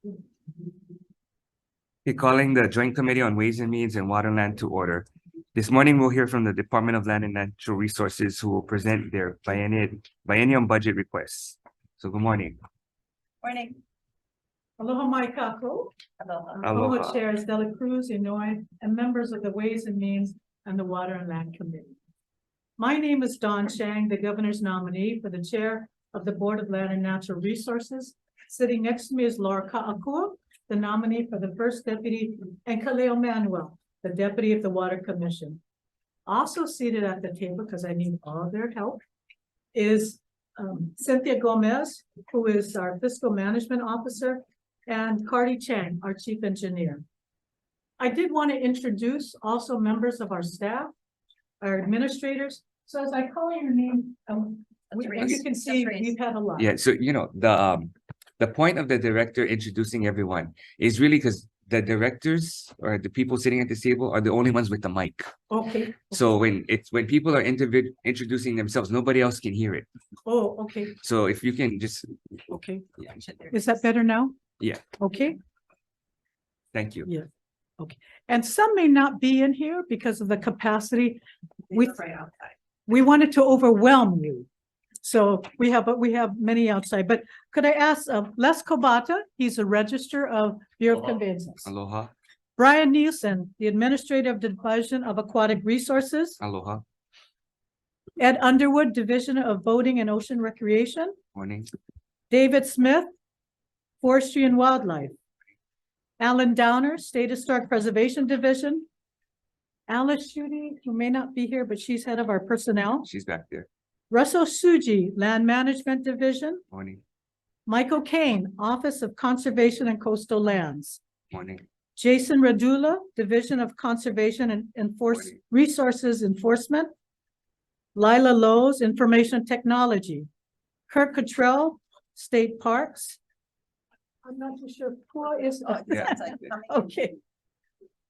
Okay, calling the Joint Committee on Ways and Means and Waterland to order. This morning, we'll hear from the Department of Land and Natural Resources, who will present their biennium budget requests. So good morning. Morning. Aloha mai kako. Aloha. Aloha. Chairs Dela Cruz, Inouye, and members of the Ways and Means and the Water and Land Committee. My name is Dawn Chang, the governor's nominee for the chair of the Board of Land and Natural Resources. Sitting next to me is Laura Ka'akua, the nominee for the first deputy, and Kaleo Manuel, the deputy of the Water Commission. Also seated at the table, because I need all their help, is Cynthia Gomez, who is our fiscal management officer, and Cardi Chang, our chief engineer. I did want to introduce also members of our staff, our administrators. So as I call your name, as you can see, we've had a lot. Yeah, so the point of the director introducing everyone is really because the directors or the people sitting at the table are the only ones with the mic. Okay. So when people are introducing themselves, nobody else can hear it. Oh, okay, So if you can just, okay. yeah, Is that better now? Yeah. Okay, thank you. yeah, okay. And some may not be in here because of the capacity. We wanted to overwhelm you. So we have many outside, but could I ask Les Kobata, he's a register of Bureau of Conveyances. Aloha, Brian Nielsen, the Administrative Division of Aquatic Resources. aloha, Ed Underwood, Division of Boating and Ocean Recreation. morning. David Smith, Forestry and Wildlife. Alan Downer, State Historic Preservation Division. Alice Schutte, who may not be here, but she's head of our personnel. She's back there. Russell Suji, Land Management Division. Morning, Michael Kane, Office of Conservation and Coastal Lands. morning, Jason Radula, Division of Conservation and Resources Enforcement. Lila Lowe's, Information Technology. Kirk Cottrell, State Parks. I'm not too sure. Who is? Yeah. Okay.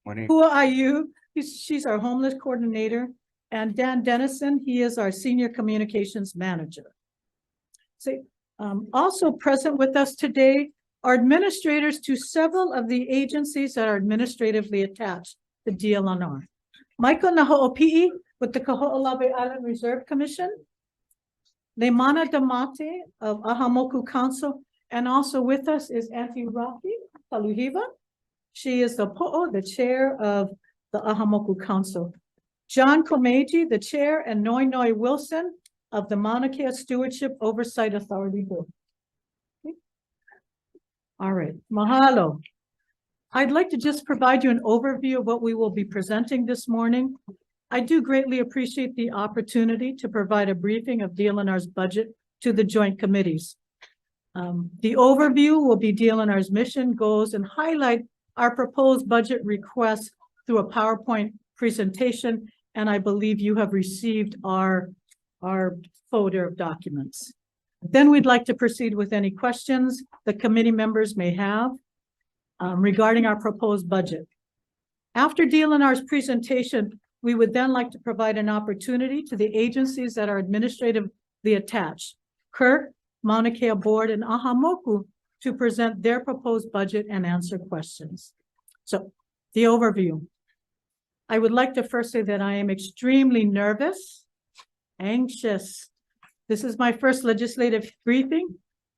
morning. Who are you? She's our homeless coordinator. And Dan Dennison, he is our senior communications manager. So, also present with us today are administrators to several of the agencies that are administratively attached to DLNR. Michael Naho'opi'i with the Kaho'olawe Island Reserve Commission. Leimana Damate of Moku Council. And also with us is Auntie Rocky Kaluhiva. She is the Po'o, the chair of the Moku Council. John Komeiji, the chair, and Noi Noi Wilson of the Mauna Kea Stewardship Oversight Authority Board. Okay. All right, mahalo. I'd like to just provide you an overview of what we will be presenting this morning. I do greatly appreciate the opportunity to provide a briefing of DLNR's budget to the joint committees. The overview will be DLNR's mission, goals, and highlight our proposed budget requests through a PowerPoint presentation, and I believe you have received our folder of documents. Then we'd like to proceed with any questions the committee members may have regarding our proposed budget. After DLNR's presentation, we would then like to provide an opportunity to the agencies that are administratively attached, Kirk, Mauna Kea Board, and Moku, to present their proposed budget and answer questions. So the overview. I would like to first say that I am extremely nervous, anxious. This is my first legislative briefing,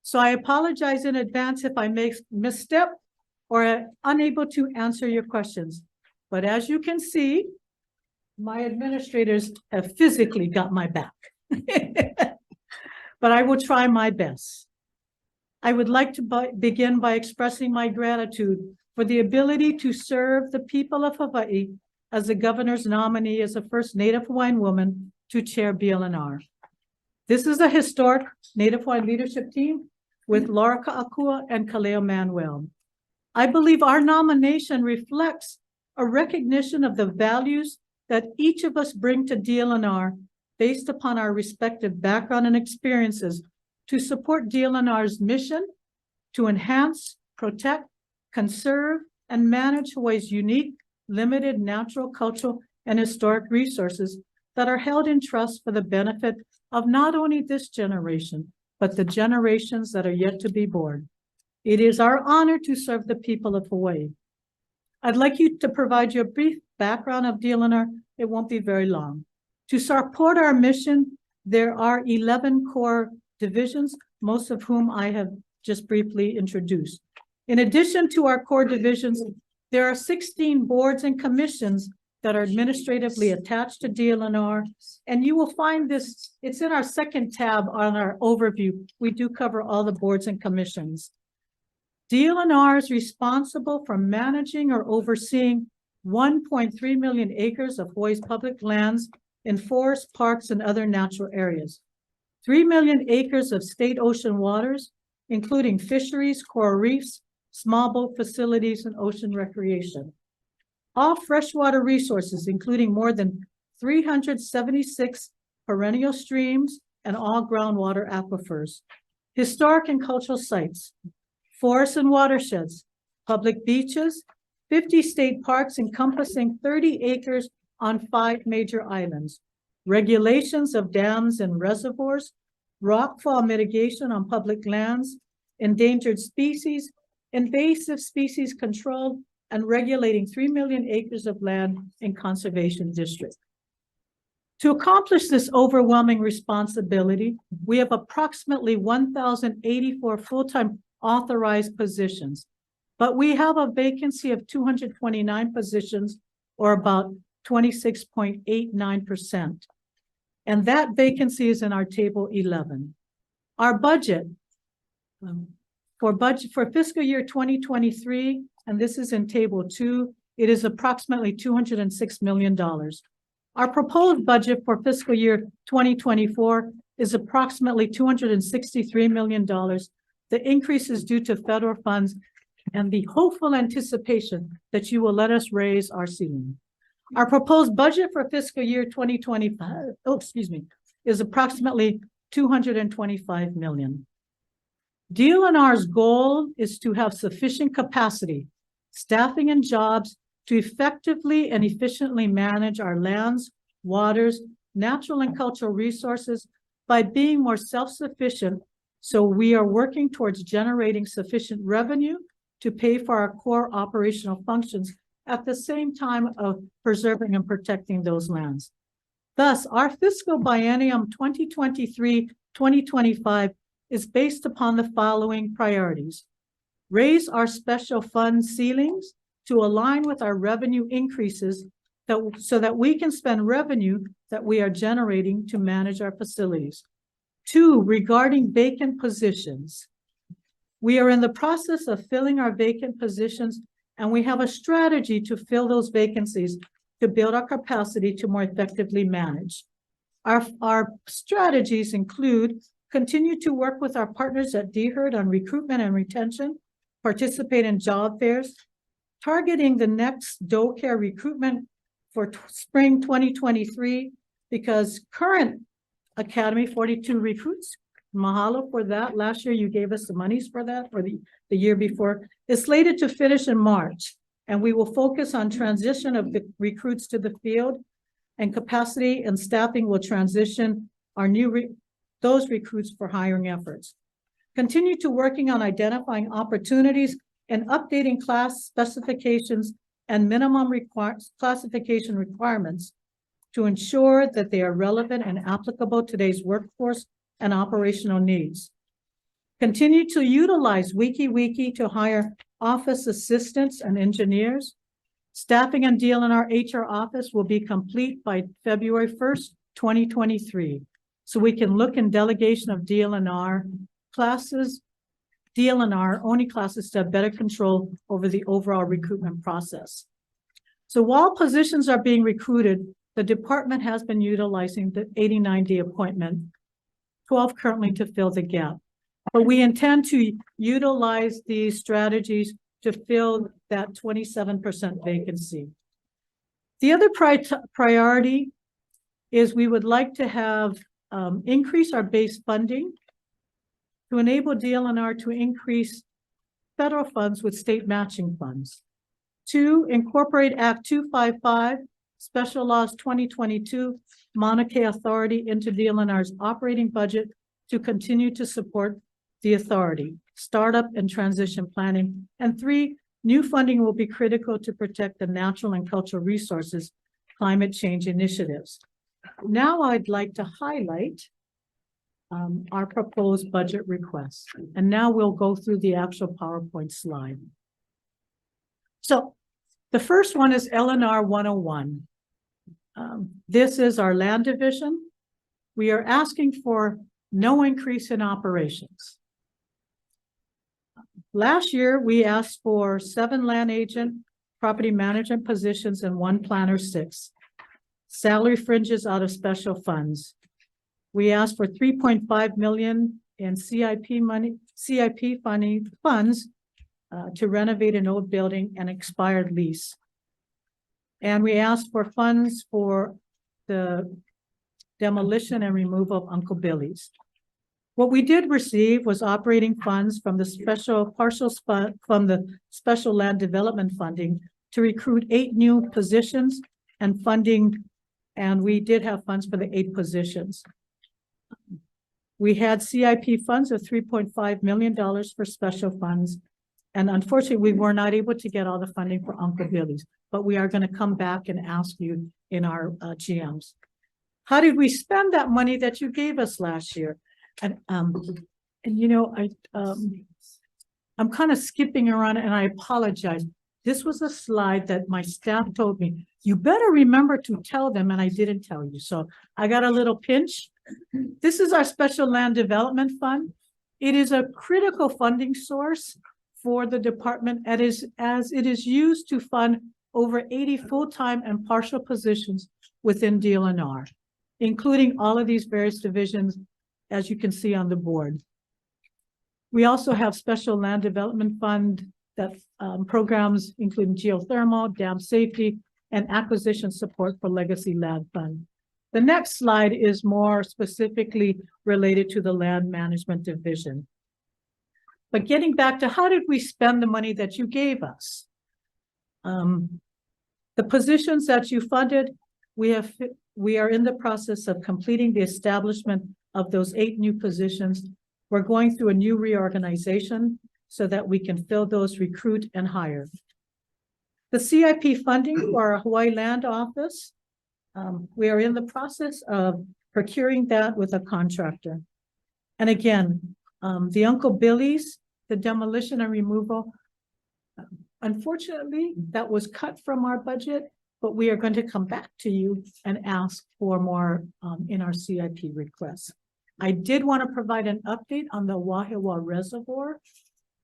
so I apologize in advance if I make misstep or am unable to answer your questions. But as you can see, my administrators have physically got my back. But I will try my best. I would like to begin by expressing my gratitude for the ability to serve the people of Hawaii as the governor's nominee as the first Native Hawaiian woman to chair BLNR. This is a historic Native Hawaiian leadership team with Laura Ka'akua and Kaleo Manuel. I believe our nomination reflects a recognition of the values that each of us bring to DLNR based upon our respective background and experiences to support DLNR's mission to enhance, protect, conserve, and manage Hawaii's unique, limited natural, cultural, and historic resources that are held in trust for the benefit of not only this generation, but the generations that are yet to be born. It is our honor to serve the people of Hawaii. I'd like you to provide you a brief background of DLNR. It won't be very long. To support our mission, there are 11 core divisions, most of whom I have just briefly introduced. In addition to our core divisions, there are 16 boards and commissions that are administratively attached to DLNR. And you will find this, it's in our second tab on our overview. We do cover all the boards and commissions. DLNR is responsible for managing or overseeing 1.3 million acres of Hawaii's public lands in forests, parks, and other natural areas. 3 million acres of state ocean waters, including fisheries, coral reefs, small boat facilities, and ocean recreation. All freshwater resources, including more than 376 perennial streams and all groundwater aquifers. Historic and cultural sites, forests and watersheds, public beaches, 50 state parks encompassing 30 acres on 5 major islands, regulations of dams and reservoirs, rockfall mitigation on public lands, endangered species, invasive species control, and regulating 3 million acres of land in conservation districts. To accomplish this overwhelming responsibility, we have approximately 1,084 full-time authorized positions, but we have a vacancy of 229 positions, or about 26.89%. And that vacancy is in our table 11. Our budget for fiscal year 2023, and this is in table 2, it is approximately $206 million. Our proposed budget for fiscal year 2024 is approximately $263 million. The increase is due to federal funds and the hopeful anticipation that you will let us raise our ceiling. Our proposed budget for fiscal year 2025, is approximately $225 million. DLNR's goal is to have sufficient capacity, staffing, and jobs to effectively and efficiently manage our lands, waters, natural and cultural resources by being more self-sufficient. So we are working towards generating sufficient revenue to pay for our core operational functions at the same time of preserving and protecting those lands. Thus, our fiscal biennium 2023-2025 is based upon the following priorities. Raise our special fund ceilings to align with our revenue increases so that we can spend revenue that we are generating to manage our facilities. 2, regarding vacant positions. We are in the process of filling our vacant positions, and we have a strategy to fill those vacancies to build our capacity to more effectively manage. Our strategies include continue to work with our partners at DHERD on recruitment and retention, participate in job fairs, targeting the next doe care recruitment for spring 2023, because current Academy 42 recruits, mahalo for that. Last year you gave us the monies for that, or the year before, is slated to finish in March. And we will focus on transition of the recruits to the field, and capacity and staffing will transition our those recruits for hiring efforts. Continue to working on identifying opportunities and updating class specifications and minimum classification requirements to ensure that they are relevant and applicable to today's workforce and operational needs. Continue to utilize WikiWiki to hire office assistants and engineers. Staffing and DLNR HR office will be complete by February 1st, 2023. So we can look in delegation of DLNR classes, DLNR only classes to have better control over the overall recruitment process. So while positions are being recruited, the department has been utilizing the 80-90 appointment, 12 currently to fill the gap. But we intend to utilize these strategies to fill that 27% vacancy. The other priority is we would like to have increase our base funding to enable DLNR to increase federal funds with state matching funds. 2, incorporate Act 255, Special Laws 2022, Mauna Kea Authority into DLNR's operating budget to continue to support the authority, startup and transition planning. And 3, new funding will be critical to protect the natural and cultural resources, climate change initiatives. Now I'd like to highlight our proposed budget request. And now we'll go through the actual PowerPoint slide. So the first one is LNR 101. This is our land division. We are asking for no increase in operations. Last year, we asked for 7 land agent, property management positions, and 1 planner 6. Salary fringes out of special funds. We asked for 3.5 million in CIP funds to renovate an old building and expired lease. And we asked for funds for the demolition and removal of Uncle Billy's. What we did receive was operating funds from the from the special land development funding to recruit 8 new positions and funding, and we did have funds for the 8 positions. We had CIP funds of $3.5 million for special funds. And unfortunately, we were not able to get all the funding for Uncle Billy's, but we are going to come back and ask you in our GMs. How did we spend that money that you gave us last year? And you know, I'm kind of skipping around and I apologize. This was a slide that my staff told me, you better remember to tell them, and I didn't tell you. So I got a little pinch. This is our Special Land Development Fund. It is a critical funding source for the department as it is used to fund over 80 full-time and partial positions within DLNR, including all of these various divisions, as you can see on the board. We also have Special Land Development Fund that programs including geothermal, dam safety, and acquisition support for Legacy Land Fund. The next slide is more specifically related to the Land Management Division. But getting back to how did we spend the money that you gave us? The positions that you funded, we are in the process of completing the establishment of those 8 new positions. We're going through a new reorganization so that we can fill those, recruit, and hire. The CIP funding for our Hawaii Land Office, we are in the process of procuring that with a contractor. And again, the Uncle Billy's, the demolition and removal, unfortunately, that was cut from our budget, but we are going to come back to you and ask for more in our CIP requests. I did want to provide an update on the Wahiawa Reservoir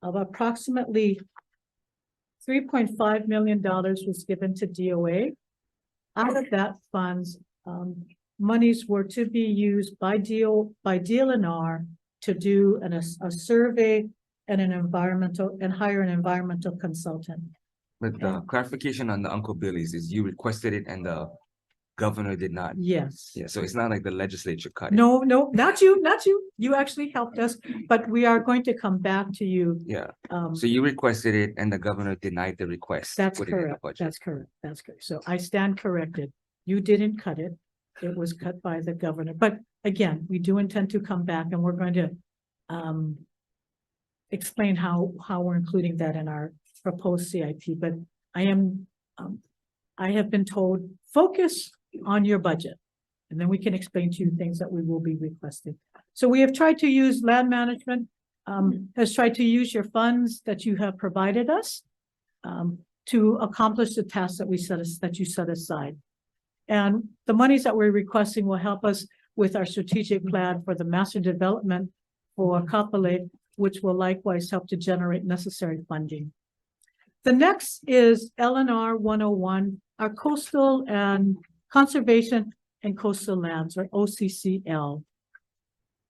of approximately $3.5 million was given to DOA. Out of that funds, monies were to be used by DLNR to do a survey and hire an environmental consultant. But the clarification on the Uncle Billy's is you requested it and the governor did not. Yes. Yeah, so it's not like the legislature cut it. No, not you. You actually helped us, but we are going to come back to you. Yeah. So you requested it and the governor denied the request. That's put it in the correct. budget. That's correct. That's correct. So I stand corrected. You didn't cut it. It was cut by the governor. But again, we do intend to come back and we're going to explain how we're including that in our proposed CIP. But I have been told, focus on your budget, and then we can explain to you things that we will be requesting. So we have tried to use land management, has tried to use your funds that you have provided us to accomplish the tasks that you set aside. And the monies that we're requesting will help us with our strategic plan for the master development for Kapolei, which will likewise help to generate necessary funding. The next is LNR 101, our coastal and conservation and coastal lands, or OCCL.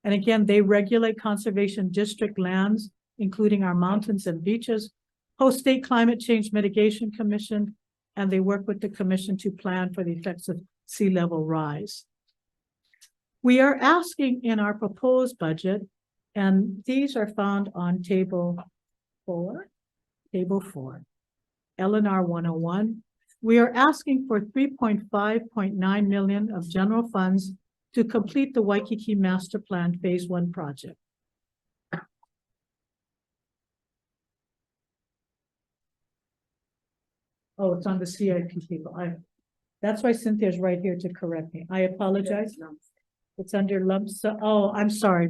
And again, they regulate conservation district lands, including our mountains and beaches, host state climate change mitigation commission, and they work with the commission to plan for the effects of sea level rise. We are asking in our proposed budget, and these are found on table 4, LNR 101. We are asking for 3.5.9 million of general funds to complete the Waikiki Master Plan Phase 1 project. Oh, it's on the CIP table. That's why Cynthia's right here to correct me. I apologize. It's under lumps. Oh, I'm sorry.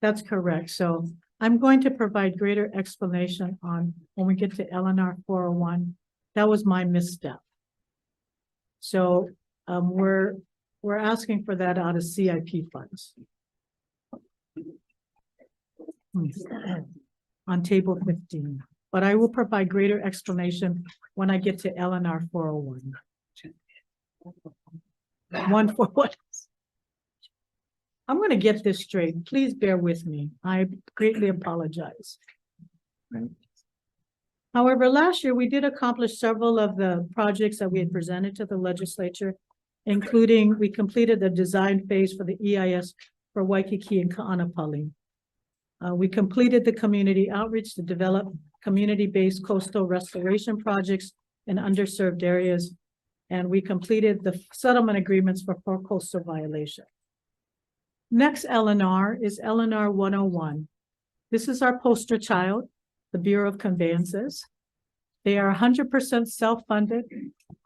That's correct. So I'm going to provide greater explanation on when we get to LNR 401. That was my misstep. So we're asking for that out of CIP funds. On table 15, but I will provide greater explanation when I get to LNR 401. One for what? I'm going to get this straight. Please bear with me. I greatly apologize. However, last year we did accomplish several of the projects that we had presented to the legislature, including we completed the design phase for the EIS for Waikiki and Ka'anapali. We completed the community outreach to develop community-based coastal restoration projects in underserved areas. And we completed the settlement agreements for coastal violation. Next LNR is LNR 101. This is our poster child, the Bureau of Conveyances. They are 100% self-funded,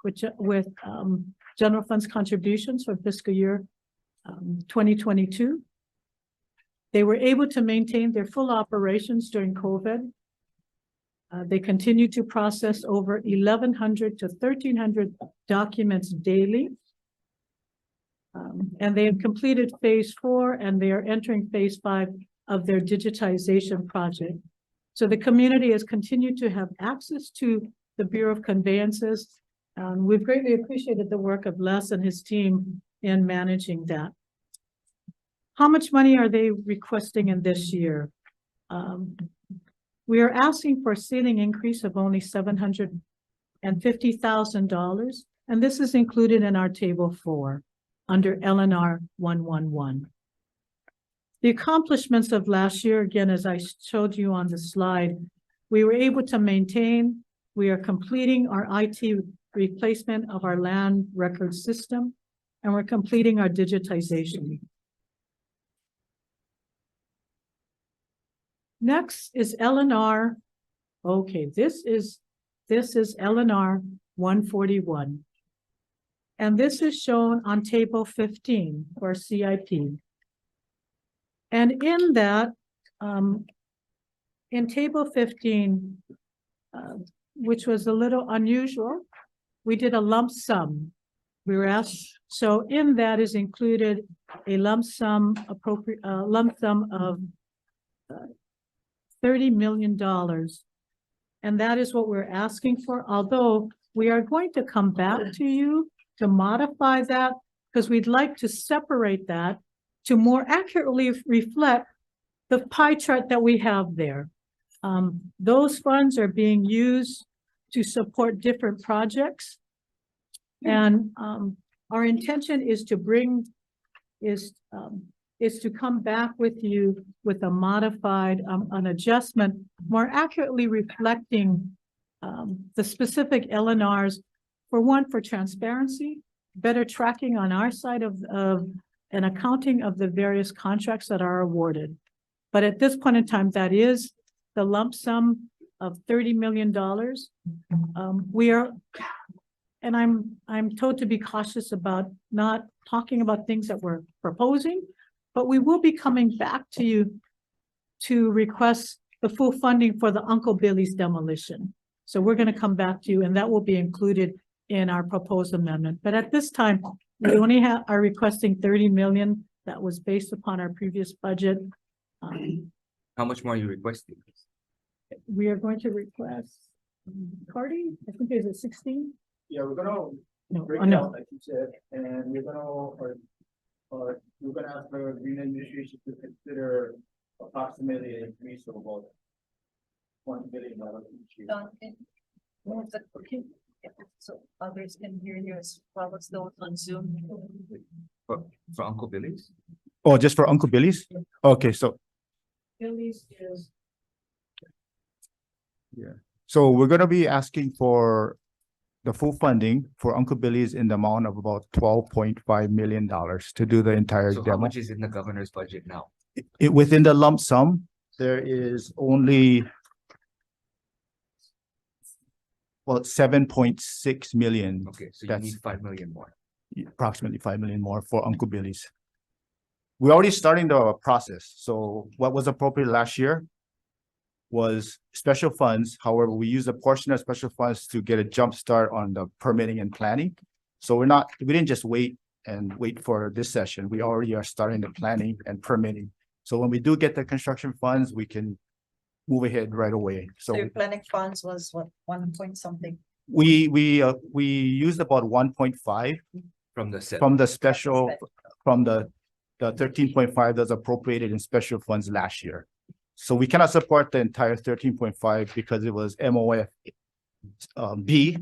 which with general funds contributions for fiscal year 2022. They were able to maintain their full operations during COVID. They continue to process over 1,100 to 1,300 documents daily. And they have completed phase 4 and they are entering phase 5 of their digitization project. So the community has continued to have access to the Bureau of Conveyances. We've greatly appreciated the work of Les and his team in managing that. How much money are they requesting in this year? We are asking for a ceiling increase of only $750,000, and this is included in our table 4 under LNR 111. The accomplishments of last year, again, as I showed you on the slide, we were able to maintain, we are completing our IT replacement of our land record system, and we're completing our digitization. Next is LNR. Okay, this is LNR 141. And this is shown on table 15 for CIP. And in that, in table 15, which was a little unusual, we did a lump sum. We were asked, so in that is included a lump sum of $30 million. And that is what we're asking for, although we are going to come back to you to modify that because we'd like to separate that to more accurately reflect the pie chart that we have there. Those funds are being used to support different projects. And our intention is to come back with you with a modified, an adjustment, more accurately reflecting the specific LNRs, for transparency, better tracking on our side of an accounting of the various contracts that are awarded. But at this point in time, that is the lump sum of $30 million. We are, and I'm told to be cautious about not talking about things that we're proposing, but we will be coming back to you to request the full funding for the Uncle Billy's demolition. So we're going to come back to you, and that will be included in our proposed amendment. But at this time, we only are requesting $30 million. That was based upon our previous budget. How much more are you requesting? We are going to request, Cardi, I think is it 16? Yeah, we're gonna break no. down, like you said, and we're gonna ask the green administration to consider approximately an increase of about $1 billion each year. Okay, so others can hear you as well as those on Zoom. For Uncle Billy's? Oh, just for Uncle Billy's? Okay, so Billy's is, so we're gonna be asking for the full funding for Uncle Billy's in the amount of about $12.5 million to do the entire So how demo. much is in the governor's budget now? Within the lump sum, there is only well, 7.6 million, Okay, so you That's- need 5 million more. approximately 5 million more for Uncle Billy's. We're already starting the process. So what was appropriate last year was special funds. However, we used a portion of special funds to get a jump start on the permitting and planning. So we didn't just wait for this session. We already are starting the planning and permitting. So when we do get the construction funds, we can move ahead right away. So So your planning funds was what, 1 point something? we used about 1.5 From the set. from the special, from the 13.5 that's appropriated in special funds last year. So we cannot support the entire 13.5 because it was MOF B.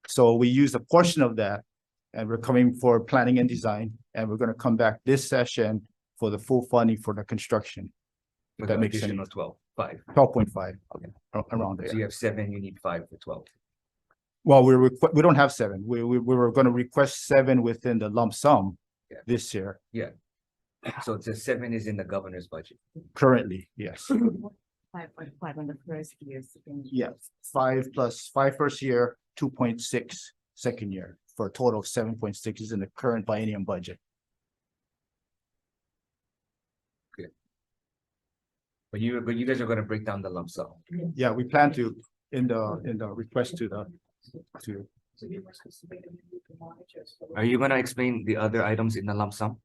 So we used a portion of that, and we're coming for planning and design, and we're gonna come back this session for the full funding for the construction, With that an makes sense. additional 12, 5. 12.5. Okay. Around So there. you have 7, you need 5 for 12. Well, we don't have 7. We were gonna request 7 within the lump sum Yeah. this year, So the 7 is in the governor's budget. currently, yes. 5.5 on the first year. Yeah, 5 plus 5 first year, 2.6 second year, for a total of 7.6 is in the current biennium budget. But you guys are gonna break down the lump sum. Yeah, we plan to, in the request to Are you gonna explain the other items in the lump sum?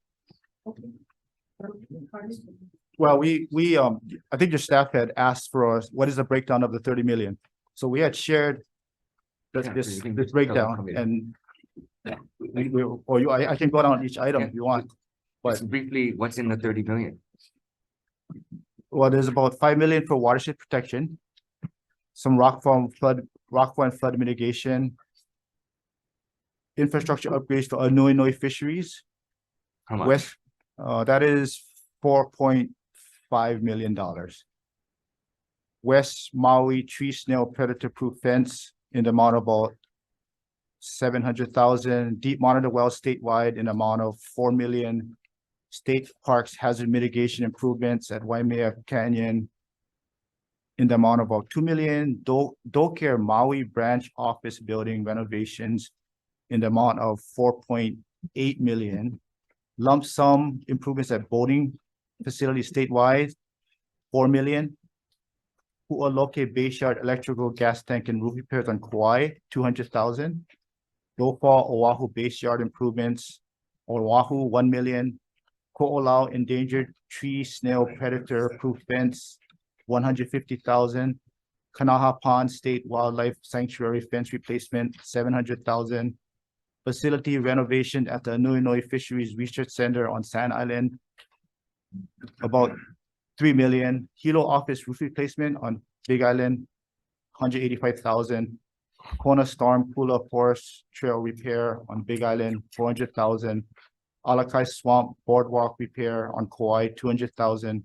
well, I think your staff had asked for us, what is the breakdown of the 30 million? So we had shared Yeah, so this you can this just tell the breakdown, committee. and I can go down each item if you want. But Just briefly, what's in the 30 million? well, there's about 5 million for watershed protection, some rock and flood mitigation, infrastructure upgrades for Anuenue fisheries, How much? West, that is $4.5 million. West Maui tree snail predator proof fence in the amount of about 700,000, deep monitor wells statewide in the amount of 4 million. State parks hazard mitigation improvements at Waimea Canyon in the amount of about 2 million. Docare Maui branch office building renovations in the amount of 4.8 million. Lump sum improvements at boating facilities statewide, 4 million. Hua'aloke Base Yard electrical gas tank and roof repairs on Kauai, 200,000. Dofal Oahu Base Yard improvements, Oahu, 1 million. Ko'olau endangered tree snail predator proof fence, 150,000. Kanaha Pond State Wildlife Sanctuary fence replacement, 700,000. Facility renovation at the Anuenue Fisheries Research Center on Sand Island, about 3 million. Hilo office roof replacement on Big Island, 185,000. Kona Storm Pula Forest Trail repair on Big Island, 400,000. Alakai Swamp Boardwalk repair on Kauai, 200,000.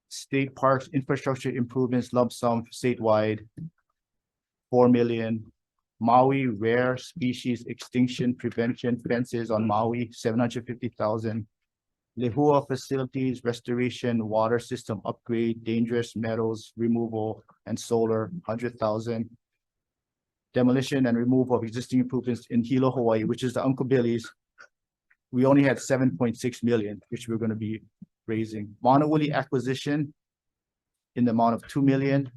State Parks infrastructure improvements lump sum statewide, 4 million. Maui rare species extinction prevention fences on Maui, 750,000. Lehua facilities restoration water system upgrade, dangerous metals removal and solar, 100,000. Demolition and removal of existing improvements in Hilo, Hawaii, which is the Uncle Billy's. We only had 7.6 million, which we're gonna be raising. Mauna acquisition in the amount of 2 million.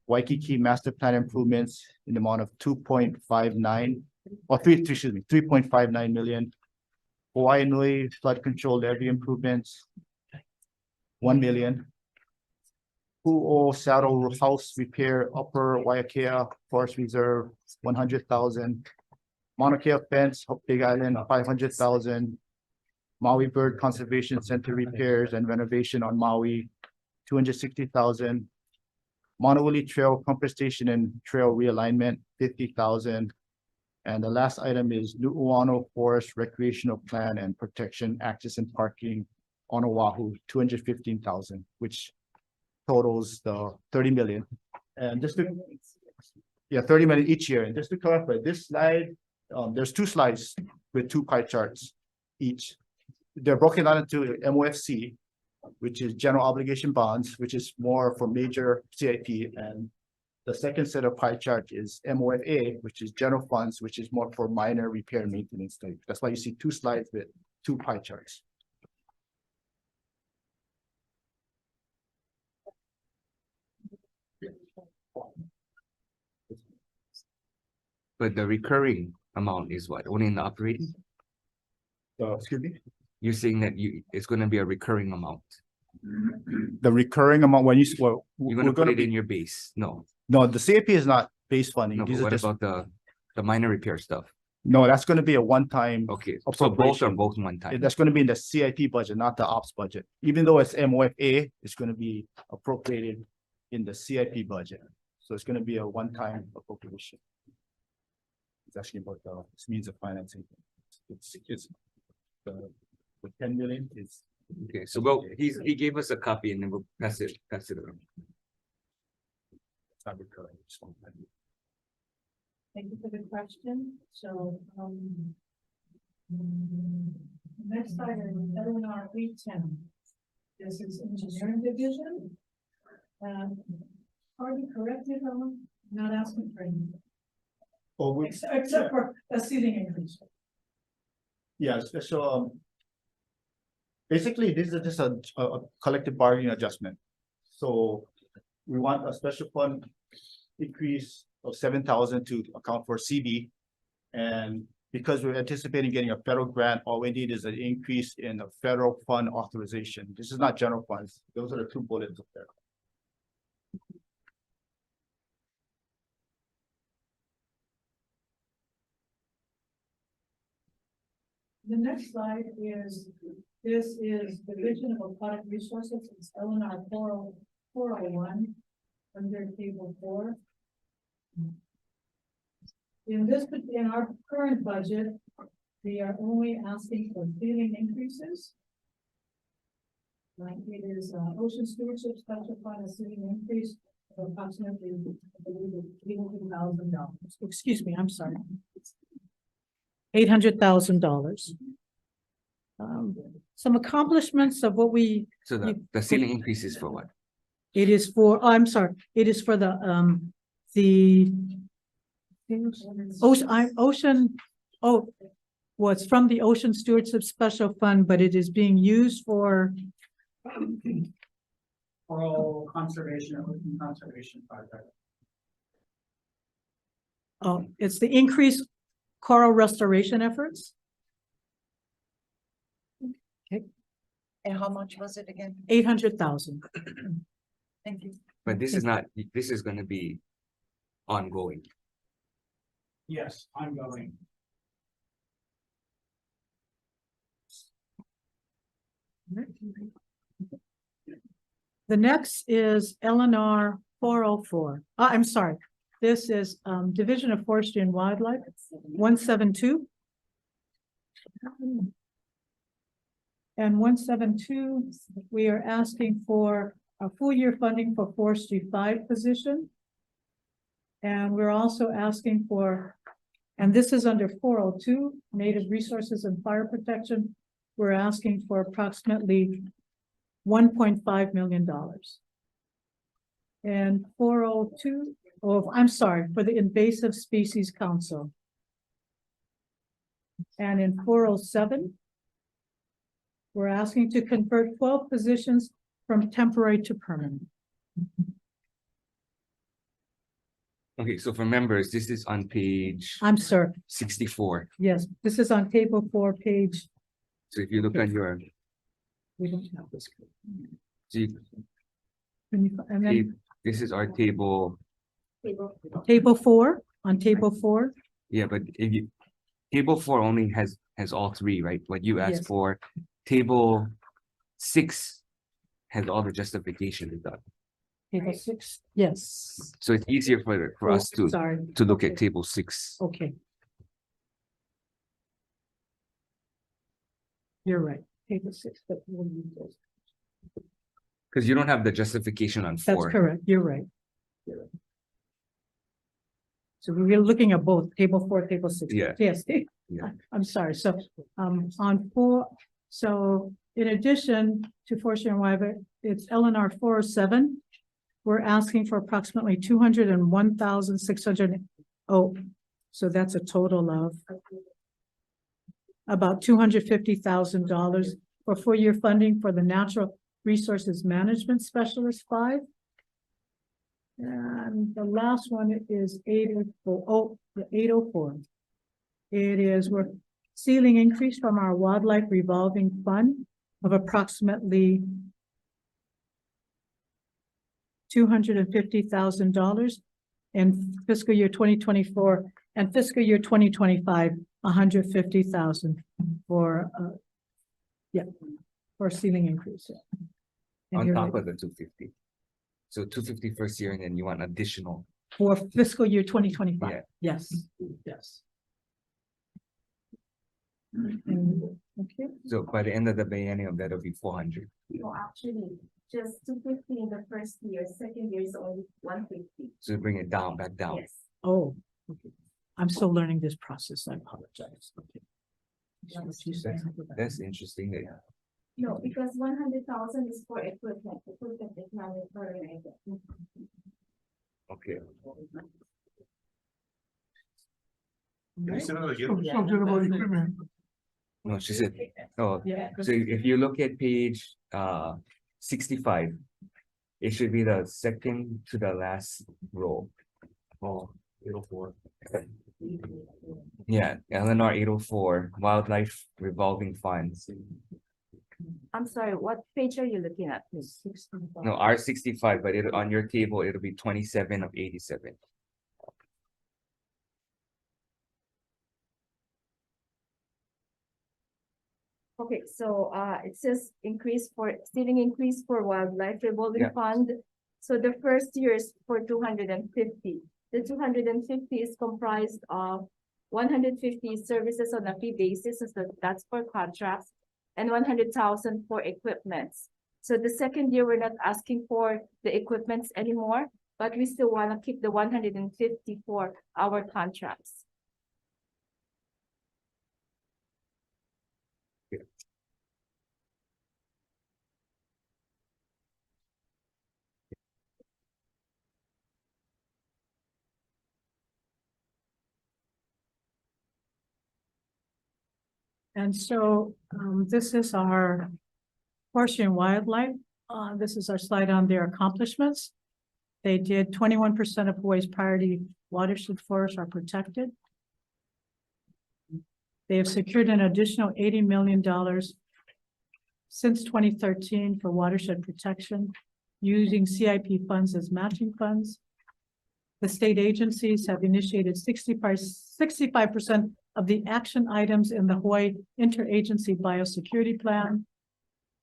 Waikiki master plan improvements in the amount of 2.59 or 3.59 million. Hawaii Nui flood control levee improvements, 1 million. Pu'o saddle house repair, upper Waiakea forest reserve, 100,000. Mauna Kea fence, Big Island, 500,000. Maui Bird Conservation Center repairs and renovation on Maui, 260,000. Mauna Trail pumper station and trail realignment, 50,000. And the last item is Nu'uano Forest Recreational Plan and Protection Access and Parking on Oahu, 215,000, which totals the 30 million. And just to, 30 million each year. And just to clarify, this slide, there's 2 slides with 2 pie charts each. They're broken down into MOFC, which is general obligation bonds, which is more for major CIP, and The second set of pie chart is MOFA, which is general funds, which is more for minor repair maintenance type. That's why you see two slides with two pie charts. But the recurring amount is what? Only in the operating? Excuse me? You're saying that it's gonna be a recurring amount. The recurring amount, when you, well, You're we're gonna put gonna it in be, your base. No, no, the CAP is not base funding. no, but These are what just, about the minor repair stuff? no, that's gonna be a one-time. Okay, so both are Appropriation. both one time. That's gonna be in the CIP budget, not the ops budget. Even though it's MOFA, it's gonna be appropriated in the CIP budget. So it's gonna be a one-time appropriation. It's actually about the means of financing. It's the 10 million is. Okay, so well, he gave us a copy and then we'll pass it around. It's not recurring, it's one time. Thank you for the question. So, next item, LNR 810. This is engineering division. Are you corrected, not asking for any, Oh, we, except for the seating increase. yes, so, basically, this is just a collective bargaining adjustment. So we want a special fund increase of 7,000 to account for CB. And because we're anticipating getting a federal grant, all we need is an increase in the federal fund authorization. This is not general funds. Those are the two bullets up there. The next slide is, this is Division of Aquatic Resources, it's LNR 401 under table 4. In our current budget, we are only asking for ceiling increases. Like it is ocean stewardship special fund, a ceiling increase of approximately, I believe, $800,000. Excuse me, I'm sorry. $800,000. Some accomplishments of what we, So the ceiling increase is for what? it is for, oh, I'm sorry, it is for the ocean, oh, well, it's from the Ocean Stewardship Special Fund, but it is being used for, Coral conservation, ocean conservation project. oh, it's the increased coral restoration efforts, And how much was it again? 800,000. Thank you. But this is not, this is gonna be ongoing. Yes, ongoing. The next is LNR 404. I'm sorry. This is Division of Forestry and Wildlife, 172. And 172, we are asking for a full year funding for Forestry 5 position. And we're also asking for, and this is under 402, Native Resources and Fire Protection. We're asking for approximately $1.5 million. And 402, oh, I'm sorry, for the Invasive Species Council. And in 407, we're asking to convert 12 positions from temporary to permanent. Okay, so for members, this is on page I'm sorry, 64. yes, this is on table 4, page. So if you look at your, We don't have this. so you- And then this is our table. table 4, on table 4, Yeah, but if you, table 4 only has all three, right? What you asked Yes. for. Table 6 has all the justification done. table 6, yes. So it's easier for us to Sorry. look Okay. at table 6. Okay. You're right, table 6, but we'll use those. Because you don't have the justification on That's 4. correct, you're right. So we're looking at both table 4, table 6. Yeah. Yes, Yeah. I'm sorry, so, on 4, so in addition to Forestry and Wildlife, it's LNR 407. we're asking for approximately 201,600. Oh, so that's a total of about $250,000 for full-year funding for the Natural Resources Management Specialist 5. And the last one is 804. Oh, the 804. It is, we're ceiling increase from our Wildlife Revolving Fund of approximately $250,000 in fiscal year 2024 and fiscal year 2025, 150,000 for, for ceiling increase. And On you're top right, of the 250. So 250 first year and then you want additional. for fiscal year 2025. Yeah. Yes, yes. And, okay, So by the end of the biennium, that'll be 400. No, actually, just 250 in the first year, second year is only 150. So bring it down, back down. Yes. oh, okay. I'm still learning this process. I apologize. Okay. That's interesting. That No, because 100,000 is for equipment. Equipment is not recurring item. okay. No, she said, oh, Yeah. so if you look at page 65, it should be the second to the last row. Oh, 804. Yeah, LNR 804, Wildlife Revolving Funds. I'm sorry, what page are you looking at, please? No, R65, but it on your table, it'll be 27 of 87. Okay, so it says ceiling increase for Wildlife Revolving Yeah. Fund. So the first year is for 250. The 250 is comprised of 150 services on a fee basis, so that's for contracts, and 100,000 for equipments. So the second year, we're not asking for the equipments anymore, but we still want to keep the 150 for our contracts. And so this is our forestry and wildlife. This is our slide on their accomplishments. They did 21% of Hawaii's priority watershed forests are protected. They have secured an additional $80 million since 2013 for watershed protection, using CIP funds as matching funds. The state agencies have initiated 65% of the action items in the Hawaii Interagency Biosecurity Plan.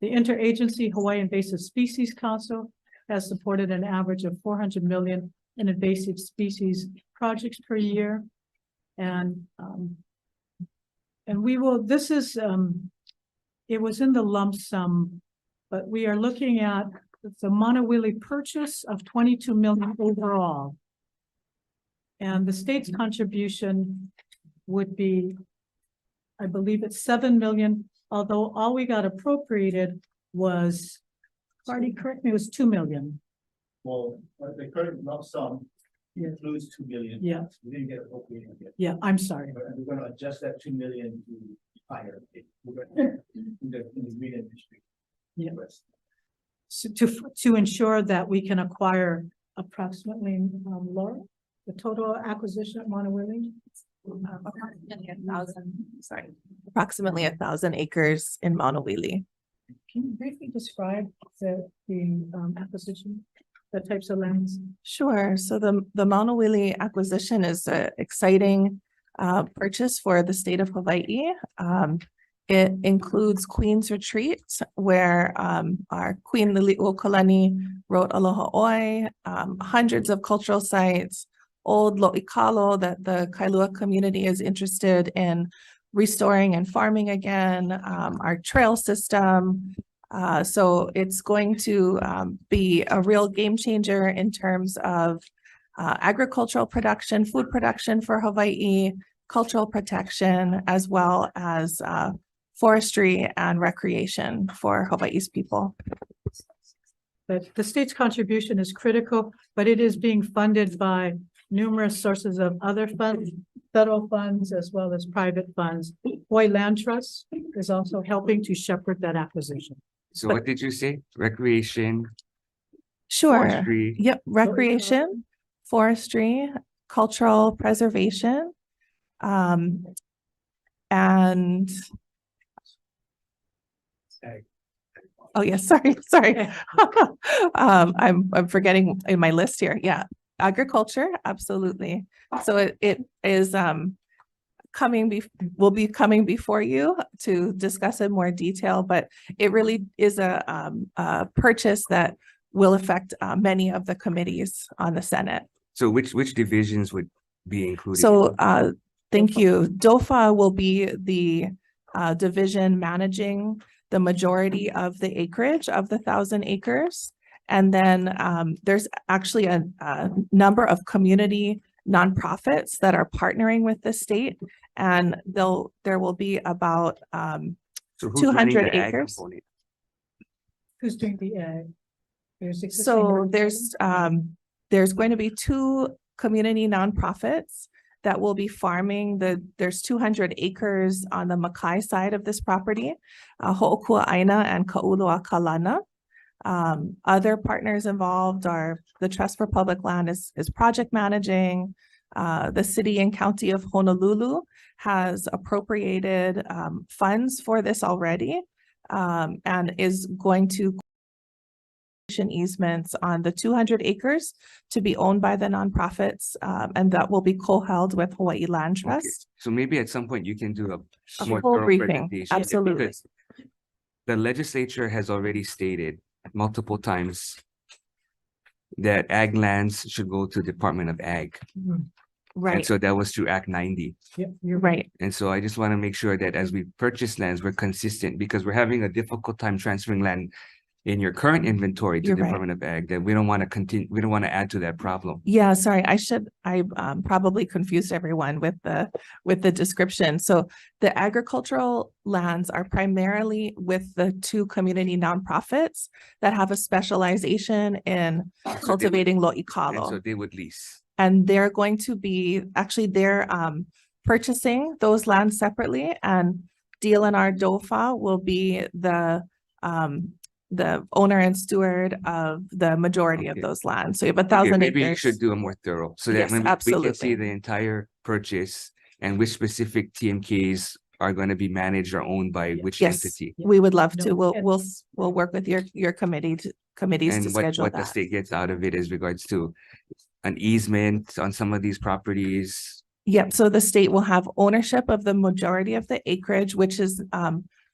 The Interagency Hawaii Invasive Species Council has supported an average of 400 million in invasive species projects per year. And we will, this is, it was in the lump sum, but we are looking at the Mauna Kea purchase of 22 million overall. And the state's contribution would be, I believe it's 7 million, although all we got appropriated was, Marty, correct me, it was 2 million. Well, the current lump sum Yeah. includes 2 million. Yeah. We didn't get appropriated yet. Yeah, I'm sorry. But we're gonna adjust that 2 million to higher. We're gonna, in the green industry. Yeah. West. So to ensure that we can acquire approximately, Laura, the total acquisition at Mauna Kea? Approximately 1,000 acres in Mauna Kea. Can you briefly describe the acquisition, the types of lands? Sure. So the Mauna Kea acquisition is an exciting purchase for the state of Hawaii. It includes Queen's Retreat, where our Queen Lili'uokalani wrote Aloha Oi, hundreds of cultural sites, old lo'ikalo that the Kailua community is interested in restoring and farming again, our trail system. So it's going to be a real game changer in terms of agricultural production, food production for Hawaii, cultural protection, as well as forestry and recreation for Hawaii's people. But the state's contribution is critical, but it is being funded by numerous sources of other funds, federal funds, as well as private funds. Hawaii Land Trust is also helping to shepherd that acquisition. So what did you say? Recreation, Sure. forestry? Yep, recreation, forestry, cultural preservation. And oh, yes, sorry. I'm forgetting in my list here. Yeah, agriculture, absolutely. So it is will be coming before you to discuss in more detail, but it really is a purchase that will affect many of the committees on the Senate. So which divisions would be included? So thank you. DOFA will be the division managing the majority of the acreage of the 1,000 acres. And then there's actually a number of community nonprofits that are partnering with the state, and there will be about So who's running 200 the ag acres. component? Who's doing the ag? So there's going to be 2 community nonprofits that will be farming there's 200 acres on the Makai side of this property, Ho'okua'aina and Ka'ulua Kalana. Other partners involved are the Trust for Public Land is project managing. The city and county of Honolulu has appropriated funds for this already, and is going to easements on the 200 acres to be owned by the nonprofits, and that will be co-held with Hawaii Land Okay. Trust. So maybe at some point you can do A more full thorough briefing, presentation, absolutely. because the legislature has already stated multiple times that ag lands should go to Department of Ag. And Right, so that was through Act 90. Yep, you're right. And so I just want to make sure that as we purchase lands, we're consistent, because we're having a difficult time transferring land in your current inventory to You're right. Department of Ag, that we don't want to continue, we don't want to add to that problem. Yeah, sorry, I probably confused everyone with the description. So the agricultural lands are primarily with the 2 community nonprofits that have a specialization in cultivating And so lo'ikalo. they would lease. And they're going to be, actually, they're purchasing those lands separately, and DLNR DOFA will be the owner and steward of the majority of Okay. those lands. So you have Okay, 1,000 maybe you acres. should do a more thorough, so that Yes, when we can absolutely. see the entire purchase and which specific TMKs are going to be managed or owned by which Yes, entity. we would love to. No, We'll work with your committees to And schedule what the that. state gets out of it as regards to an easement on some of these properties. Yep, so the state will have ownership of the majority of the acreage, which is,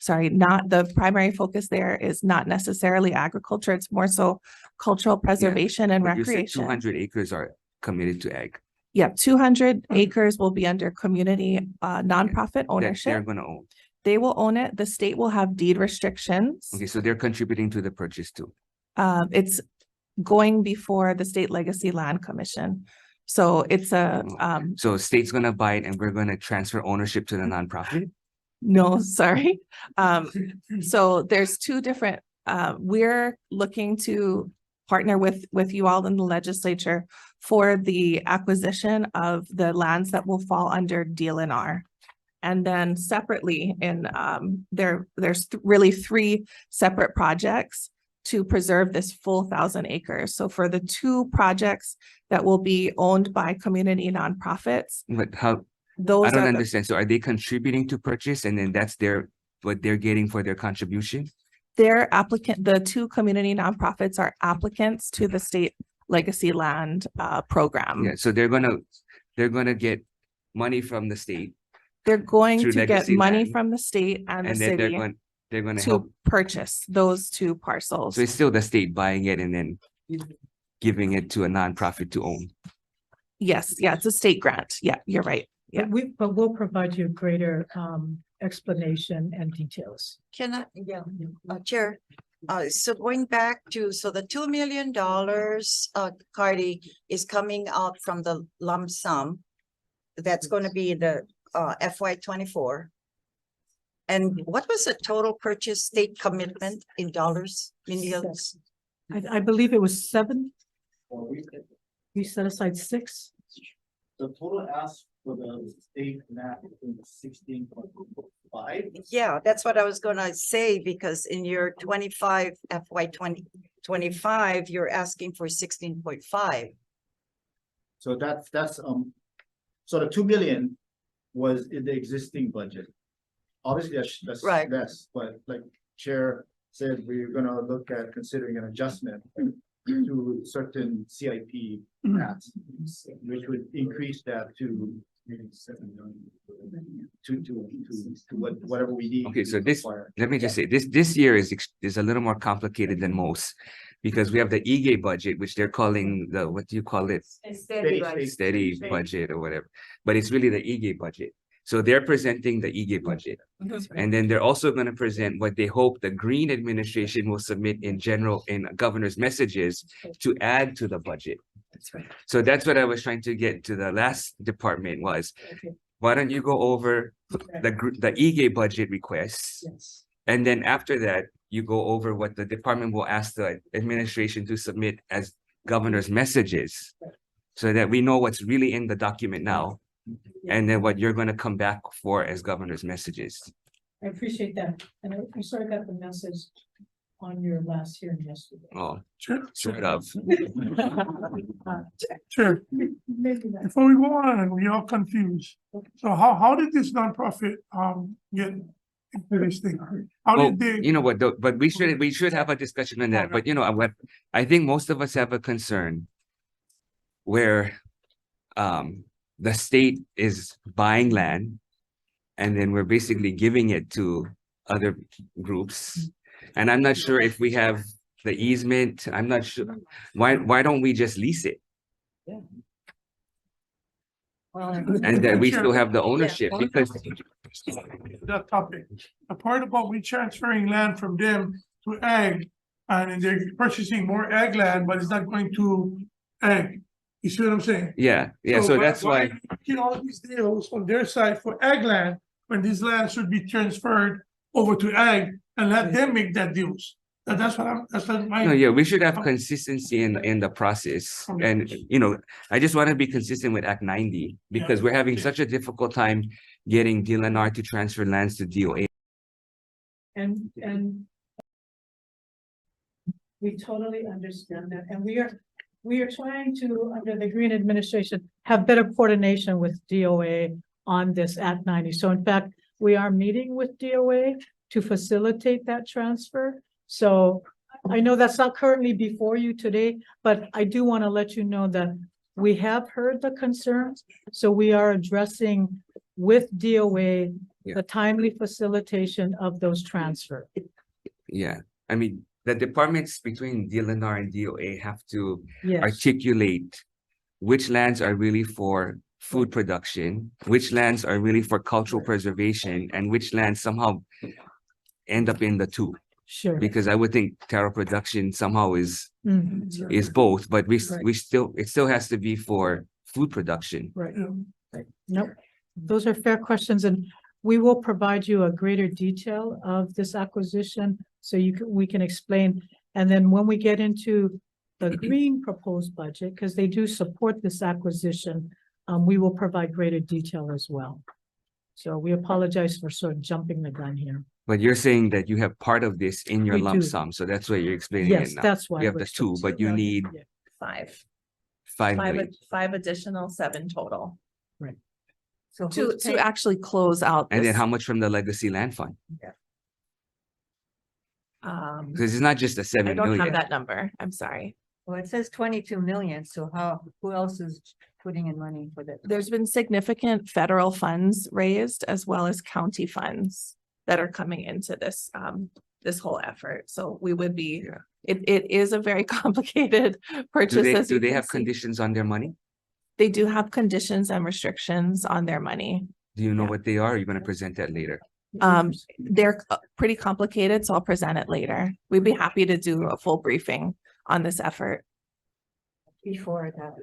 not the primary focus there is not necessarily agriculture. It's more so cultural preservation and But you said recreation. 200 acres are committed to ag. Yep, 200 acres will be under community nonprofit That they're ownership. going to own. They will own it. The state will have deed restrictions. Okay, so they're contributing to the purchase too. It's going before the State Legacy Land Commission. So it's So state's gonna buy it and we're gonna transfer ownership to the nonprofit? no, sorry. So there's 2 different, we're looking to partner with you all in the legislature for the acquisition of the lands that will fall under DLNR. And then separately there's really 3 separate projects to preserve this full 1,000 acres. So for the 2 projects that will be owned by community nonprofits, But how, those I don't are, understand. So are they contributing to purchase and then that's what they're getting for their contribution? their applicant, the 2 community nonprofits are applicants to the State Legacy Land program. Yeah, so they're gonna get money from the state They're going Through to get Legacy money Land, from the state and the and then city they're gonna help. to purchase those 2 parcels. So it's still the state buying it and then giving it to a nonprofit to own. Yes, yeah, it's a state grant. Yeah, you're right. Yeah. But we'll provide you greater explanation and details. Can I, yeah, Chair, so going back to, so the $2 million, Cardi, is coming out from the lump sum. That's gonna be the FY 24. And what was the total purchase state commitment in dollars, millions? I believe it was 7. Or We set aside 6. the total ask for the state map is 16.5. Yeah, that's what I was gonna say, because in your 25 FY 2025, you're asking for 16.5. So so the 2 million was in the existing budget. Obviously, that's Right. less, but like Chair said, we're gonna look at considering an adjustment to certain CIP paths, which would increase that to maybe 7 million. To whatever we need. Okay, so to this, acquire. let me just say, this year is a little more complicated than most. Because we have the EGA budget, which they're calling the, what do you call it? Steady state. Steady budget or whatever, but it's really the EGA budget. So they're presenting the EGA budget. And then they're also going to present what they hope the Green administration will submit in general in governor's messages to add to the budget. That's right. So that's what I was trying to get to the last department was, why don't you go over the EGA budget requests? Yes. And then after that, you go over what the department will ask the administration to submit as governor's messages. So that we know what's really in the document now. And then what you're going to come back for as governor's messages. I appreciate that. And I sort of got the message on your last hearing yesterday. Oh, Sure. sort of. Sure. Maybe that's. Before we go on, we all confused. So how did this nonprofit get into this thing? How Well, did they? you know what, though, but we should have a discussion on that. But you know what, I think most of us have a concern where the state is buying land and then we're basically giving it to other groups. And I'm not sure if we have the easement. I'm not sure. Why don't we just lease it? And then we still have the ownership because That topic. The part about we transferring land from them to ag, and they're purchasing more ag land, but it's not going to ag. You see what I'm saying? yeah, so that's why. Making all these deals on their side for ag land, when this land should be transferred over to ag and let them make that deals. That's what my. No, yeah, we should have consistency in the process. And, you know, I just want to be consistent with Act 90 because we're having such a difficult time getting DLNR to transfer lands to DOA. And we totally understand that. And we are trying to, under the Green administration, have better coordination with DOA on this Act 90. So in fact, we are meeting with DOA to facilitate that transfer. So I know that's not currently before you today, but I do want to let you know that we have heard the concerns. So we are addressing with DOA the timely facilitation of those transfers. Yeah, I mean, the departments between DLNR and DOA have to Yes, articulate which lands are really for food production, which lands are really for cultural preservation, and which lands somehow end up in the two. sure. Because I would think taro production somehow is Mhm. both, but it Right. still has to be for food production. Right. Nope, those are fair questions, and we will provide you a greater detail of this acquisition, so we can explain. And then when we get into the green proposed budget, because they do support this acquisition, we will provide greater detail as well. So we apologize for sort of jumping the gun here. But you're saying that you have part of this in your We lump do. sum, so that's why you're explaining Yes, it now. that's why. You have we're the two, but you right, need yeah. 5, 5 5, million. 5 additional, 7 total. So To actually close out And then this, how much from the legacy land fund? Because it's not just the I 7 don't have million. that number. I'm sorry. Well, it says 22 million, so who else is putting in money for that? There's been significant federal funds raised as well as county funds that are coming into this, this whole effort. So we would be, Yeah. it is a very complicated purchase. as Do you they can have see. conditions on their money? They do have conditions and restrictions on their money. Do you know Yeah. what they are? Or are you going to present that later? They're pretty complicated, so I'll present it later. We'd be happy to do a full briefing on this effort. before that.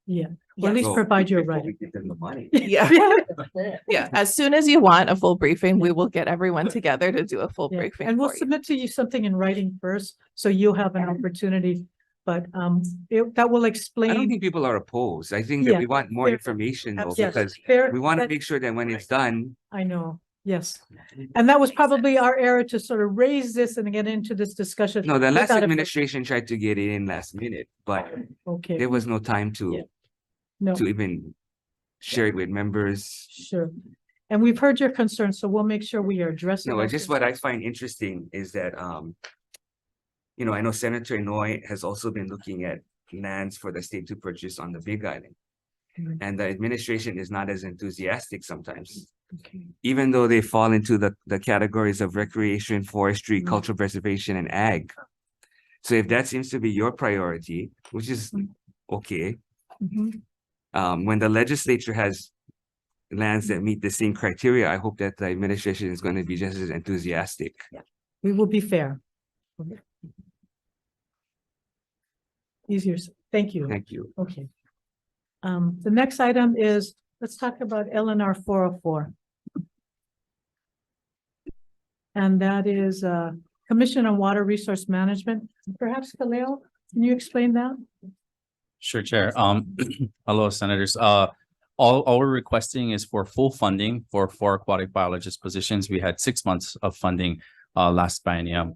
Yeah, or at least So, provide your before right. we give them the money. Yeah. Yeah, as soon as you want a full briefing, we will get everyone together to do a full Yeah, briefing and we'll for you. submit to you something in writing first, so you'll have an opportunity. But that will I don't explain. think people are opposed. I think that Yeah, we want more fair. information though, Yes, because fair, we want to that- make sure that when it's done, I know, yes. And that was probably our error to sort of raise this and get into this discussion. no, the last without a- administration tried to get it in last minute, but Okay, there was no time Yeah. to no, even share it with members. sure. And we've heard your concerns, so we'll make sure we are addressing. No, those it's just what I find interesting is that, you know, I know Senator Noy has also been looking at lands for the state to purchase on the Big Island. Mhm. And the administration is not as enthusiastic sometimes, Okay. even though they fall into the categories of recreation, forestry, Mhm. cultural preservation, and ag. So if that seems to be your priority, which is okay, Mhm. when the legislature has lands that meet the same criteria, I hope that the administration is going to be just as enthusiastic. We will be fair. Easier, thank you. Thank you. Okay. The next item is, let's talk about LNR 404. And that is, Commission on Water Resource Management. Perhaps Kaleo, can you explain that? Sure, Chair. Hello, Senators. All we're requesting is for full funding for 4 aquatic biologist positions. We had 6 months of funding last biennium.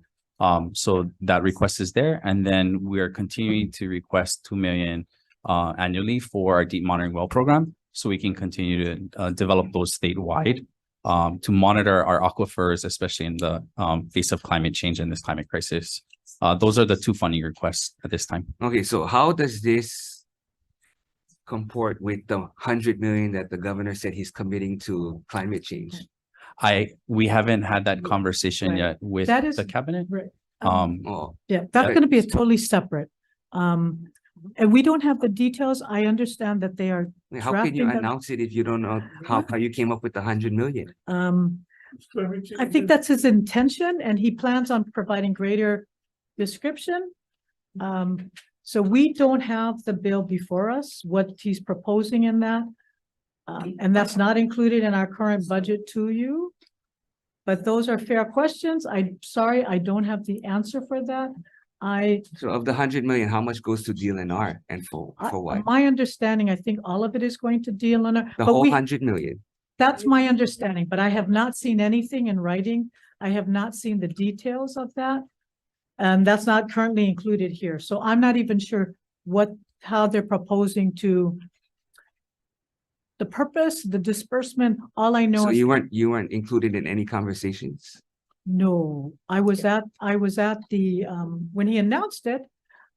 So that request is there. And then we are continuing to request 2 million annually for our deep monitoring well program. So we can continue to develop those statewide to monitor our aquifers, especially in the face of climate change and this climate crisis. Those are the 2 funding requests at this time. Okay, so how does this comport with the 100 million that the governor said he's committing to climate change? We haven't had that conversation Right. yet with That is- the cabinet. Right. Oh, Yeah, that's Right. gonna be a totally separate. And we don't have the details. I understand that they are, wait, how can you Drafting them. announce it if you don't know how you came up with the 100 million? I think that's his intention, and he plans on providing greater description. So we don't have the bill before us, what he's proposing in that. And that's not included in our current budget to you. But those are fair questions. I'm sorry, I don't have the answer for that. So of the 100 million, how much goes to DLNR and for what? My understanding, I think all of it is going to deal on it. The but whole we- 100 million? That's my understanding, but I have not seen anything in writing. I have not seen the details of that. And that's not currently included here. So I'm not even sure how they're proposing to the purpose, the disbursement. All I know So is, you weren't included in any conversations? no, I was at the, when he announced it,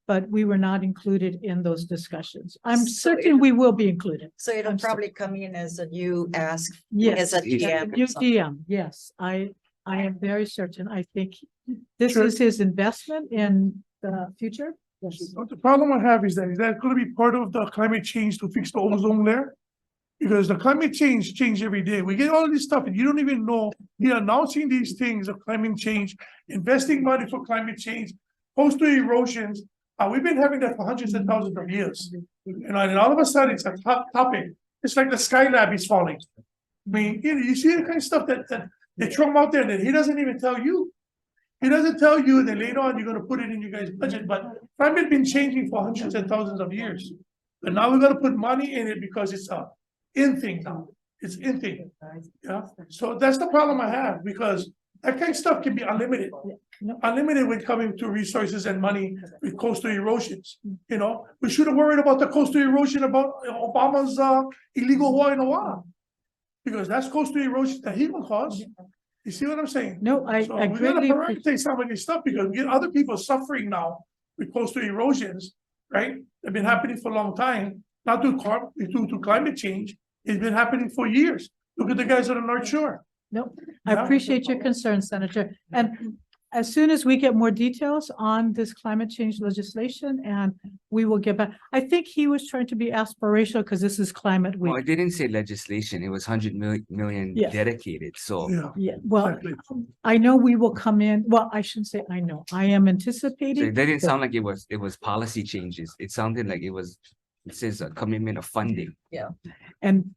but we were not included in those discussions. I'm So certain we will be included. So it'll I'm sorry. probably come in as a new ask, Yes. as a Yeah, GM. New or something. DM, yes, I am very certain. I think this Sure. is his investment in the future. Yes. But the problem I have is that gonna be part of the climate change to fix the ozone layer? Because the climate change every day. We get all this stuff and you don't even know, you're announcing these things of climate change, investing money for climate change, coastal erosions. We've been having that for hundreds and thousands of years. And all of a sudden, it's a hot topic. It's like the Skylab is falling. I mean, you see the kind of stuff that they throw him out there and then he doesn't even tell you. He doesn't tell you, then later on, you're gonna put it in your guys' budget, but climate been changing for hundreds and thousands of years. But now we're gonna put money in it because it's a in thing now. It's in thing. Yeah, so that's the problem I have, because that kind of stuff can be unlimited. No. Unlimited when coming to resources and money with coastal erosions, you know? We should have worried about the coastal erosion about Obama's illegal war in Hawaii. Because that's coastal erosion that he will cause. You see what I'm saying? No, I So we gotta greatly, prioritize some of this stuff because we get other people suffering now with coastal erosions, right? They've been happening for a long time, not due to climate change. It's been happening for years. Look at the guys on the North Shore. no, I Yeah. appreciate your concern, Senator. And as soon as we get more details on this climate change legislation, and we will get back. I think he was trying to be aspirational because this is climate Well, week. it didn't say legislation. It was 100 million Yes. dedicated, so. Yeah. Yeah, well, Exactly. I know we will come in, well, I shouldn't say I know, I am So anticipating. it didn't that- sound like it was policy changes. It sounded like it says a commitment of funding. And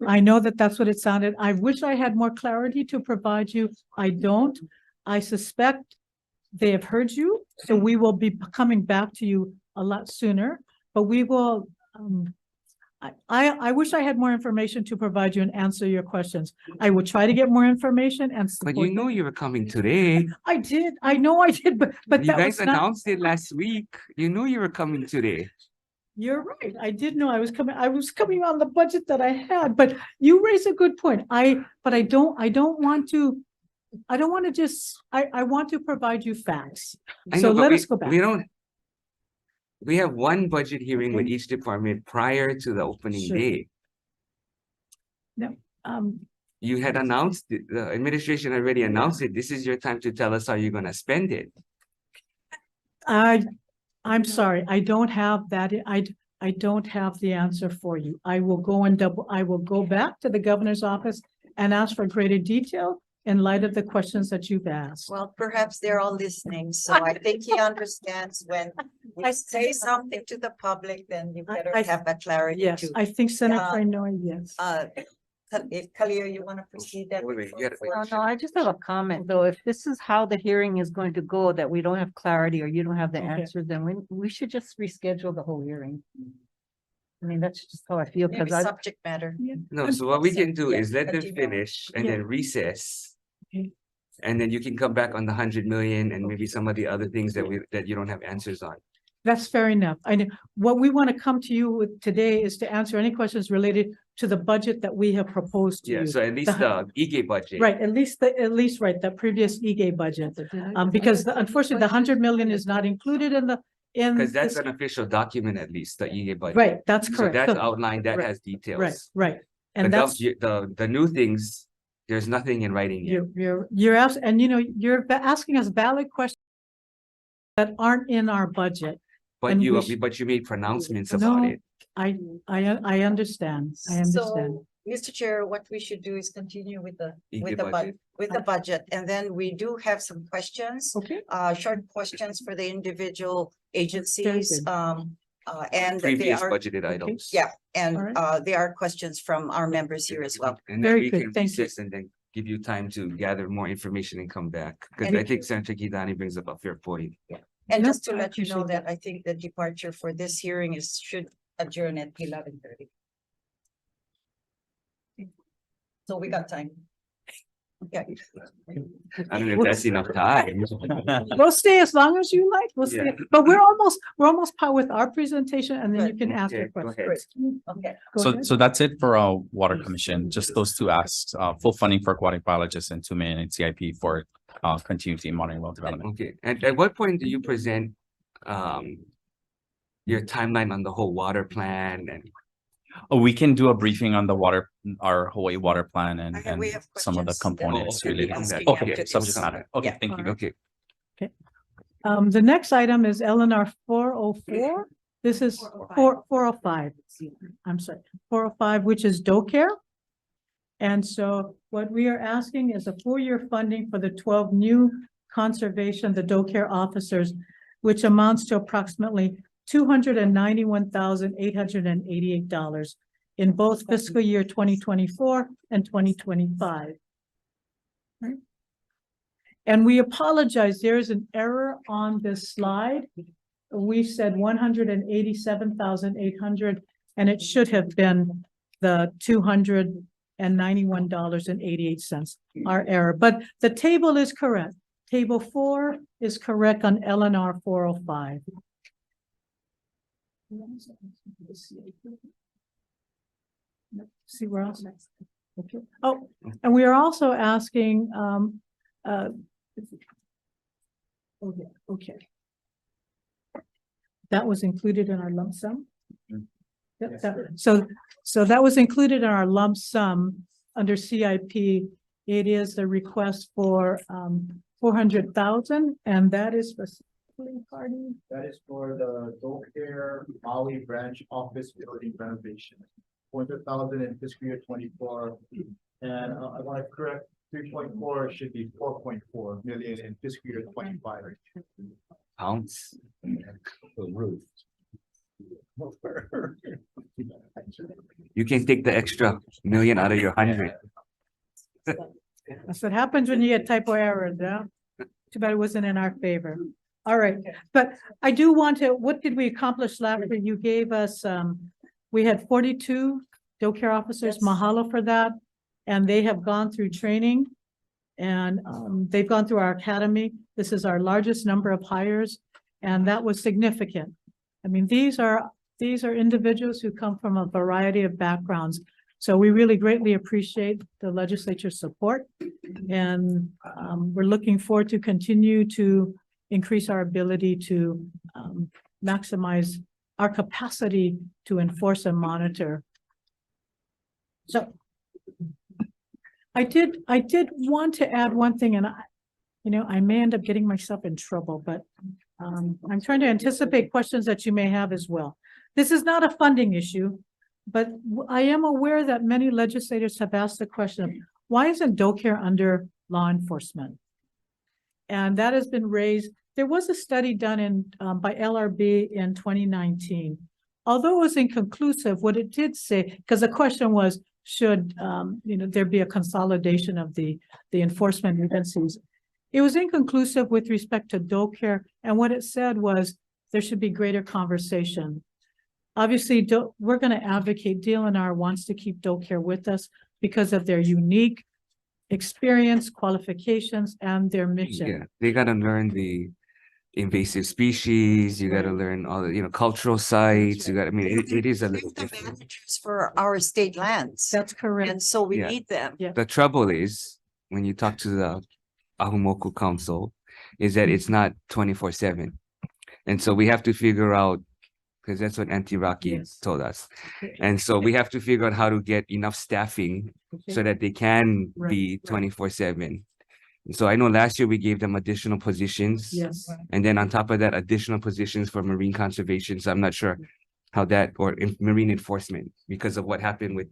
I know that that's what it sounded. I wish I had more clarity to provide you. I don't. I suspect they have heard you, so we will be coming back to you a lot sooner, but we will, I wish I had more information to provide you and answer your questions. I will try to get more information and. But support you know them. you were coming today. I did, I know I did, but You that guys was not, announced it last week. You knew you were coming today. you're right. I did know I was coming on the budget that I had, but you raise a good point. But I don't want to just, I want to provide you facts. I So know, but let we- us go back. We don't. We have one budget hearing with Okay. each department prior to the opening Sure. day. Um, You had announced, the administration already announced it. This is your time to tell us how you're gonna spend it. I'm sorry, I don't have that. I don't have the answer for you. I will go back to the governor's office and ask for greater detail in light of the questions that you've asked. Well, perhaps they're all listening, so I think he understands when I you say something to the public, then you better I- have that clarity Yes, too. I think Senator Uh, Inoue, yes. If Kalia, you want to proceed that? Wait, you gotta- before- No, I just have a comment, though. If this is how the hearing is going to go, that we don't have clarity or you don't have the Okay. answer, then we should just reschedule the whole hearing. I mean, that's just how I feel, Maybe because I, subject matter. No, so what we can do Yeah, is let them continue. finish and Yeah. then recess. Okay. And then you can come back on the 100 million and maybe some of the other things that you don't have answers on. That's fair enough. I know, what we want to come to you with today is to answer any questions related to the budget that we have proposed to Yeah, you. so at least the EG budget. Right, at least right, the previous EGA budget. Because unfortunately, the 100 million is not included in Because that's this- an official document, at least, the EG budget. Right, that's So correct. that's So- outlined, that right, has details. Right. The And that's, the new things, there's nothing in writing yet. you're asking, and you're asking us valid questions that aren't in our budget. But and you, we but you made pronouncements No, about it. I understand, I understand. So, Mr. Chair, what we should do is continue with the, EG with the budget. with the budget, and then we do have some questions. Okay, Short questions for the individual agencies, good. and they Previous are, budgeted items. yeah, and, Alright. there are questions from our members here as well. And then Very we good, can thank you. recess and then give you time to gather more information and come back. Because And I it- think Senator Kidani brings up a fair point. And Yep, just to I let you know appreciate that I think the departure for this hearing should adjourn at 11:30. So we got time. Okay. I don't know if that's enough time. we'll stay as long as you like, we'll stay, Yeah. but we're almost par with our presentation, and then you can ask your Okay, go questions. Okay. Go So, ahead. so that's it for our water commission, just those two asks, full funding for aquatic biologists and 2 million in CIP for continuity in modern well development. Okay, and at what point do you present your timeline on the whole water plan and Oh, we can do a briefing on the water, our Hawaii water plan and, Okay, and we have some of the questions that components we related. can ask ask you Okay, after subject this. matter. Okay, Yeah. thank you. okay, The next item is LNR 404. This is 405. I'm sorry, 405, which is daycare. And so what we are asking is a 4-year funding for the 12 new conservation, the daycare officers, which amounts to approximately $291,888 in both fiscal year 2024 and 2025. Right? And we apologize, there is an error on this slide. We said 187,800, and it should have been the $291.88, our error, but the table is correct. Table 4 is correct on LNR 405. See where else? Okay. Oh, and we are also asking, okay. That was included in our lump sum? Yep, so that was included in our lump sum under CIP It is the request for 400,000, and that is for party. That is for the Docare Maui branch office building renovation. 400,000 in fiscal year 24. And I want to correct, 3.4 should be 4.4 million in fiscal year 25. Pounds. You can take the extra million out of your 100. That's what happens when you get typo errors, yeah? Too bad it wasn't in our favor. All right, but I do want to, what did we accomplish last year? You gave us, we had 42 Docare officers, Yes. mahalo for that. And they have gone through training and they've gone through our academy. This is our largest number of hires, and that was significant. I mean, these are individuals who come from a variety of backgrounds. So we really greatly appreciate the legislature's support. And we're looking forward to continue to increase our ability to maximize our capacity to enforce and monitor. So I did want to add one thing, and I may end up getting myself in trouble, but I'm trying to anticipate questions that you may have as well. This is not a funding issue, but I am aware that many legislators have asked the question, why isn't Docare under law enforcement? And that has been raised. There was a study done by LRB in 2019. Although it was inconclusive, what it did say, because the question was, should there be a consolidation of the enforcement agencies? It was inconclusive with respect to Docare, and what it said was there should be greater conversation. Obviously, we're going to advocate. DLNR wants to keep Docare with us because of their unique experience, qualifications, and their mission. Yeah, they gotta learn the invasive species. You gotta learn all the cultural sites. You got. I mean, it is a little The different. managers for our state lands. That's correct. And so we Yeah. need them. Yeah. The trouble is when you talk to the Ahumoku Council, is that it's not 24/7, and so we have to figure out, because that's what Auntie Rocky Yes. told us, and so we have to figure out how to get enough staffing so that they can be 24/7. So I know last year we gave them additional positions. Yes. And then on top of that, additional positions for marine conservation. So I'm not sure how that, or marine enforcement, because of what happened with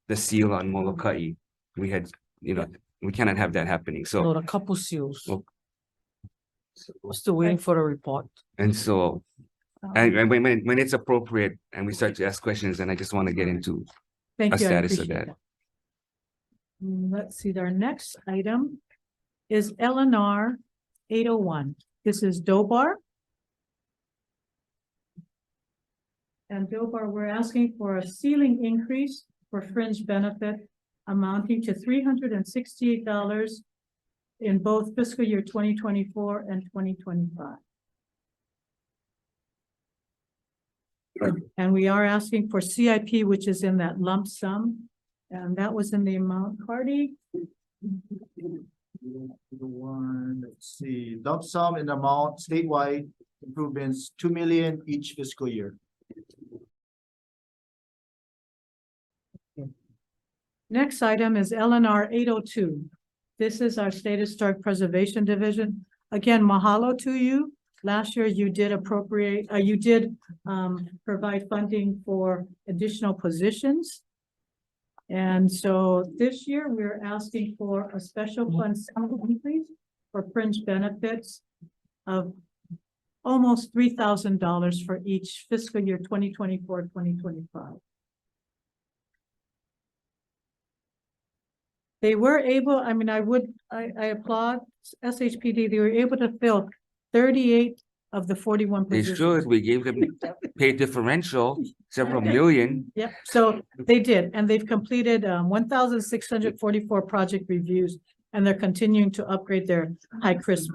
the seal on Molokai. We had, we cannot have that happening. So, a couple seals. Oh. We're still waiting for the report. and so, and when it's appropriate and we start to ask questions, and I just want to get into Thank a you. I status of appreciate that. Let's see, our next item is LNR 801. This is Dobar. And Dobar, we're asking for a ceiling increase for fringe benefit amounting to $368 in both fiscal year 2024 and 2025. And we are asking for CIP, which is in that lump sum, and that was in the amount, Cardi. Let's see, lump sum in amount statewide improvements, 2 million each fiscal year. Next item is LNR 802. This is our State Historic Preservation Division. Again, mahalo to you. Last year you did provide funding for additional positions. And so this year we're asking for a special fund increase for fringe benefits of almost $3,000 for each fiscal year 2024, 2025. They were able, I mean, I applaud SHPD. They were able to fill 38 of the 41 They positions. should, we gave them pay differential, several million. Yep, so they did, and they've completed 1,644 project reviews, and they're continuing to upgrade their high-crisp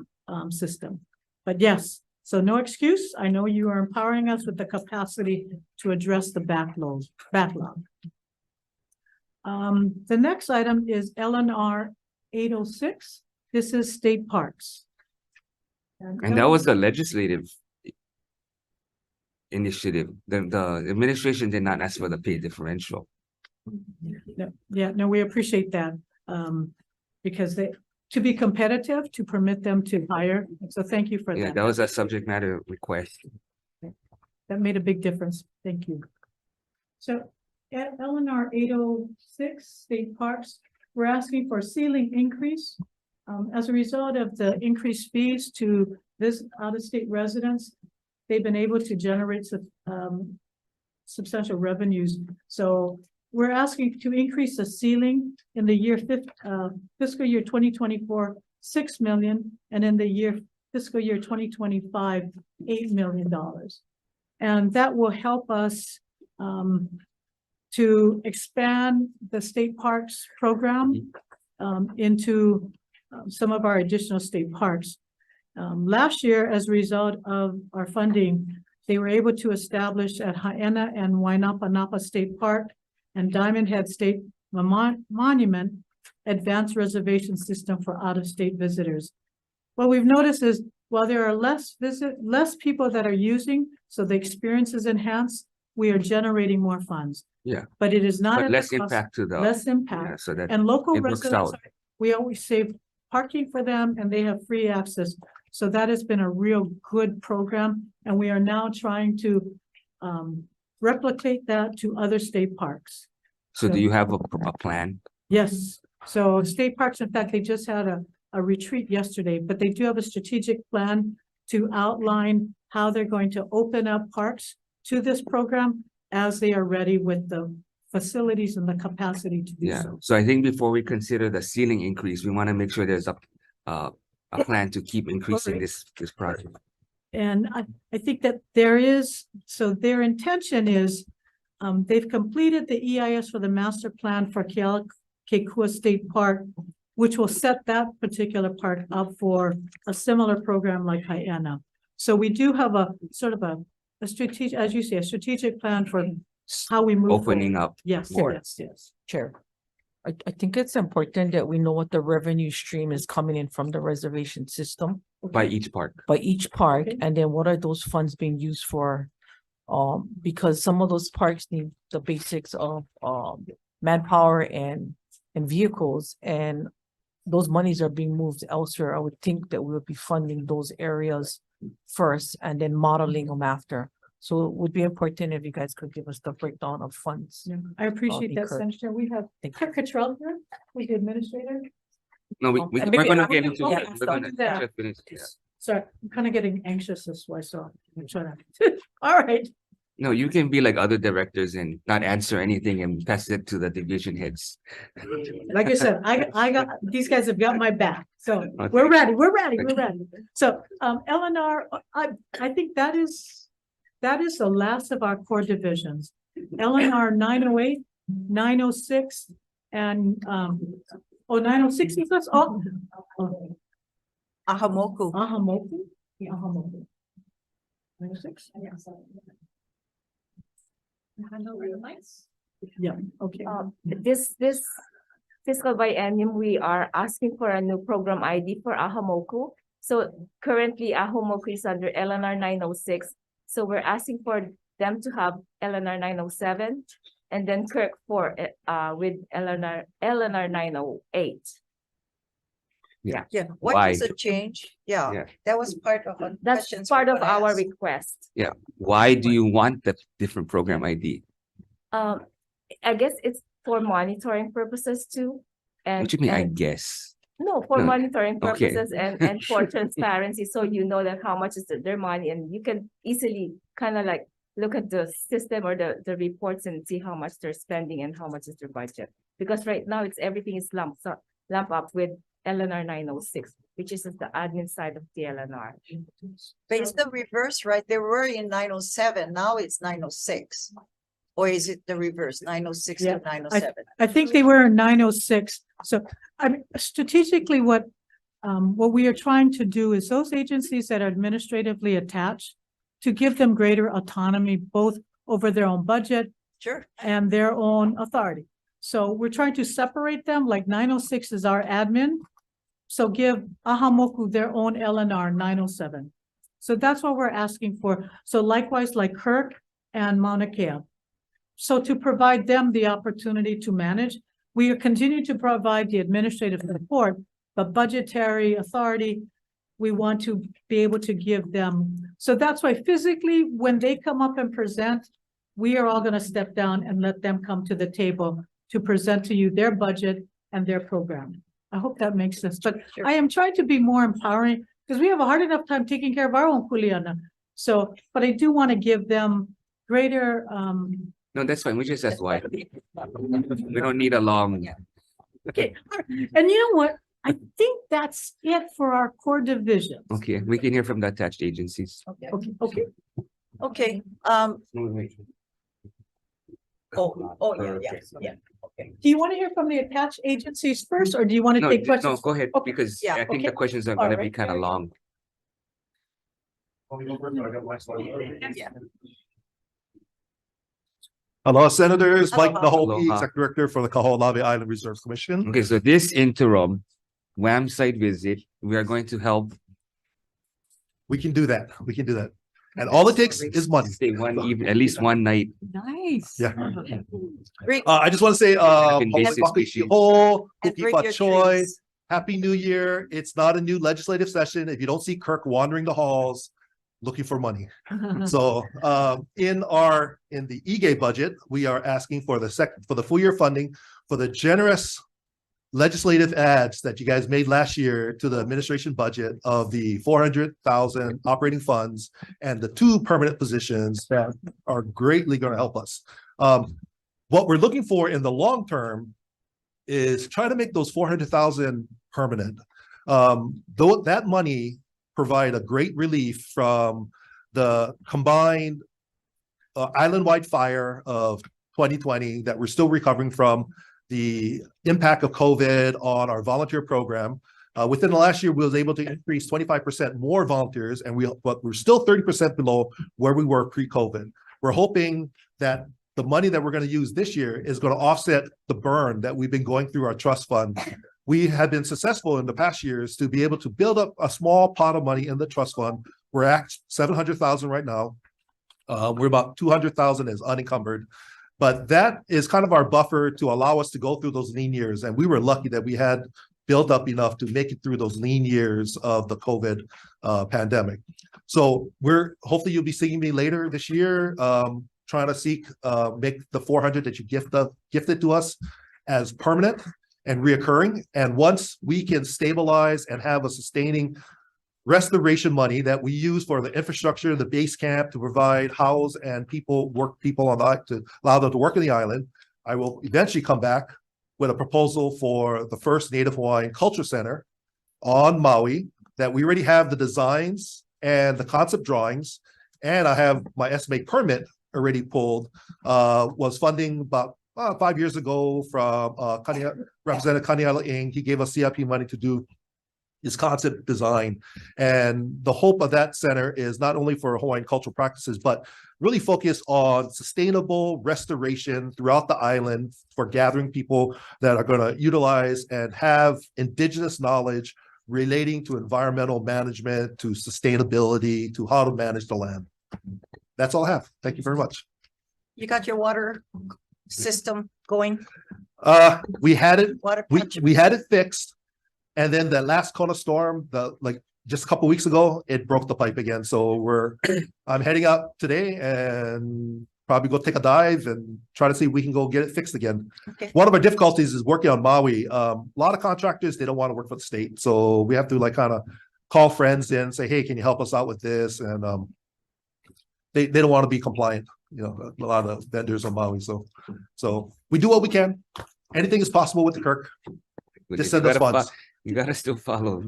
system. But yes, so no excuse. I know you are empowering us with the capacity to address the backlog. The next item is LNR 806. This is state parks. And that was the legislative initiative. The administration did not ask for the pay differential. No, we appreciate that. because to be competitive, to permit them to hire. So thank you for Yeah, that. that was a subject matter request. That made a big difference. Thank you. So at LNR 806 State Parks, we're asking for a ceiling increase. As a result of the increased fees to this out-of-state residents, they've been able to generate substantial revenues. So we're asking to increase the ceiling in the fiscal year 2024, $6 million, and in the fiscal year 2025, $8 million. And that will help us to expand the state parks program into some of our additional state parks. Last year, as a result of our funding, they were able to establish at Ha'ena and Wainapa State Park and Diamond Head State Monument advanced reservation system for out-of-state visitors. What we've noticed is while there are less people that are using, so the experience is enhanced, we are generating more funds. Yeah. But it is not But at less the cost- impact to the. less Yeah, impact. so that And local it works residents, out. we always save parking for them and they have free access. So that has been a real good program. And we are now trying to replicate that to other state parks. So do you have a plan? Yes, so state parks, in fact, they just had a retreat yesterday, but they do have a strategic plan to outline how they're going to open up parks to this program as they are ready with the facilities and the capacity to do Yeah, so. so I think before we consider the ceiling increase, we want to make sure there's a plan to keep increasing this project. And I think that there is, so their intention is, they've completed the EIS for the master plan for Kealakekua State Park, which will set that particular park up for a similar program like Ha'ena. So we do have a sort of a strategic, as you say, a strategic plan for how we move. Opening forward. up. Yes, more. yes. Chair. I think it's important that we know what the revenue stream is coming in from the reservation system By each park. by each park, Okay. and then what are those funds being used for? Because some of those parks need the basics of manpower and vehicles, and those monies are being moved elsewhere. I would think that we would be funding those areas first and then modeling them after. So it would be important if you guys could give us the breakdown of funds. Yeah, I appreciate that, Kurt. Senator. We have Thank Kirk Cottrell here, who's the administrator. No, and we're maybe gonna I get would- into yeah, it. We're stop gonna that. just finish, yeah. Sorry, I'm kind of getting anxious this way, so I'm trying to. All right. No, you can be like other directors and not answer anything and pass it to the division heads. Like I said, I got, these guys have got my back, so Okay. we're ready. So, LNR, I think that is the last of our core divisions. LNR 908, 906, and, 906 is us all. Ahamoku. Ahamoku? Ahamoku. 906? Yeah, okay. This fiscal biennium, we are asking for a new program ID for Ahamoku. So currently Ahamoku is under LNR 906. So we're asking for them to have LNR 907 and then Kirk with LNR 908. Yeah, Why? what is the change? Yeah. Yeah, that was part of the That's questions. part we're of gonna our ask. request. Why do you want the different program ID? I guess it's for monitoring purposes too. And What do you mean, I and- guess? No, for No, monitoring okay. purposes and for transparency, so you know that how much is their money, and you can easily kind of like look at the system or the reports and see how much they're spending and how much is their budget. Because right now everything is lump up with LNR 906, which is the admin side of the LNR. But it's the reverse, right? They were in 907, now it's 906. Or is it the reverse, 906 Yeah, to 907? I think they were in 906. So I mean, strategically, what we are trying to do is those agencies that are administratively attached to give them greater autonomy, both over their own budget Sure. and their own authority. So we're trying to separate them, like 906 is our admin. So give Ahamoku their own LNR 907. So that's what we're asking for. So likewise, like Kirk and Mauna Kea. So to provide them the opportunity to manage, We continue to provide the administrative support, but budgetary authority, we want to be able to give them. So that's why physically, when they come up and present, we are all going to step down and let them come to the table to present to you their budget and their program. I hope that makes sense, but I am trying to be more empowering because we have a hard enough time taking care of our own kuleana. So, but I do want to give them greater, No, that's fine. We just asked why. We don't need a long. okay. And you know what? I think that's it for our core divisions. Okay, we can hear from the attached agencies. Okay. Okay, yeah. Do you want to hear from the attached agencies first, or do you want to No, take no, questions? go ahead, Okay. because Yeah, I think the okay. questions are gonna be Alright. kind of long. Hello, Senators. Mike Aloha. Nahoki, Aloha. Executive Director for the Kaho'olawe Island Reserves Commission. Okay, so this interim WAM site visit, we are going to help We can do that. We can do that. And all it takes is money. stay one even, at least one night. Nice. Yeah. Bring, I just want to say, Invasive species. and bring your Choi, trees. Happy New Year. It's not a new legislative session. If you don't see Kirk wandering the halls looking for money. So in the EGA budget, we are asking for the full year funding for the generous legislative adds that you guys made last year to the administration budget of the 400,000 operating funds and the 2 permanent positions that are greatly going to help us. What we're looking for in the long term is try to make those 400,000 permanent. Though that money provide a great relief from the combined island-wide fire of 2020 that we're still recovering from, the impact of COVID on our volunteer program. Within the last year, we was able to increase 25% more volunteers, but we're still 30% below where we were pre-COVID. We're hoping that the money that we're going to use this year is going to offset the burn that we've been going through our trust fund. We have been successful in the past years to be able to build up a small pot of money in the trust fund. We're at 700,000 right now. We're about 200,000 is unencumbered. But that is kind of our buffer to allow us to go through those lean years. And we were lucky that we had built up enough to make it through those lean years of the COVID pandemic. So hopefully you'll be seeing me later this year, trying to make the 400 that you gifted to us as permanent and reoccurring. And once we can stabilize and have a sustaining restoration money that we use for the infrastructure, the base camp to provide house and work people on to allow them to work in the island, I will eventually come back with a proposal for the first Native Hawaiian Culture Center on Maui that we already have the designs and the concept drawings, and I have my estimate permit already pulled. Was funding about 5 years ago from Representative Kaniala Ing. He gave us CIP money to do his concept design. And the hope of that center is not only for Hawaiian cultural practices, but really focus on sustainable restoration throughout the island for gathering people that are going to utilize and have indigenous knowledge relating to environmental management, to sustainability, to how to manage the land. That's all I have. Thank you very much. You got your water system going? We had it, Water we catchment? had it fixed. And then the last Kona storm, just a couple weeks ago, it broke the pipe again. So I'm heading out today and probably go take a dive and try to see if we can go get it fixed again. Okay. One of our difficulties is working on Maui. A lot of contractors, they don't want to work for the state. So we have to kind of call friends in and say, hey, can you help us out with this? And they don't want to be compliant. A lot of vendors on Maui. So we do what we can. Anything is possible with the Kirk. Just send us funds. You gotta still follow,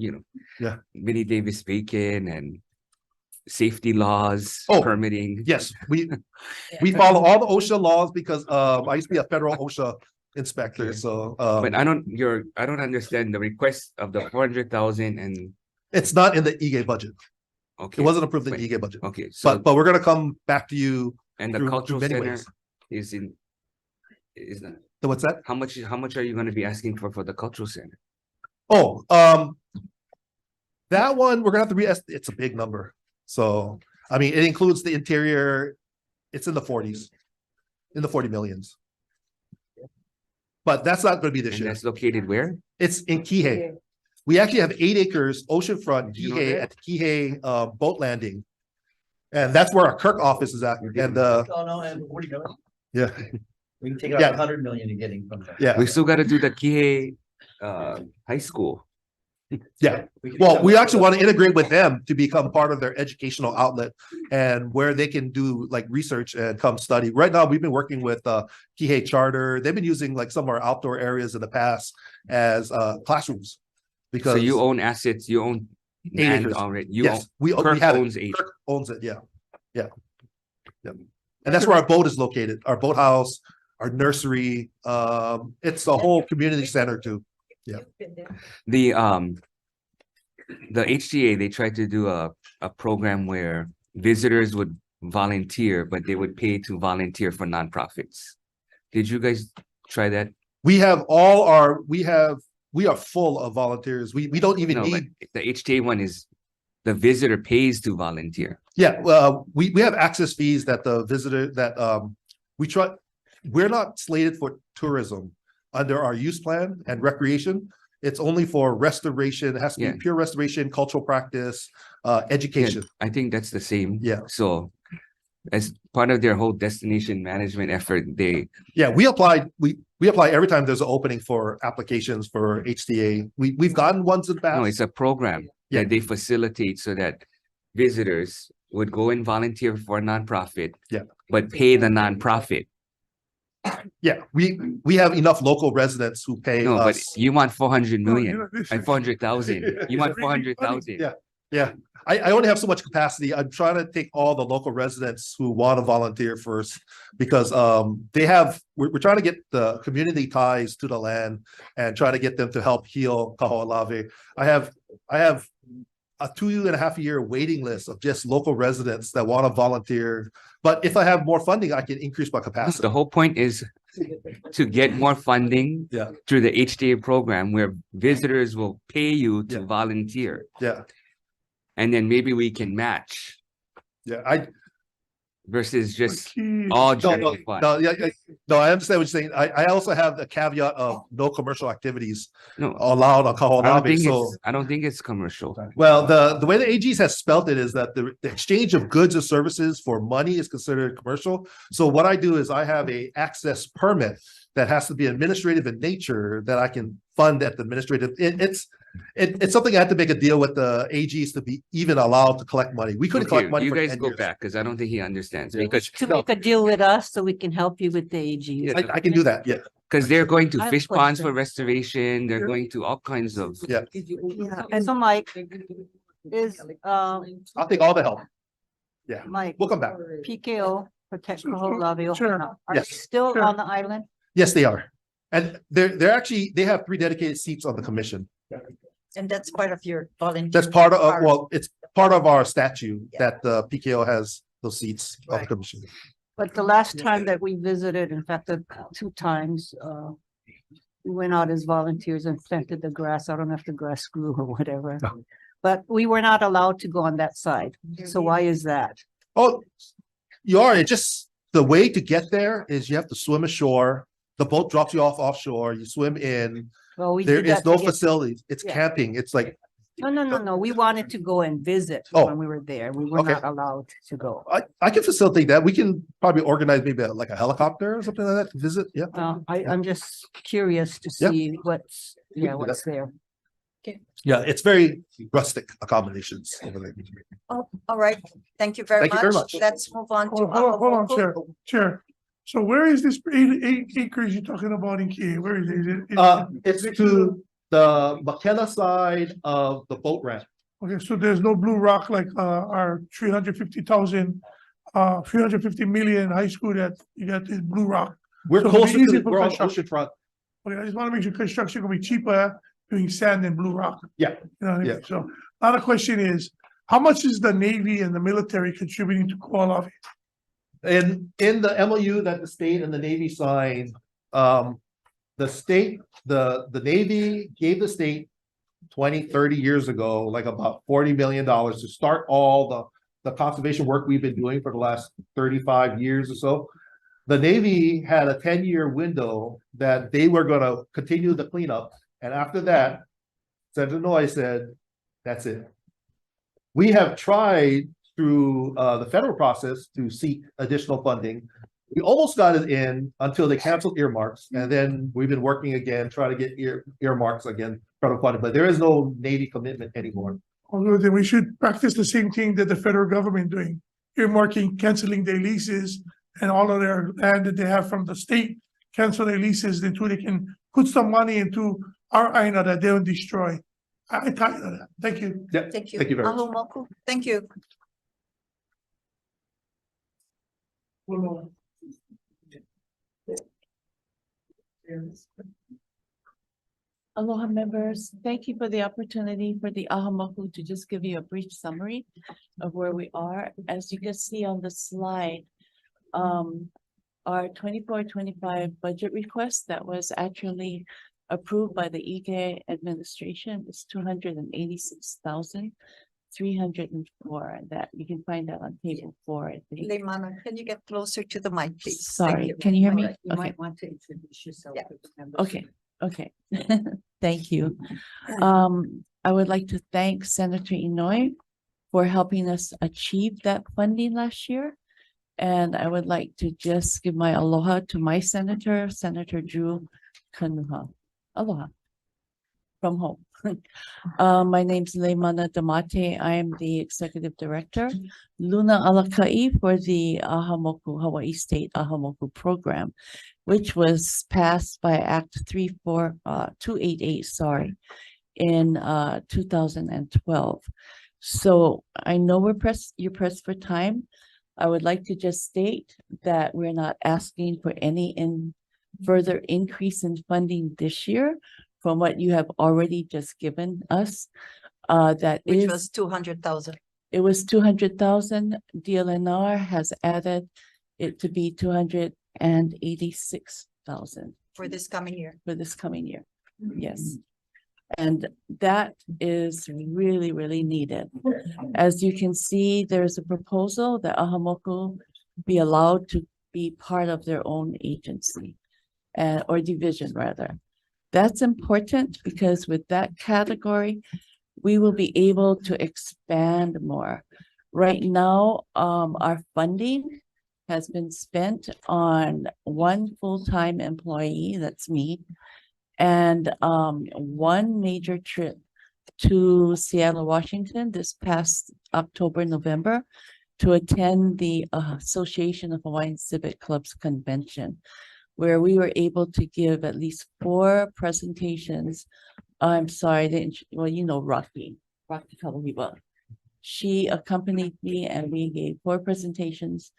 Yeah. Minnie Davis Bacon and safety laws, Oh, permitting. Yes, we follow all the OSHA laws because I used to be a federal OSHA inspector. So But I don't understand the request of the 400,000 and it's not in the EGA budget. okay. It wasn't approved in Wait, the EGA budget. Okay, so But we're gonna come back to you. and the through cultural many center ways. is that What's that? how much are you gonna be asking for the cultural center? Oh, that one we're gonna have to it's a big number. So I mean, it includes the interior. It's in the 40s, in the 40 millions. but that's not gonna be this And year. that's located where? It's in Kihei. We actually have 8 acres oceanfront Did you know Kihei that? at the Kihei boat landing. And that's where our Kirk office is at. And yeah, We can take Yeah. 100 million and getting from that. yeah, We still gotta do the Kihei high school. yeah. Well, we actually want to integrate with them to become part of their educational outlet and where they can do like research and come study. Right now, we've been working with Kihei Charter. They've been using like some of our outdoor areas in the past as classrooms. Because So you own assets, you own 8 land acres. already. You own, Yes, we Kirk have it. owns 8. Kirk owns it, yeah. Yeah. And that's where our boat is located, our boathouse, our nursery. It's a whole community center too. The HTA, they tried to do a program where visitors would volunteer, but they would pay to volunteer for nonprofits. Did you guys try that? We are full of volunteers. We don't even No, but need, the HTA one is the visitor pays to volunteer. yeah, we have access fees that the visitor we're not slated for tourism under our use plan and recreation. It's only for restoration. It has to be Yeah. pure restoration, cultural practice, Yeah, education. I think that's the same. Yeah. So as part of their whole destination management effort, they Yeah, we apply every time there's an opening for applications for HTA. We've gotten ones in the past. no, it's a program Yeah. that they facilitate so that visitors would go and volunteer for a nonprofit. Yeah. But pay the nonprofit. Yeah, we have enough local residents who pay No, but us. you want 400 No, million, this like is- 400,000. You want 400,000. Yeah. Yeah, I only have so much capacity. I'm trying to take all the local residents who want to volunteer first because we're trying to get the community ties to the land and try to get them to help heal Kaho'olawe. I have a 2.5 year waiting list of just local residents that want to volunteer. But if I have more funding, I can increase my capacity. The whole point is to get more funding Yeah. through the HTA program where visitors will pay you to Yeah. volunteer. Yeah, And then maybe we can match yeah, versus just Okay. all No, general fund. no, no, I understand what you're saying. I also have the caveat of no commercial activities No, allowed on Kaho'olawe, so. I don't think it's commercial. Well, the way the AGs has spelt it is that the exchange of goods and services for money is considered commercial. So what I do is I have a access permit that has to be administrative in nature that I can fund at the administrative. It's something I have to make a deal with the AGs to be even allowed to collect money. We couldn't Okay, collect money you for guys 10 go years. back because I don't think he understands Yeah. because To make a deal with us so we can help you with the AG. Yeah. I can do that, yeah. they're going to I have fish a ponds for question. restoration. They're going to all kinds of. Yeah. And so Mike, is, I'll take all the help. Yeah, Mike, we'll come back. PKO, Protect Kaho'olawe, Sure. are they Yes. still Sure. on the island? Yes, they are. And they're actually, they have 3 dedicated seats on the commission. And that's part of your volunteer. That's part of, well, it's part of our statute that the PKO has those seats on the Right. commission. But the last time that we visited, in fact, the 2 times, we went out as volunteers and planted the grass. I don't know if the grass grew or whatever. But we were not allowed to go on that side. So why is that? Oh, you are, it just, the way to get there is you have to swim ashore. The boat drops you off offshore, you swim in, Well, we there did is that no to get- facilities, it's Yeah. camping, it's like, No. We wanted to go and visit Oh. when we were there. We were Okay. not allowed to go. I can facilitate that, we can probably organize maybe like a helicopter or something like that to visit, yeah. I'm just curious to Yeah. see what's, can do what's there. Yeah, it's very rustic accommodations over there. Oh, all right. Thank you very Thank you very much. much. Let's move on to. Hold on, Moku. Chair. So where is this 8 acres you're talking about in Key? Where is it? It's to the McKenna side of the boat ramp. Okay, so there's no Blue Rock like our 350,000, 350 million high school that you got this Blue Rock. We're So it'll be closer to, easy for we're on construction. oceanfront. Okay, I just want to make sure construction will be cheaper doing sand than Blue Rock. Yeah. You know what I mean? Yeah. So now the question is, how much is the Navy and the military contributing to Kaho'olawe? And in the MOU that the state and the Navy signed, the state, the Navy gave the state 20, 30 years ago, like about $40 million to start all the conservation work we've been doing for the last 35 years or so. The Navy had a 10-year window that they were gonna continue the cleanup, and after that, Senator Noy said, that's it. We have tried through the federal process to seek additional funding. We almost got it in until they canceled earmarks, and then we've been working again, trying to get earmarks again, federal funding, but there is no Navy commitment anymore. Although then we should practice the same thing that the federal government doing, earmarking, canceling their leases and all of their land that they have from the state, cancel their leases, then too they can put some money into our INA that they don't destroy. I tired of that. Thank you. Yeah, Thank you. thank you very much. Aho Moku. Thank you. Aloha members, thank you for the opportunity for the Aha Moku to just give you a brief summary of where we are. As you can see on the slide, our 24-25 budget request that was actually approved by the IGE administration is 286,304. That you can find that on table 4. I think. Leimana, can you get closer to the mic, please? Sorry, Thank can you hear me? You Okay. might want to introduce yourself. Yeah. to the members. Okay, okay. Thank you. I would like to thank Senator Inouye for helping us achieve that funding last year. And I would like to just give my aloha to my senator, Senator Drew Kanuha. Aloha from home. My name's Leimana Damate. I am the executive director, Luna Alakai, for the Aha Moku Hawaii State Aha Moku program, which was passed by Act 288, in 2012. So I know you're pressed for time. I would like to just state that we're not asking for any further increase in funding this year from what you have already just given us. Which was 200,000. It was 200,000. DLNR has added it to be 286,000 For this coming year. for this coming year. Yes. And that is really, really needed. As you can see, there's a proposal that Aha Moku be allowed to be part of their own agency or division rather. That's important because with that category, we will be able to expand more. Right now, our funding has been spent on one full-time employee, that's me, and one major trip to Seattle, Washington this past October, November to attend the Association of Hawaiian Civic Clubs convention, where we were able to give at least 4 presentations. I'm sorry, well, you know, Rocky Kawahiwa. She accompanied me and we gave 4 presentations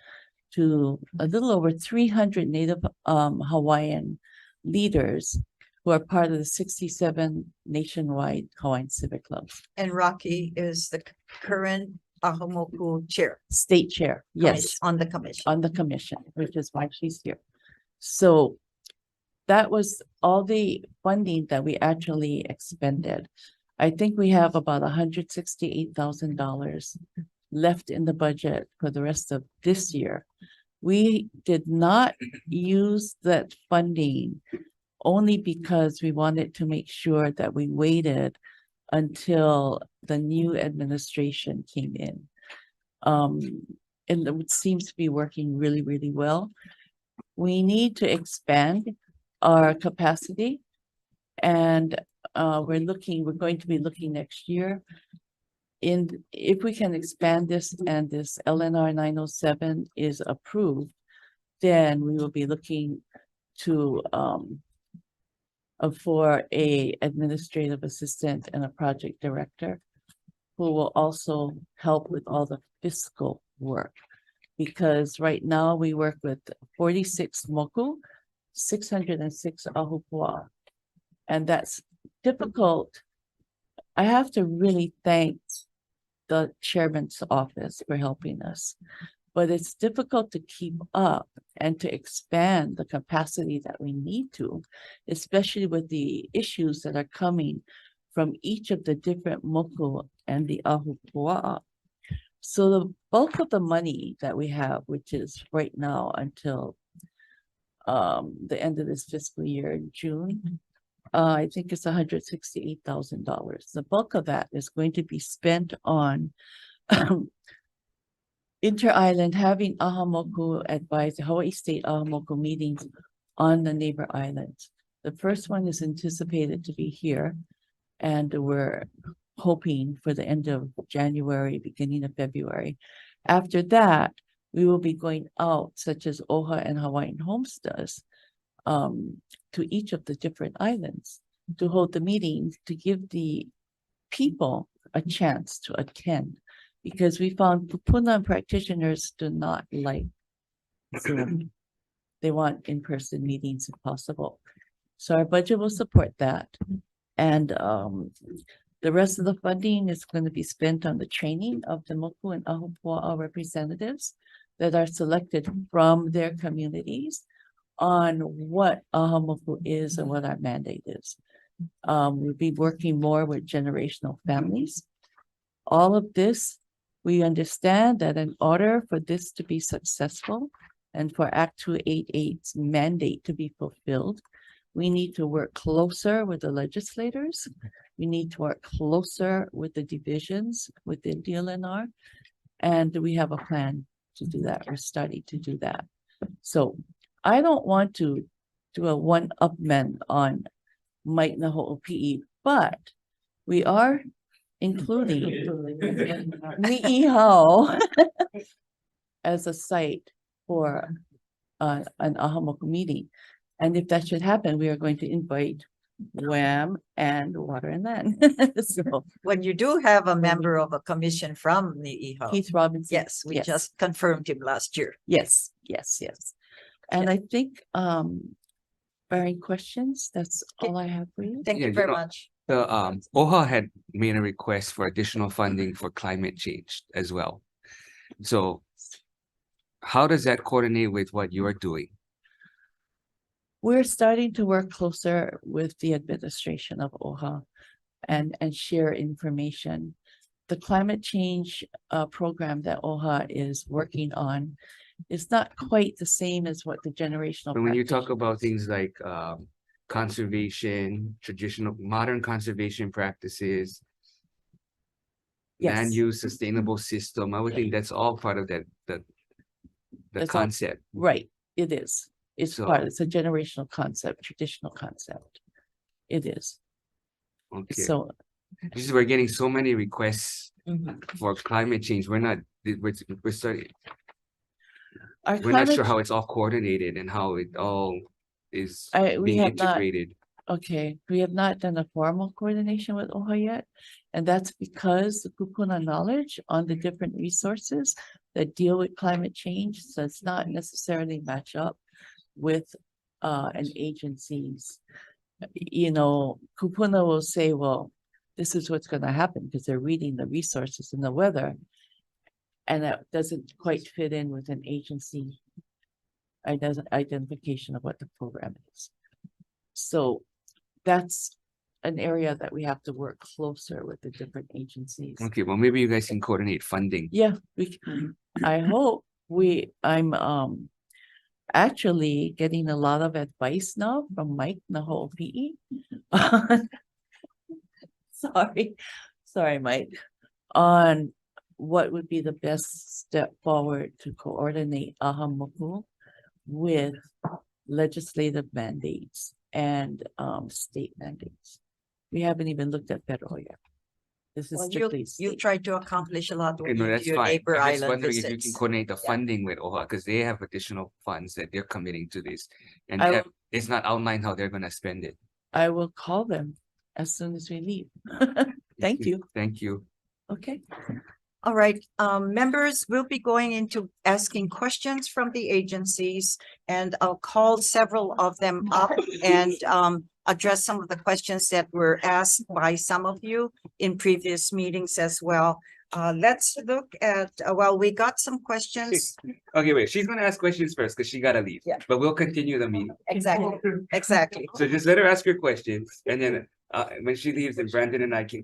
to a little over 300 Native Hawaiian leaders who are part of the 67 nationwide Hawaiian Civic Clubs. And Rocky is the current Aha Moku chair. State chair, yes. On the commission. On the commission, which is why she's here. So that was all the funding that we actually expended. I think we have about $168,000 left in the budget for the rest of this year. We did not use that funding only because we wanted to make sure that we waited until the new administration came in. And it seems to be working really, really well. We need to expand our capacity, and we're going to be looking next year if we can expand this and this LNR 907 is approved, then we will be looking to for a administrative assistant and a project director who will also help with all the fiscal work. Because right now we work with 46 Moku, 606 Ahupua, and that's difficult. I have to really thank the chairman's office for helping us, but it's difficult to keep up and to expand the capacity that we need to, especially with the issues that are coming from each of the different Moku and the Ahupua. So the bulk of the money that we have, which is right now until the end of this fiscal year in June. I think it's $168,000. The bulk of that is going to be spent on inter-island, having Moku advise the Hawaii State Moku meetings on the neighbor islands. The first one is anticipated to be here, and we're hoping for the end of January, beginning of February. After that, we will be going out, such as OHA and Hawaiian Homes does, to each of the different islands to hold the meetings, to give the people a chance to attend. Because we found Pupunan practitioners do not like Zoom. They want in-person meetings if possible. So our budget will support that. And the rest of the funding is going to be spent on the training of the Moku and Ahupua'a representatives that are selected from their communities on what Moku is and what our mandate is. We'll be working more with generational families. All of this, we understand that in order for this to be successful and for Act 288's mandate to be fulfilled, we need to work closer with the legislators. We need to work closer with the divisions within DLNR. And we have a plan to do that, or study to do that. So I don't want to do a one-upman on Mike Naho'opi'i, but we are including Ni'ihau as a site for an Ahamoku meeting. And if that should happen, we are going to invite WAM and Water and Land. So When you do have a member of a commission from Ni'ihau. Keith Robinson. Yes, we Yes. just confirmed him last year. Yes, yes, yes. And I think, barring questions, that's all I have for you. Thank Yeah, you you very know, much. The OHA had made a request for additional funding for climate change as well. So how does that coordinate with what you are doing? We're starting to work closer with the administration of OHA and share information. The climate change program that OHA is working on is not quite the same as what the generational. But when you talk about practitioners- things like conservation, traditional, modern conservation practices, land Yes. use, sustainable system, I would think that's all part of the That's all- concept. Right, it is. It's So- it's a generational concept, traditional concept. It is. Okay. So This is, we're getting so many requests Mhm. for climate change. We're not, we're starting, our we're not climate, sure how it's all coordinated and how it all is we being have not- integrated. okay, we have not done a formal coordination with OHA yet. And that's because the kupuna knowledge on the different resources that deal with climate change does not necessarily match up with an agency's. You know, kupuna will say, well, this is what's gonna happen because they're reading the resources and the weather. And that doesn't quite fit in with an agency identification of what the program is. So that's an area that we have to work closer with the different agencies. Okay, well, maybe you guys can coordinate funding. Yeah, I hope I'm actually getting a lot of advice now from Mike Naho'opi'i. Sorry, Mike, on what would be the best step forward to coordinate Ahamoku with legislative mandates and state mandates. We haven't even looked at federal yet. This is Well, strictly you state. tried to accomplish a lot Okay, with no, that's your fine. neighbor I'm just island wondering if you can visits. coordinate the Yeah. funding with OHA, because they have additional funds that they're committing to this. And I they have- it's not outlined how they're gonna spend it. I will call them as soon as we leave. Thank you. Thank you. Okay. All right, members will be going into asking questions from the agencies, and I'll call several of them up and address some of the questions that were asked by some of you in previous meetings as well. Let's look at, well, we got some questions. Okay, wait, she's gonna ask questions first because she gotta leave. Yeah. But we'll continue the meeting. Exactly, exactly. So just let her ask your questions, and then when she leaves, then Brandon and I can.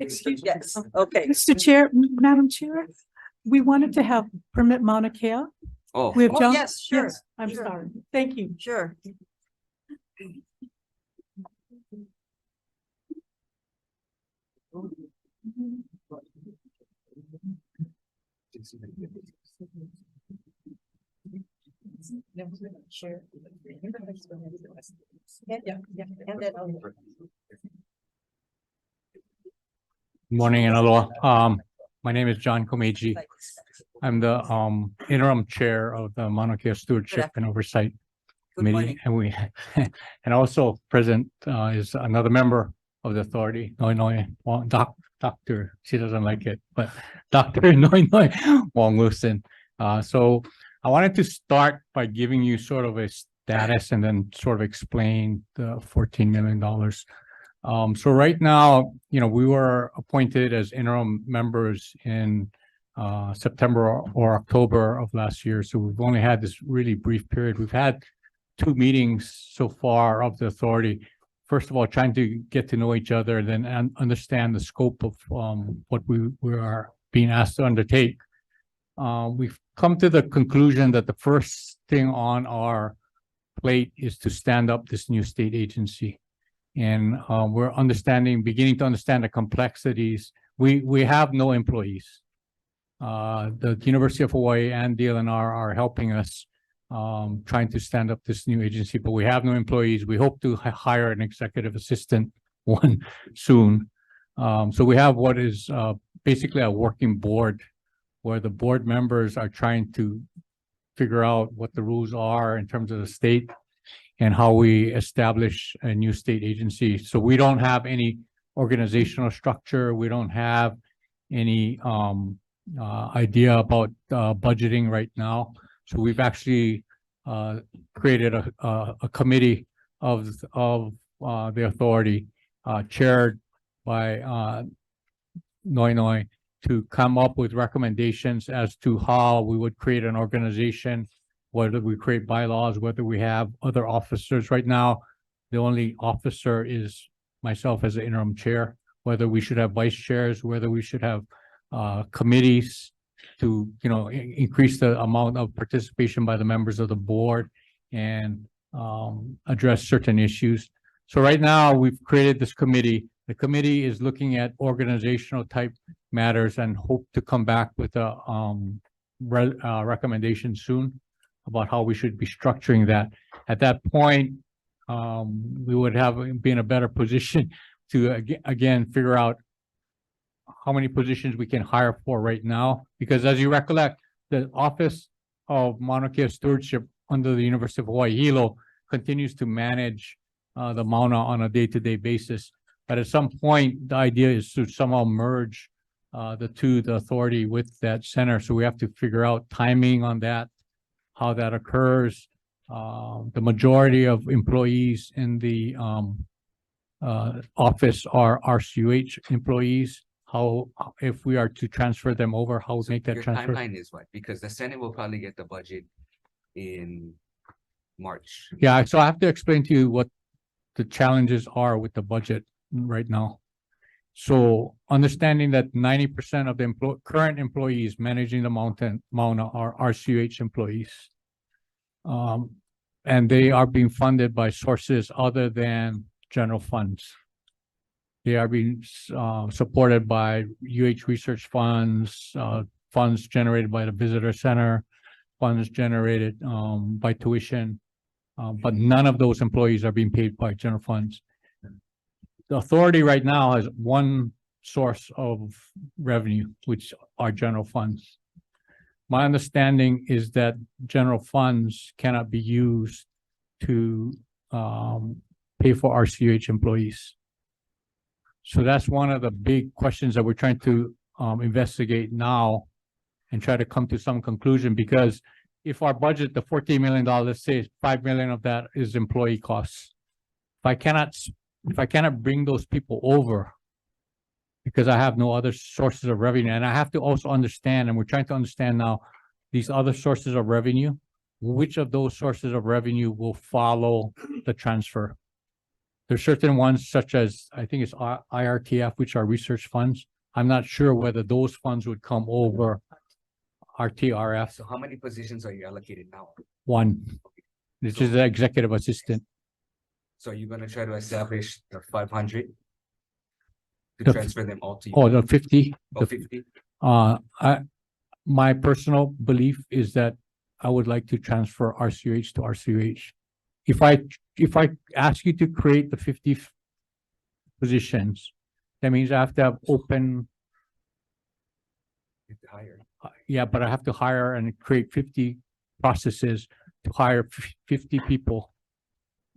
Excuse me. Yes, okay. Mr. Chair, Madam Chair, we wanted to have permit Mauna Kea. Oh, We have Oh, John? yes, sure, Yes, I'm sure. sorry. Thank you. Sure. Sure. Morning and aloha. My name is John Komeiji. I'm the interim chair of the Mauna Kea Stewardship and Oversight Good morning. Committee, and we and also present is another member of the authority, well, Dr. She doesn't like it, but Dr. Wong Lucen. So I wanted to start by giving you sort of a status and then sort of explain the $14 million. So right now, we were appointed as interim members in September or October of last year. So we've only had this really brief period. We've had 2 meetings so far of the authority. First of all, trying to get to know each other, then understand the scope of what we are being asked to undertake. We've come to the conclusion that the first thing on our plate is to stand up this new state agency. And we're beginning to understand the complexities. We have no employees. The University of Hawaii and DLNR are helping us trying to stand up this new agency, but we have no employees. We hope to hire an executive assistant one soon. So we have what is basically a working board where the board members are trying to figure out what the rules are in terms of the state and how we establish a new state agency. So we don't have any organizational structure. We don't have any idea about budgeting right now. So we've actually created a committee of the authority chaired by Noi to come up with recommendations as to how we would create an organization, whether we create bylaws, whether we have other officers. Right now, the only officer is myself as the interim chair, whether we should have vice chairs, whether we should have committees to, increase the amount of participation by the members of the board and address certain issues. So right now, we've created this committee. The committee is looking at organizational type matters and hope to come back with a recommendation soon about how we should be structuring that. At that point, we would be in a better position to again figure out how many positions we can hire for right now. Because as you recollect, the Office of Mauna Kea Stewardship under the University of Hawaii Hilo continues to manage the Mauna on a day-to-day basis. But at some point, the idea is to somehow merge the authority with that center. So we have to figure out timing on that, how that occurs. The majority of employees in the office are RCUH employees. How, if we are to transfer them over, how we make that Your transfer? timeline is what? Because the Senate will probably get the budget in March. Yeah, so I have to explain to you what the challenges are with the budget right now. So understanding that 90% of the current employees managing the Mauna are RCUH employees. And they are being funded by sources other than general funds. They are being supported by UH research funds, funds generated by the visitor center, funds generated by tuition, but none of those employees are being paid by general funds. The authority right now has one source of revenue, which are general funds. My understanding is that general funds cannot be used to pay for RCUH employees. So that's one of the big questions that we're trying to investigate now and try to come to some conclusion, because if our budget, the $14 million, let's say $5 million of that is employee costs. If I cannot bring those people over because I have no other sources of revenue, and I have to also understand, and we're trying to understand now, these other sources of revenue, which of those sources of revenue will follow the transfer? There's certain ones such as, I think it's IRTF, which are research funds. I'm not sure whether those funds would come over RTRF, So how many positions are you allocated now? one. This is the executive assistant. So you're gonna try to establish the 500? To The- transfer them all to you? Oh, the 50. Oh, 50? My personal belief is that I would like to transfer RCH to RCH. If I ask you to create the 50 positions, that means I have to have open, You have to hire. yeah, but I have to hire and create 50 processes to hire 50 people.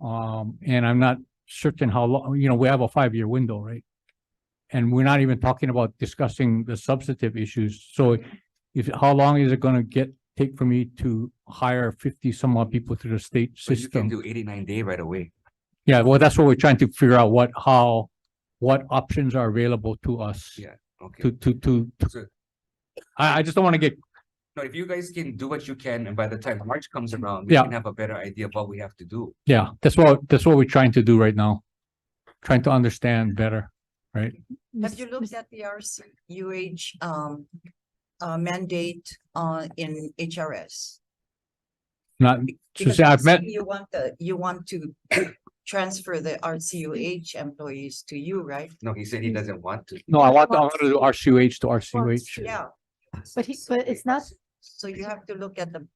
And I'm not certain how long, we have a 5-year window, right? And we're not even talking about discussing the substantive issues. So how long is it gonna take for me to hire 50 some odd people through the state But you can system? do 89-day right away. Yeah, well, that's what we're trying to figure out, what options are available to us. Yeah, okay. So, I just don't want to get, no, if you guys can do what you can, and by the time March comes around, we Yeah. can have a better idea of what we have to do. yeah, that's what we're trying to do right now. Trying to understand better, right? Have you looked at the RCUH mandate in HRS? Not, so Because say I've met, you want to transfer the RCUH employees to you, right? No, he said he doesn't want to. no, I want to do RCUH to RCUH. Yeah, But it's not, so you have to look at the.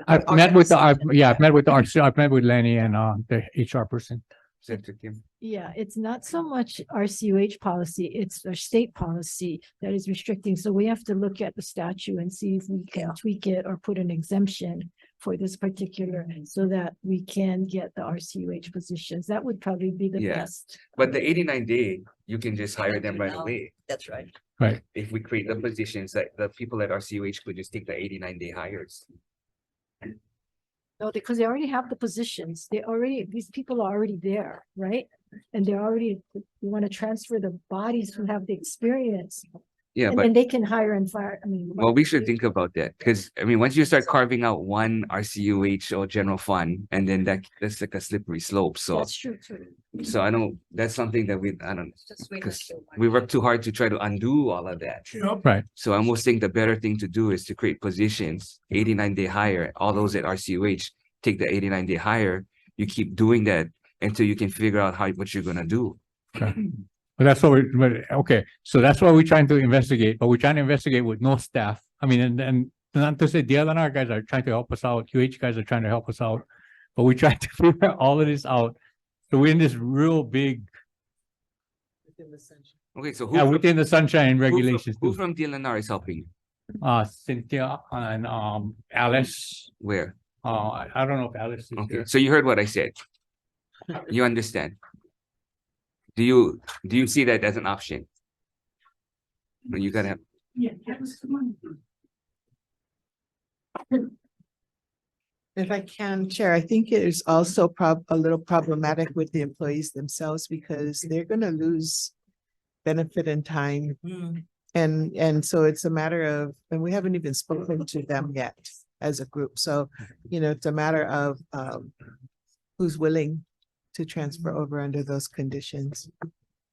I've met with the RC, I've met with Lenny and the HR person. Said to Kim. yeah, it's not so much RCUH policy, it's our state policy that is restricting. So we have to look at the statute and see if we can tweak it or put an exemption for this particular, so that we can get the RCUH positions. That would probably be the Yeah. best. But the 89-day, you can just hire them right away. That's right. Right. If we create the positions, that the people at RCUH could just take the 89-day hires. No, because they already have the positions. These people are already there, right? And they're already, you want to transfer the bodies who have the experience. Yeah, And but then they can hire and fire, well, we should think about that, because once you start carving out one RCUH or general fund, and then that's like a slippery slope. So That's true, too. I know that's something that I don't, Just wait because until we work too hard to try to undo all of that. Yep. Right. So I almost think the better thing to do is to create positions, 89-day hire, all those at RCUH, take the 89-day hire. You keep doing that until you can figure out what you're gonna do. But that's what okay, so that's what we're trying to investigate, but we're trying to investigate with no staff. I mean, and not to say the LNR guys are trying to help us out, UH guys are trying to help us out, but we're trying to figure all of this out. So we're in this real big, Okay, so within the sunshine regulations. Who from DLNR is helping? Cynthia and Alice. Where? I don't know if Alice is Okay, here. so you heard what I said. You understand? Do you see that as an option? You gotta have. Yeah. If I can, Chair, I think it is also a little problematic with the employees themselves, because they're gonna lose benefit and time. And so it's a matter of, and we haven't even spoken to them yet as a group. So, it's a matter of who's willing to transfer over under those conditions.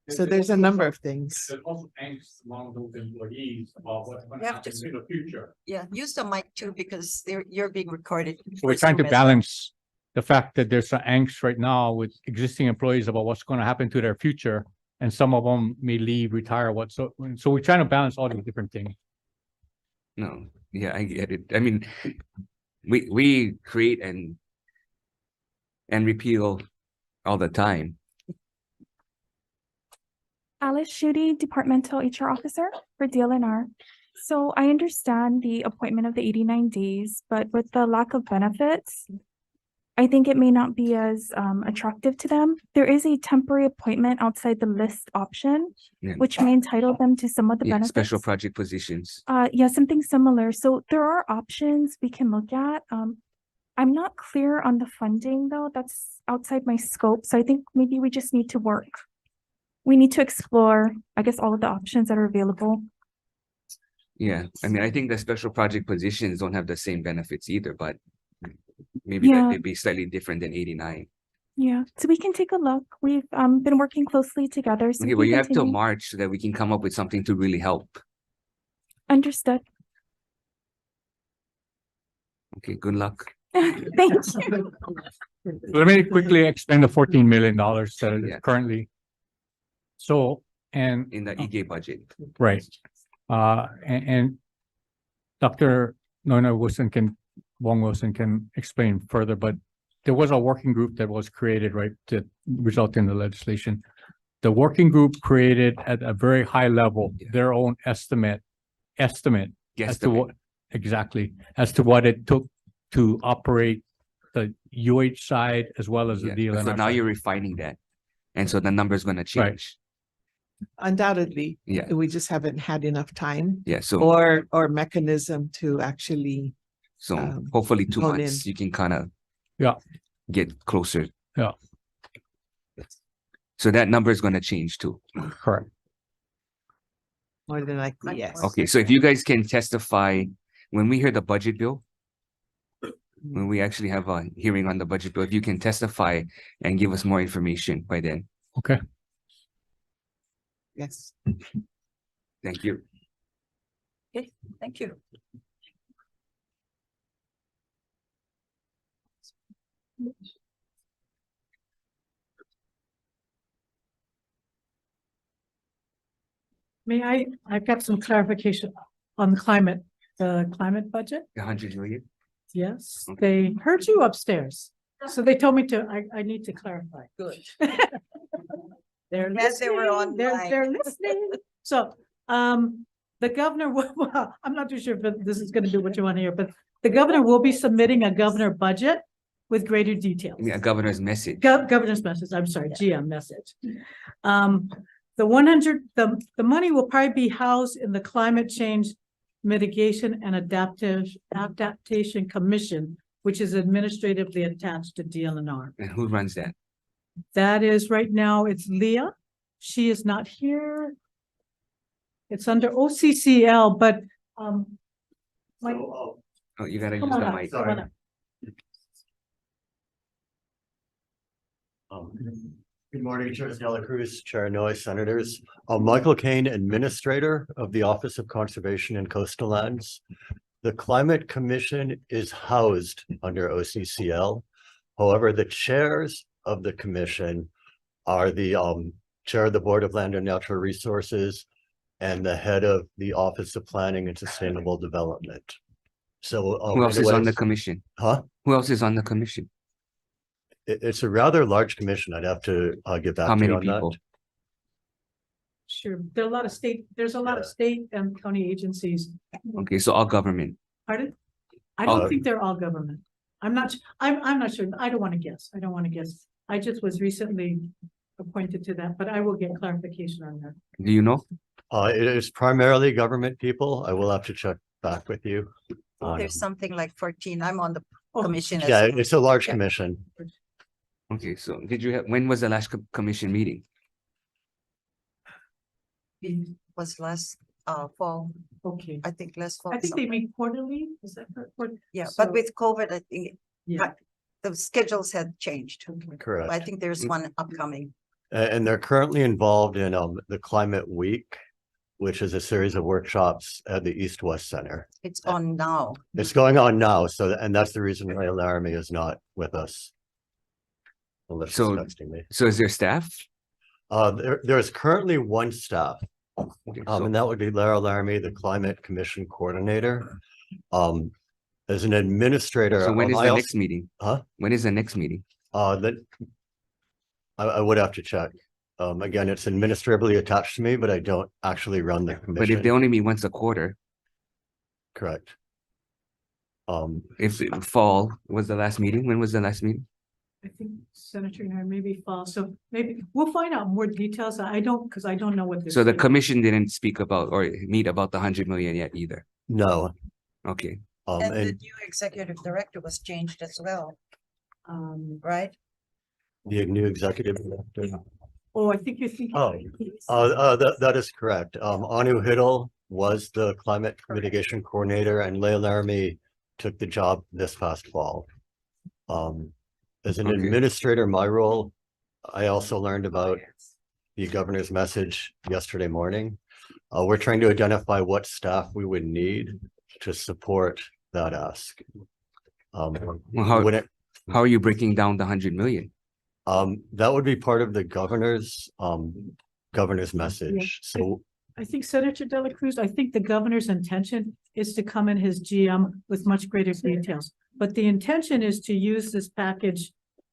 So there's a number of things. There's also angst among those employees about what's going to You have happen to- in the future. Yeah, use the mic too, because you're being recorded. So we're trying to balance the fact that there's some angst right now with existing employees about what's going to happen to their future. And some of them may leave, retire, so we're trying to balance all these different things. No, yeah, I get it. I mean, we create and repeal all the time. Alice Schutte, Departmental HR Officer for DLNR. So I understand the appointment of the 89 days, but with the lack of benefits, I think it may not be as attractive to them. There is a temporary appointment outside the list option, Yeah. which may entitle them to some of the Yeah, benefits. special project positions. Yeah, something similar. So there are options we can look at. I'm not clear on the funding though. That's outside my scope. So I think maybe we just need to work. We need to explore, I guess, all of the options that are available. Yeah, I mean, I think the special project positions don't have the same benefits either, but maybe Yeah. that they'd be slightly different than 89. Yeah, so we can take a look. We've been working closely together. So Okay, we well, can you have till continue. March so that we can come up with something to really help. Understood. Okay, good luck. Thank you. Let me quickly explain the $14 million that Yeah. is currently. So, and. In the EG budget. Right. And Dr. Nona Wilson Wong Wilson can explain further, but there was a working group that was created, right, to result in the legislation. The working group created at a very high level, their own estimate as to what, exactly, as to what it took to operate the UH side as well as the Yeah. So DLNR now side. you're refining that. And so the number's gonna change. Undoubtedly. Yeah. We just haven't had enough time Yeah, so, or mechanism to actually, so hopefully 2 hone months, you can kind of Yeah. get closer. Yeah. So that number is gonna change too. Correct. more than likely, yes. Okay, so if you guys can testify, when we hear the budget bill, when we actually have a hearing on the budget bill, if you can testify and give us more information by then. Okay. Yes. Thank you. Okay, thank you. I've got some clarification on the climate budget. 100 million? Yes, they heard you upstairs. So they told me I need to clarify. Good. They're As they were listening, online. they're listening. So, the governor, well, I'm not too sure if this is gonna do what you want to hear, but the governor will be submitting a governor budget with greater details. Yeah, governor's message. Governor's message, I'm sorry, GM message. The the money will probably be housed in the Climate Change Mitigation and Adaptation Commission, which is administratively attached to DLNR. And who runs that? That is right now, it's Leah. She is not here. It's under OCCL, but, like, Oh, you gotta use come on the up, mic. come on up. Good morning, Chair Dela Cruz, Chair Noy, Senators. Michael Kane, Administrator of the Office of Conservation and Coastal Lands. The Climate Commission is housed under OCCL. However, the chairs of the commission are the Chair of the Board of Land and Natural Resources and the head of the Office of Planning and Sustainable Development. So Who else is on the anyways- commission? Huh? Who else is on the commission? It's a rather large commission. I'd have to get How back to you many on that. people? Sure, there's a lot of state and county agencies. Okay, so all government. Pardon? I don't Oh. think they're all government. I'm not not sure. I don't want to guess. I just was recently appointed to that, but I will get clarification on that. Do you know? It is primarily government people. I will have to check back with you. There's something like 14. I'm on the Oh. commission. as Yeah, well. it's a large Yeah. commission. Okay, so when was the last commission meeting? It was last fall. Okay. I think last fall. I think they meet quarterly, is that correct? Yeah, So- but with COVID, I think Yeah. the schedules had changed. Correct. I think there's one upcoming. And they're currently involved in the Climate Week, which is a series of workshops at the East West Center. It's on now. It's going on now, and that's the reason why Laramie is not with us. Unless So- she's texting me. So is there staff? There's currently one staff. Okay, And that would be Lara Laramie, the Climate Commission Coordinator. As an administrator. So when is I the also- next meeting? Huh? When is the next meeting? That. I would have to check. Again, it's administratively attached to me, but I don't actually run the But if commission. they only meet once a quarter, Correct. if fall was the last meeting, when was the last meeting? I think Senator and I maybe fall, so maybe we'll find out more details. I don't, because I don't know what this. So the commission didn't speak about or meet about the 100 million yet either. No. Okay. And the new executive director was changed as well, right? The new executive director. Oh, I think you're thinking. That is correct. Anu Hiddle was the climate mitigation coordinator and Leah Laramie took the job this past fall. As an administrator, my role, I also learned about the governor's message yesterday morning. We're trying to identify what staff we would need to support that ask. Well, when it, how are you breaking down the 100 million? that would be part of the governor's message. So I think Senator De La Cruz, I think the governor's intention is to come in his GM with much greater details. But the intention is to use this package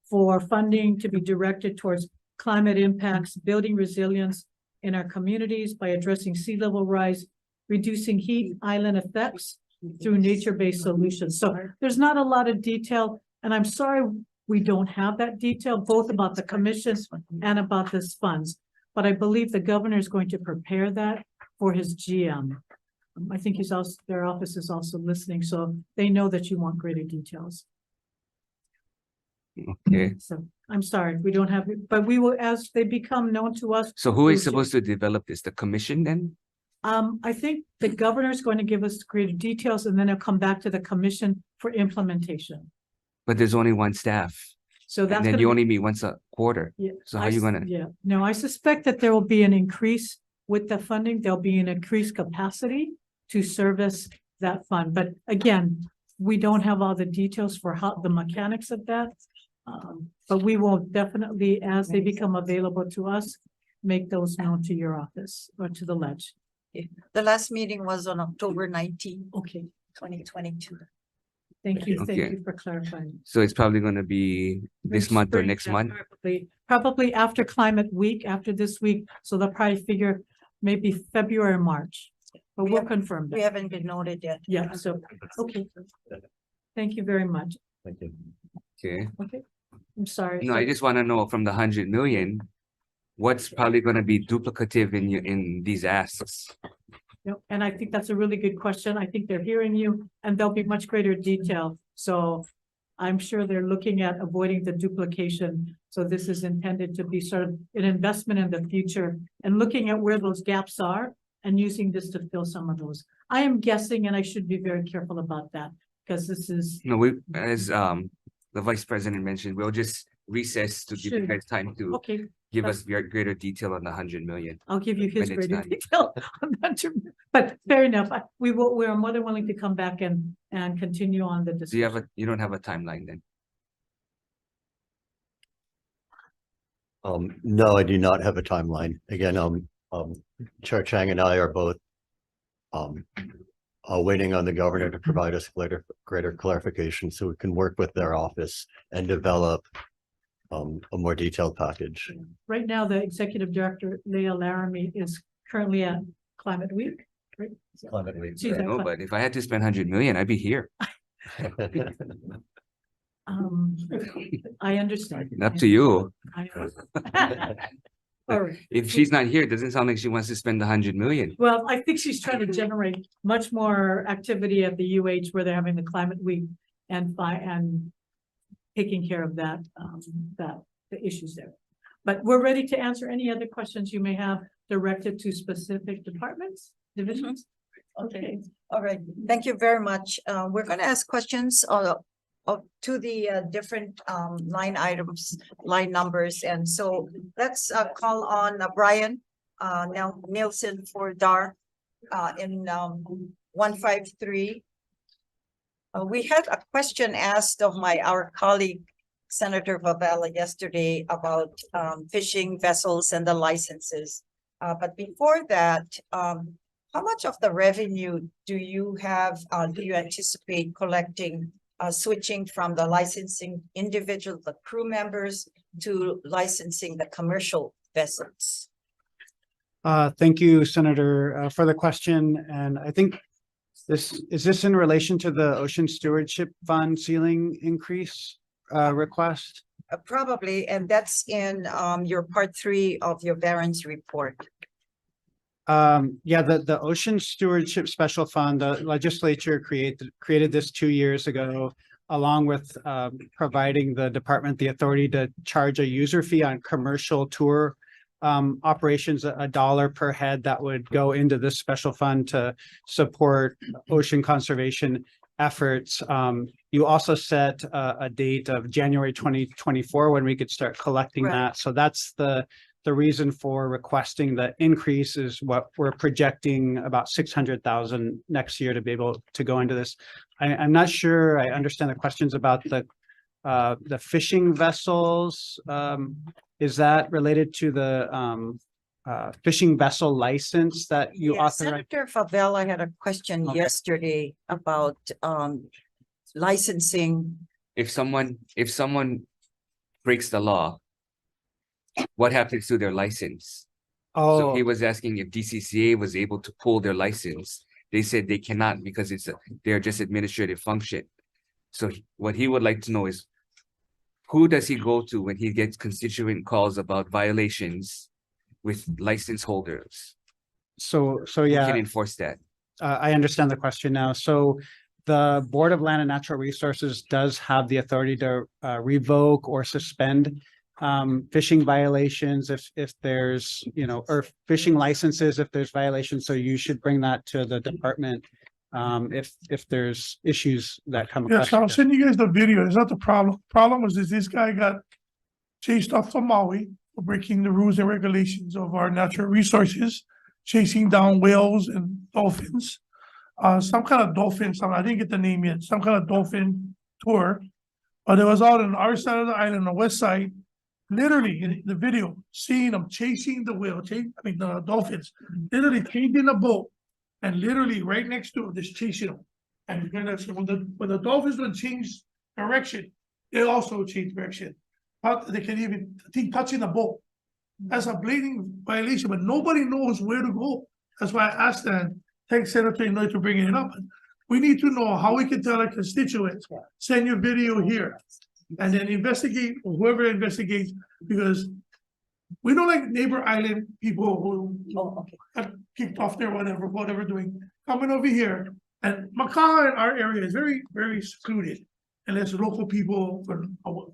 for funding to be directed towards climate impacts, building resilience in our communities by addressing sea level rise, reducing heat island effects through nature-based solutions. So there's not a lot of detail, and I'm sorry we don't have that detail, both about the commission and about this funds. But I believe the governor is going to prepare that for his GM. I think he's also, their office is also listening, so they know that you want greater details. Okay. So I'm sorry, we don't have it, but we will, as they become known to us. So who is supposed to develop this? The commission then? I think the governor is going to give us greater details and then it'll come back to the commission for implementation. But there's only one staff. So that's. And then gonna you be- only meet once a quarter. Yeah. So how are you gonna? Yeah, no, I suspect that there will be an increase with the funding. There'll be an increased capacity to service that fund. But again, we don't have all the details for how the mechanics of that. But we will definitely, as they become available to us, make those known to your office or to the ledge. The last meeting was on October 19, Okay, 2022. thank you Okay. for clarifying. So it's probably gonna be this month or Spring, next yeah, month? Probably after climate week, after this week, so they'll probably figure maybe February or March. But We we'll have- confirm We that. haven't been noted yet. Yeah, so, okay. Thank you very much. thank you. Okay. Okay, I'm sorry. No, I just wanna know from the 100 million, what's probably gonna be duplicative in these asks? Yep, and I think that's a really good question. I think they're hearing you and there'll be much greater detail. So I'm sure they're looking at avoiding the duplication. So this is intended to be sort of an investment in the future and looking at where those gaps are and using this to fill some of those. I am guessing, and I should be very careful about that because this is. No, we, as the vice president mentioned, we'll just recess to give you Sure. guys time to Okay, give us greater detail on the 100 million. I'll give you his When it's greater done. detail on that, but fair enough. We will, we are more than willing to come back and continue on the Do you have discussion. you don't have a timeline then? No, I do not have a timeline. Again, Chair Chang and I are both waiting on the governor to provide us greater clarification so we can work with their office and develop a more detailed package. Right now, the executive director, Leah Laramie, is currently at Climate Week, right? Climate Week. She's at No, Cli- but if I had to spend 100 million, I'd be here. I understand. Up to you. All right. If she's not here, it doesn't sound like she wants to spend the 100 million. Well, I think she's trying to generate much more activity at the UH where they're having the Climate Week and taking care of that, the issues there. But we're ready to answer any other questions you may have directed to specific departments, divisions. Okay, all right. Thank you very much. We're going to ask questions to the different line items, line numbers. And so let's call on Brian now Nielsen for DAR in 153. We had a question asked of our colleague, Senator Favela, yesterday about fishing vessels and the licenses. But before that, how much of the revenue do you anticipate collecting, switching from the licensing individual, the crew members, to licensing the commercial vessels? Thank you, Senator, for the question. And I think is this in relation to the Ocean Stewardship Fund ceiling increase request? Probably, and that's in your part 3 of your variance report. Yeah, the Ocean Stewardship Special Fund, the legislature created this 2 years ago, along with providing the department the authority to charge a user fee on commercial tour operations, $1 per head that would go into this special fund to support ocean conservation efforts. You also set a date of January 2024 when we could start collecting Right. that. So that's the the reason for requesting the increase is what we're projecting about 600,000 next year to be able to go into this. I'm not sure I understand the questions about the fishing vessels. Is that related to the fishing vessel license that you Yeah, authorized? Senator Favela had a question Okay. yesterday about licensing. If someone breaks the law, what happens to their license? So he Oh, was asking if DCCA was able to pull their license. They said they cannot because they're just administrative function. So what he would like to know is, who does he go to when he gets constituent calls about violations with license holders? so Who yeah. can enforce that? I understand the question now. So the Board of Land and Natural Resources does have the authority to revoke or suspend fishing violations if there's, or fishing licenses if there's violations. So you should bring that to the department if there's issues that come Yes, across. I'll send you guys the video. It's not the problem. Problem was this guy got chased off from Maui for breaking the rules and regulations of our natural resources, chasing down whales and dolphins. Some kind of dolphin, I didn't get the name yet, some kind of dolphin tour. But it was out on our side of the island, the west side, literally in the video, seeing them chasing the whale, the dolphins, literally chained in a boat and literally right next to them, just chasing them. And when the dolphins would change direction, they also change direction. But they can even touching the boat. That's a blatant violation, but nobody knows where to go. That's why I asked them. Thanks, Senator Inouye, for bringing it up. We need to know how we can tell our constituents, send your video here, and then investigate, or whoever investigates, because we don't like neighbor island people who got kicked off there, whatever doing, coming over here. And Macau in our area is very, very secluded, and there's local people,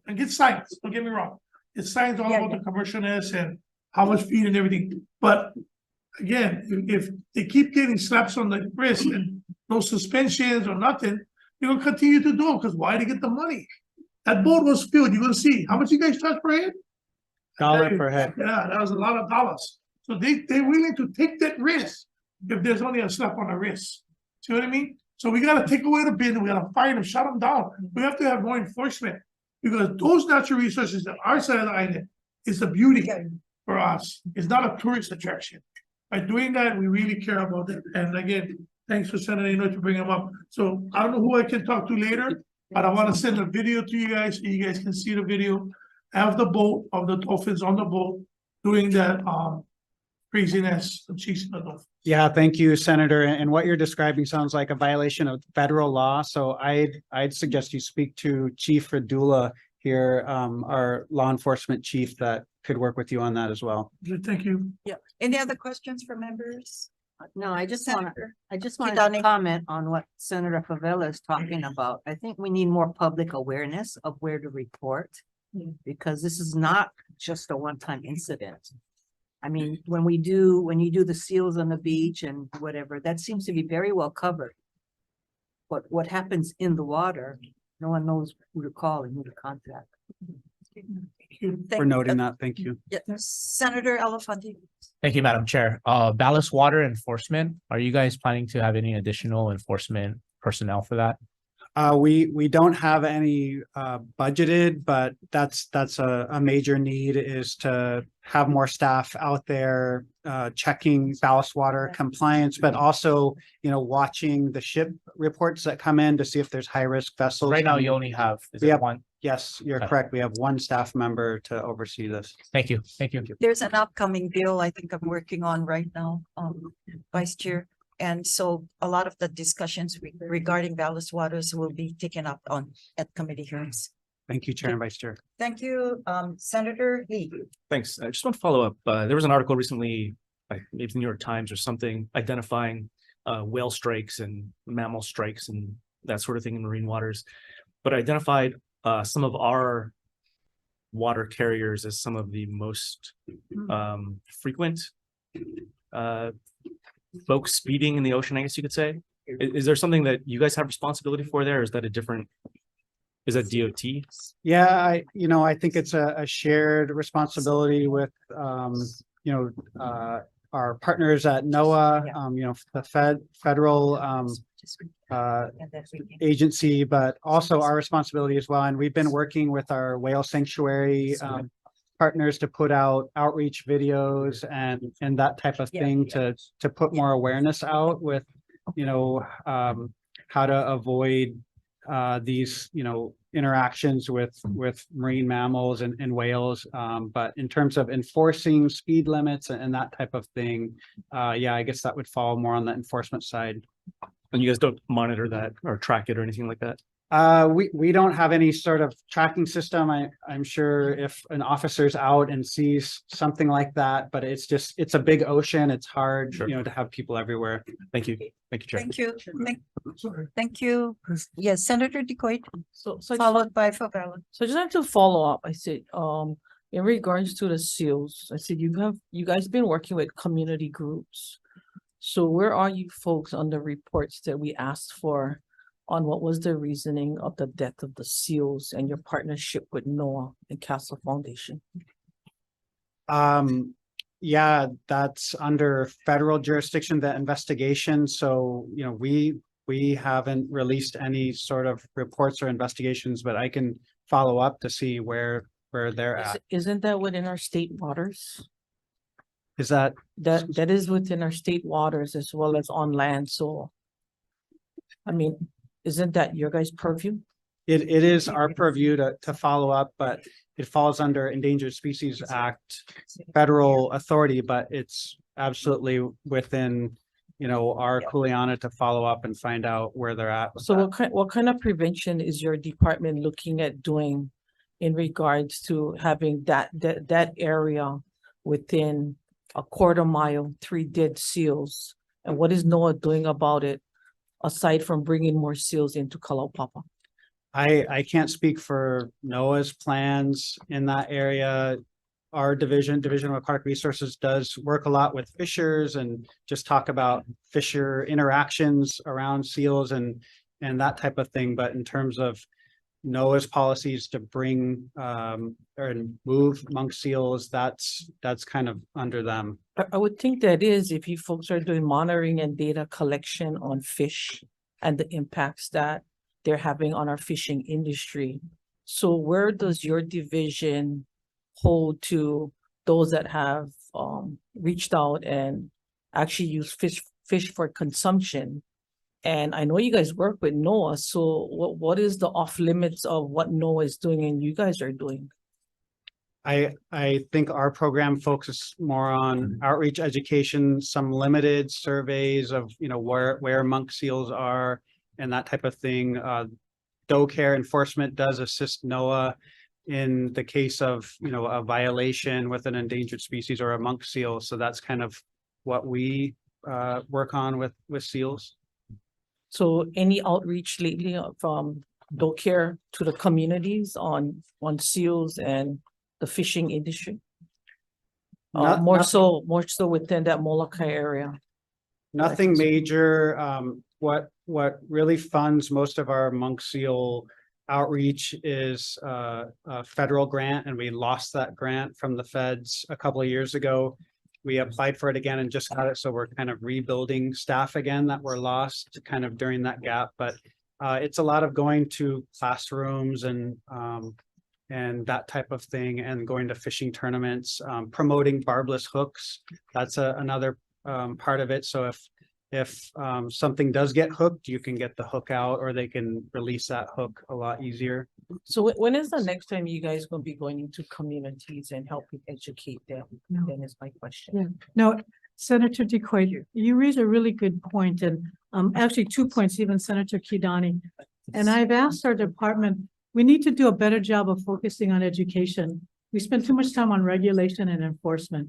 and get signs, don't get me wrong. It's signs all about the commercialness and how much feed and everything, but again, if they keep getting slaps on the wrist and no suspensions or nothing, they're gonna continue to do it, because why? To get the money. That boat was filled, you're gonna see, how much you guys charge per head? $1 per head. Yeah, that was a lot of dollars. So they're willing to take that risk if there's only a slap on the wrist. See what I mean? So we gotta take away the bid, and we gotta fire them, shut them down. We have to have more enforcement, because those natural resources on our side of the island is the beauty for us. It's not a tourist attraction. By doing that, we really care about it. And again, thanks for Senator Inouye to bring them up. So I don't know who I can talk to later, but I want to send a video to you guys so you guys can see the video of the boat, of the dolphins on the boat doing that craziness of chasing the dolphins. Yeah, thank you, Senator. And what you're describing sounds like a violation of federal law. So I'd suggest you speak to Chief Radula here, our law enforcement chief that could work with you on that as well. Thank you. Yeah. Any other questions from members? No, I just want Kidani. to comment on what Senator Favela is talking about. I think we need more public awareness of where to report, because this is not just a one-time incident. I mean, when you do the seals on the beach and whatever, that seems to be very well covered. But what happens in the water, no one knows who to call and who to contact. For noting that, thank you. Yeah, Senator Elefante. Thank you, Madam Chair. Ballast water enforcement, are you guys planning to have any additional enforcement personnel for that? We don't have any budgeted, but that's a major need, is to have more staff out there checking ballast water compliance, but also, watching the ship reports that come in to see if there's high risk vessels. Right now, you only have, is it one? Yes, you're Okay. correct. We have one staff member to oversee this. Thank you. Thank you. There's an upcoming bill I think I'm working on right now, Vice Chair. And so a lot of the discussions regarding ballast waters will be taken up at committee hearings. Thank you, Chair and Vice Chair. Thank you, Senator Lee. Thanks. I just want to follow up. There was an article recently, maybe the New York Times or something, identifying whale strikes and mammal strikes and that sort of thing in marine waters, but identified some of our water carriers as some of the most frequent folks speeding in the ocean, I guess you could say. Is there something that you guys have responsibility for there? Or is that a different Is that DOT? Yeah, I think it's a shared responsibility with, our partners at NOAA, the federal, agency, but also our responsibility as well. And we've been working with our whale sanctuary, partners to put out outreach videos and that type of thing to put more awareness out with, how to avoid these, interactions with marine mammals and whales. But in terms of enforcing speed limits and that type of thing, I guess that would fall more on the enforcement side. And you guys don't monitor that or track it or anything like that? We don't have any sort of tracking system. I'm sure if an officer's out and sees something like that, but it's a big ocean. It's hard, to have people everywhere. Thank you. Thank you, Chair. Thank you. Thank you. Yes, Senator Decoit, So followed by Favela. So just have to follow up. I said, in regards to the seals, I said, you guys been working with community groups. So where are you folks on the reports that we asked for on what was the reasoning of the death of the seals and your partnership with NOAA and Castle Foundation? Yeah, that's under federal jurisdiction, the investigation. So, we haven't released any sort of reports or investigations, but I can follow up to see where they're at. Isn't that within our state waters? Is that is within our state waters as well as on land? So, I mean, isn't that your guys' purview? It is our purview to follow up, but it falls under Endangered Species Act federal authority, but it's absolutely within, our kuleana to follow up and find out where they're at. So what kind of prevention is your department looking at doing in regards to having that area within a quarter mile, 3 dead seals? And what is NOAA doing about it, aside from bringing more seals into Kalaupapa? I can't speak for NOAA's plans in that area. Our Division of Aquatic Resources does work a lot with fishers and just talk about fisher interactions around seals and that type of thing. But in terms of NOAA's policies to bring or move monk seals, that's kind of under them. I would think that is if you folks are doing monitoring and data collection on fish and the impacts that they're having on our fishing industry. So where does your division hold to those that have reached out and actually use fish for consumption? And I know you guys work with NOAA, so what is the off limits of what NOAA is doing and you guys are doing? I think our program focuses more on outreach education, some limited surveys of, where monk seals are and that type of thing. Doe care enforcement does assist NOAA in the case of, a violation with an endangered species or a monk seal. So that's kind of what we work on with seals. So any outreach lately from Doe care to the communities on seals and the fishing industry? More so within that Mauna Kea area. Nothing major. What really funds most of our monk seal outreach is a federal grant, and we lost that grant from the feds a couple of years ago. We applied for it again and just got it, so we're kind of rebuilding staff again that were lost kind of during that gap. But it's a lot of going to classrooms and that type of thing, and going to fishing tournaments, promoting barbless hooks. That's another part of it. So if something does get hooked, you can get the hook out, or they can release that hook a lot easier. So when is the next time you guys gonna be going into communities and helping educate them? Then is my question. Yeah, no, Senator Decoy, you raise a really good point, and actually 2 points, even Senator Kidani. And I've asked our department, we need to do a better job of focusing on education. We spend too much time on regulation and enforcement.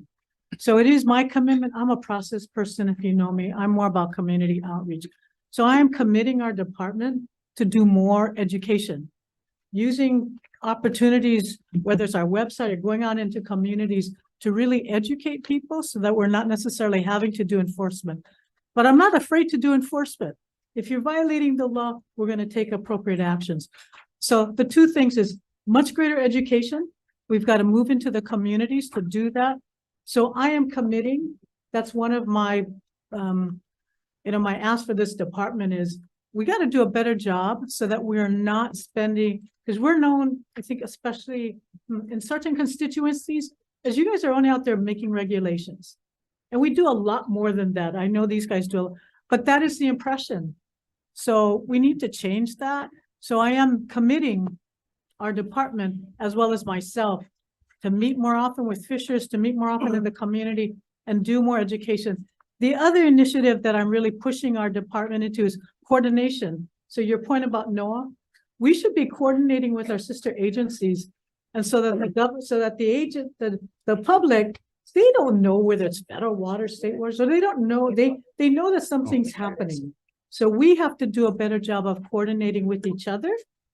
So it is my commitment. I'm a process person, if you know me. I'm more about community outreach. So I am committing our department to do more education, using opportunities, whether it's our website or going out into communities, to really educate people so that we're not necessarily having to do enforcement. But I'm not afraid to do enforcement. If you're violating the law, we're going to take appropriate actions. So the two things is much greater education. We've got to move into the communities to do that. So I am committing, that's one of my, my ask for this department is we got to do a better job so that we're not spending, because we're known, I think, especially in certain constituencies, as you guys are only out there making regulations. And we do a lot more than that. I know these guys do, but that is the impression. So we need to change that. So I am committing our department as well as myself to meet more often with fishers, to meet more often in the community and do more education. The other initiative that I'm really pushing our department into is coordination. So your point about NOAA, we should be coordinating with our sister agencies. And so that the government, so that the public, they don't know whether it's federal water, state water, so they don't know, they know that something's happening. So we have to do a better job of coordinating with each other,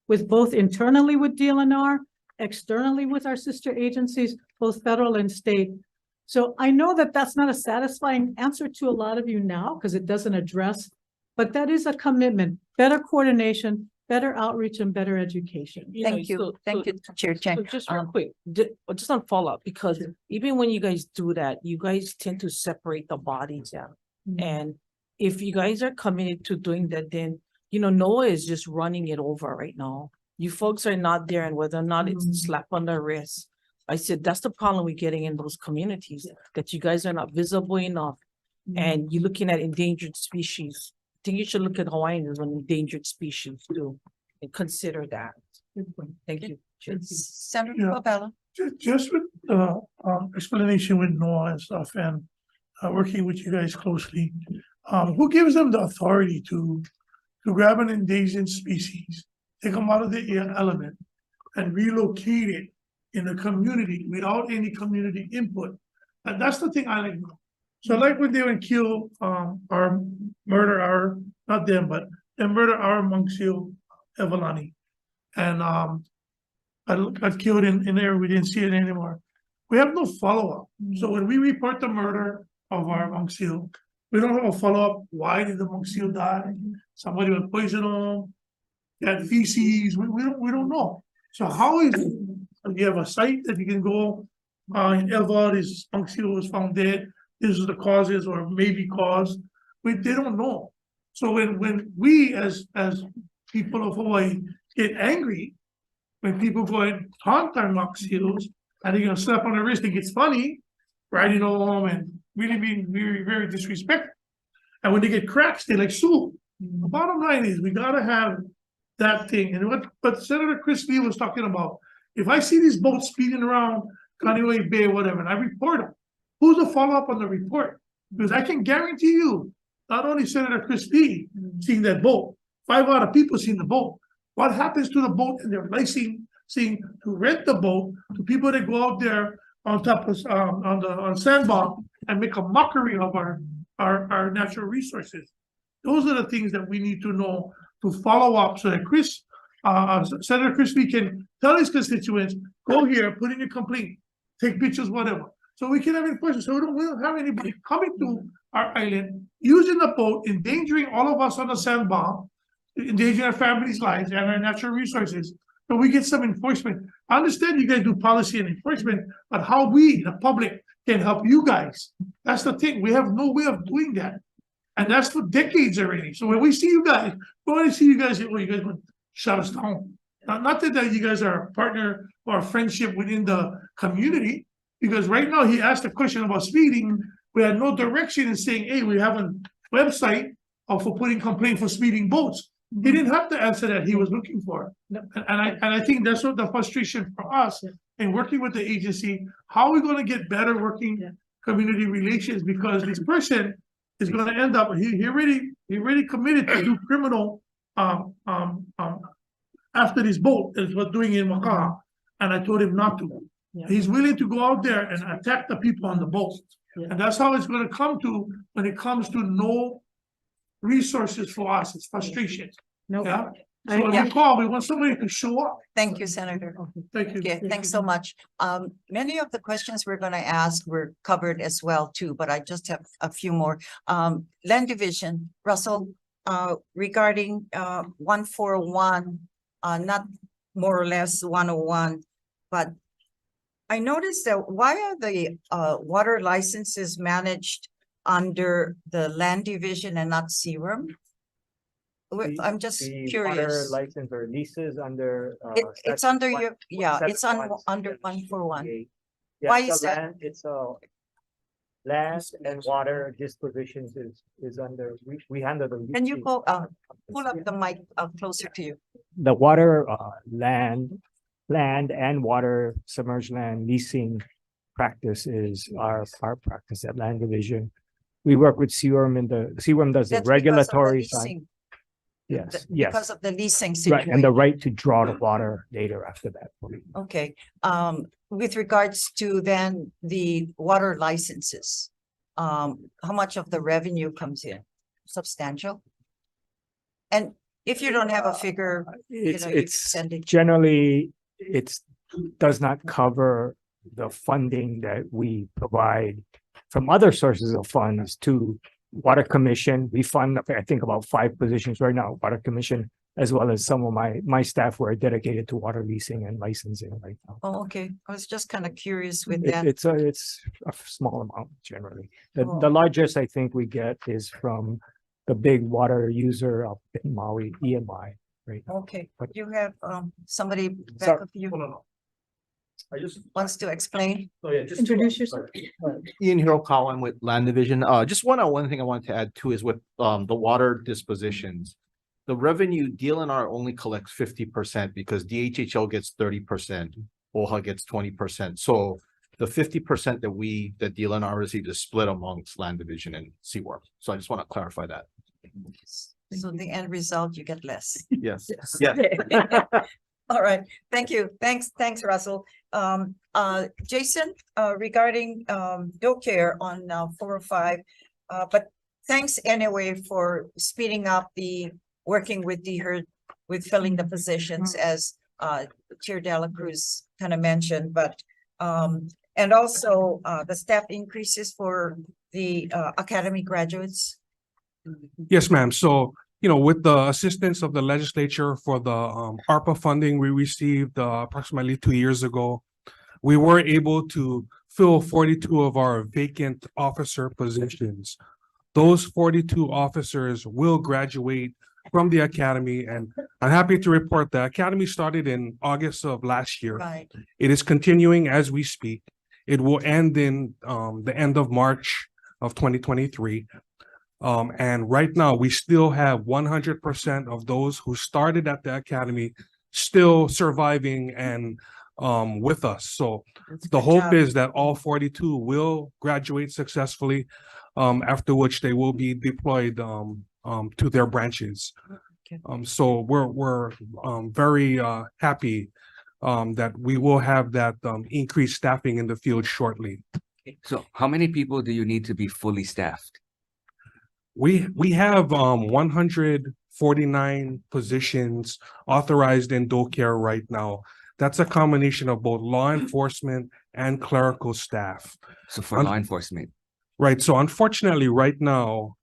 with both internally with DLNR, externally with our sister agencies, both federal and state. So I know that that's not a satisfying answer to a lot of you now because it doesn't address, but that is a commitment, better coordination, better outreach and better education. Thank you, Chair Chang. So just real quick, just on follow-up, because even when you guys do that, you guys tend to separate the bodies down. And if you guys are committed to doing that, then, NOAA is just running it over right now. You folks are not there, and whether or not it's a slap on the wrist. I said, that's the problem we're getting in those communities, that you guys are not visible enough. And you're looking at endangered species. I think you should look at Hawaiian as an endangered species too, and consider that. Thank you. Senator Lopella. Just with the explanation with NOAA and stuff and working with you guys closely, who gives them the authority to grab an endangered species, take them out of the element and relocate it in the community without any community input? And that's the thing I like. So like when they would kill not them, but they murder our monk seal Evelani. And I got killed in there, we didn't see it anymore. We have no follow-up. So when we report the murder of our monk seal, we don't have a follow-up. Why did the monk seal die? Somebody would poison them, had feces, we don't know. So how is it? You have a site that you can go in Eva, this monk seal was found dead. This is the causes or maybe cause. They don't know. So when we as people of Hawaii get angry, when people go and taunt our monk seals and they're gonna slap on the wrist, think it's funny, riding home and really being very, very disrespectful. And when they get cracks, they like sue. The bottom line is we gotta have that thing. And what Senator Chris Lee was talking about, if I see these boats speeding around Kaneohe Bay or whatever, and I report them, who's the follow-up on the report? Because I can guarantee you, not only Senator Chris Lee seeing that boat, 5 out of people seen the boat. What happens to the boat and they're licensing to rent the boat to people that go out there on top of on sandbar and make a mockery of our natural resources? Those are the things that we need to know to follow up so that Senator Chris Lee can tell his constituents, go here, put in a complaint, take pictures, whatever. So we can have enforcement. So we don't have anybody coming to our island, using the boat, endangering all of us on the sandbar, endangering our families' lives and our natural resources. So we get some enforcement. I understand you guys do policy and enforcement, but how we, the public, can help you guys. That's the thing. We have no way of doing that. And that's for decades already. So when we see you guys, we want to see you guys say, well, you guys would shut us down. Not that you guys are a partner or a friendship within the community, because right now he asked a question about speeding. We had no direction in saying, hey, we have a website for putting complaint for speeding boats. He didn't have the answer that he was looking for. And I think that's what the frustration for us in working with the agency. How are we going to get better working community relations? Because this person is going to end up, he already committed to do criminal after this boat is what doing in Makaha. And I told him not to. He's willing to go out there and attack the people on the boat. And that's how it's going to come to when it comes to no resources for us. It's frustration. Yeah. So when we call, we want somebody to show up. Thank you, Senator. Thank you. Yeah, thanks so much. Many of the questions we're going to ask were covered as well too, but I just have a few more. Land division, Russell, regarding 141, not more or less 101, but I noticed that why are the water licenses managed under the land division and not CWRM? I'm just curious. License or leases under. It's under your, yeah, it's under 141. Why is that? It's a land and water dispositions is under, we handle the. Can you pull up the mic closer to you? The water, land and water submerged land leasing practice is our practice at Land Division. We work with CWRM and the CWRM does the That's because of the regulatory side. leasing. Yes, Because yes, of the leasing right, and the situation. right to draw the water later after that. Okay, with regards to then the water licenses, how much of the revenue comes in? Substantial? And if you don't have a figure, you know, you can It's send it. generally, does not cover the funding that we provide from other sources of funds to Water Commission. We fund, I think, about 5 positions right now, Water Commission, as well as some of my staff who are dedicated to water leasing and licensing right now. Oh, okay. I was just kind of curious with It- that. It's a small amount generally. The Oh. largest I think we get is from the big water user up in Maui, EMI, right? now. Okay, you have somebody back Sorry. of you I just. wants to explain. Oh, yeah, just. Introduce yourself. Ian Hirokawa, I'm with Land Division. Just one thing I wanted to add too is with the water dispositions. The revenue DLNR only collects 50% because DHHL gets 30%, OHA gets 20%. So the 50% that DLNR receives is split amongst Land Division and CWRM. So I just want to clarify that. So the end result, you get less. Yes. Yeah. All right, thank you. Thanks, Russell. Jason, regarding care on 405. But thanks anyway for speeding up the working with with filling the positions as Chair Dela Cruz kind of mentioned, but and also the staff increases for the academy graduates. Yes, ma'am. So, with the assistance of the legislature for the ARPA funding we received approximately 2 years ago, we were able to fill 42 of our vacant officer positions. Those 42 officers will graduate from the academy, and I'm happy to report the academy started in August of last year. Right. It is continuing as we speak. It will end in the end of March of 2023. And right now, we still have 100% of those who started at the academy still surviving and with us. So the hope is that all 42 will graduate successfully, after which they will be deployed to their branches. So we're very happy that we will have that increased staffing in the field shortly. So how many people do you need to be fully staffed? We have 149 positions authorized in care right now. That's a combination of both law enforcement and clerical staff. So for law enforcement. Right. So unfortunately, right now,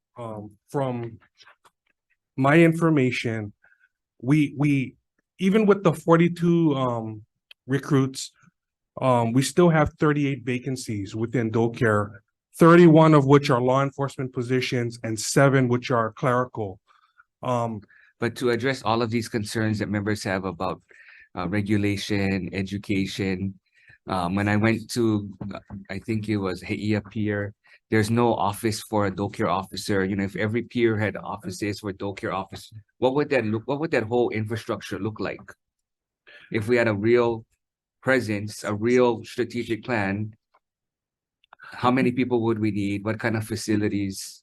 from my information, we even with the 42 recruits, we still have 38 vacancies within care. 31 of which are law enforcement positions and 7 which are clerical. But to address all of these concerns that members have about regulation, education, when I went to, I think it was Heia Pier, there's no office for a care officer. If every pier had offices for care office, what would that look? What would that whole infrastructure look like? If we had a real presence, a real strategic plan, how many people would we need? What kind of facilities?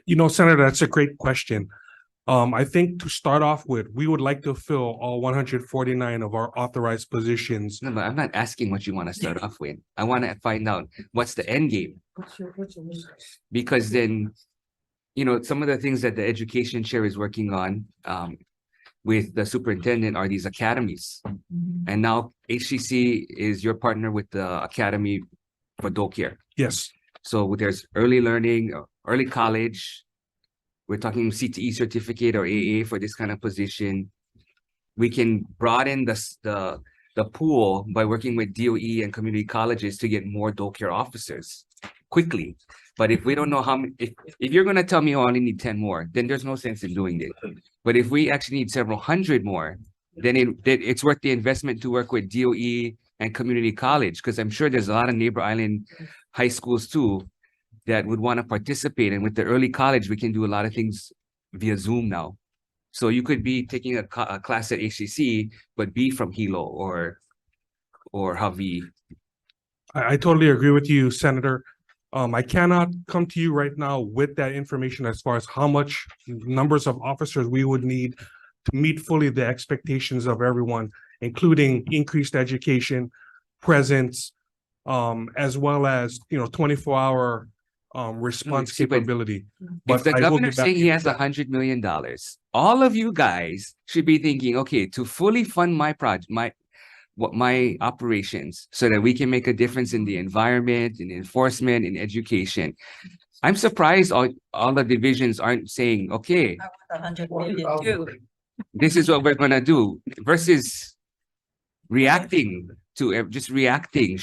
Senator, that's a great question. I think to start off with, we would like to fill all 149 of our authorized positions. No, but I'm not asking what you want to start off with. I want to find out what's the end game. Because then, some of the things that the education chair is working on with the superintendent are these academies. And now HCC is your partner with the academy for care. Yes. So there's early learning, early college. We're talking CTE certificate or AA for this kind of position. we can broaden the pool by working with DOE and community colleges to get more dole care officers quickly. But if we don't know how many, if you're gonna tell me, oh, I only need 10 more, then there's no sense in doing it. But if we actually need several hundred more, then it's worth the investment to work with DOE and community college, because I'm sure there's a lot of neighbor island high schools too that would want to participate. And with the early college, we can do a lot of things via Zoom now. So you could be taking a class at HCC, but be from Hilo or Hawaii. I totally agree with you, Senator. I cannot come to you right now with that information as far as how much numbers of officers we would need to meet fully the expectations of everyone, including increased education, presence, as well as, 24-hour response capability. If the I will governor's get back saying to he you has with that. $100 million, all of you guys should be thinking, okay, to fully fund my project, my operations, so that we can make a difference in the environment, in enforcement, in education. I'm surprised all the divisions aren't saying, okay, 100 million too. this is what we're gonna do, versus reacting to just reacting.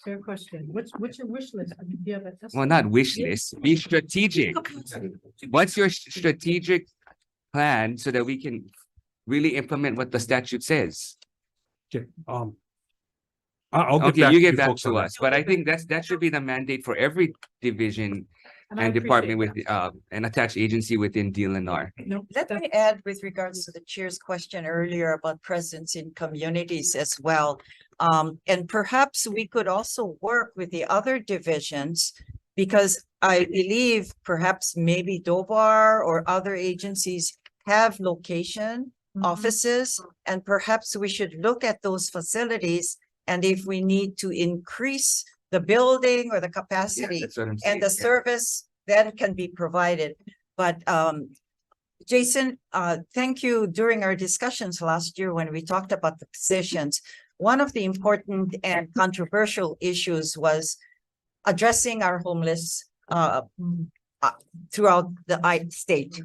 Fair question. What's your wish list? I mean, do you have a- Well, not wish list, be strategic. What's your strategic plan so that we can really implement what the statute says? Okay, I'll get Okay, back you to get you back folks on to that. us, but I think that should be the mandate for every division I and department with appreciate an attached agency within DLNR. No, Let me add with regards to the chair's question earlier about presence in communities as well. And perhaps we could also work with the other divisions, because I believe perhaps maybe DOBAR or other agencies have location offices, and perhaps we should look at those facilities. And if we need to increase the building or the capacity That's what I'm and the saying. service, that can be provided. But Jason, thank you. During our discussions last year, when we talked about the positions, one of the important and controversial issues was addressing our homeless throughout the state.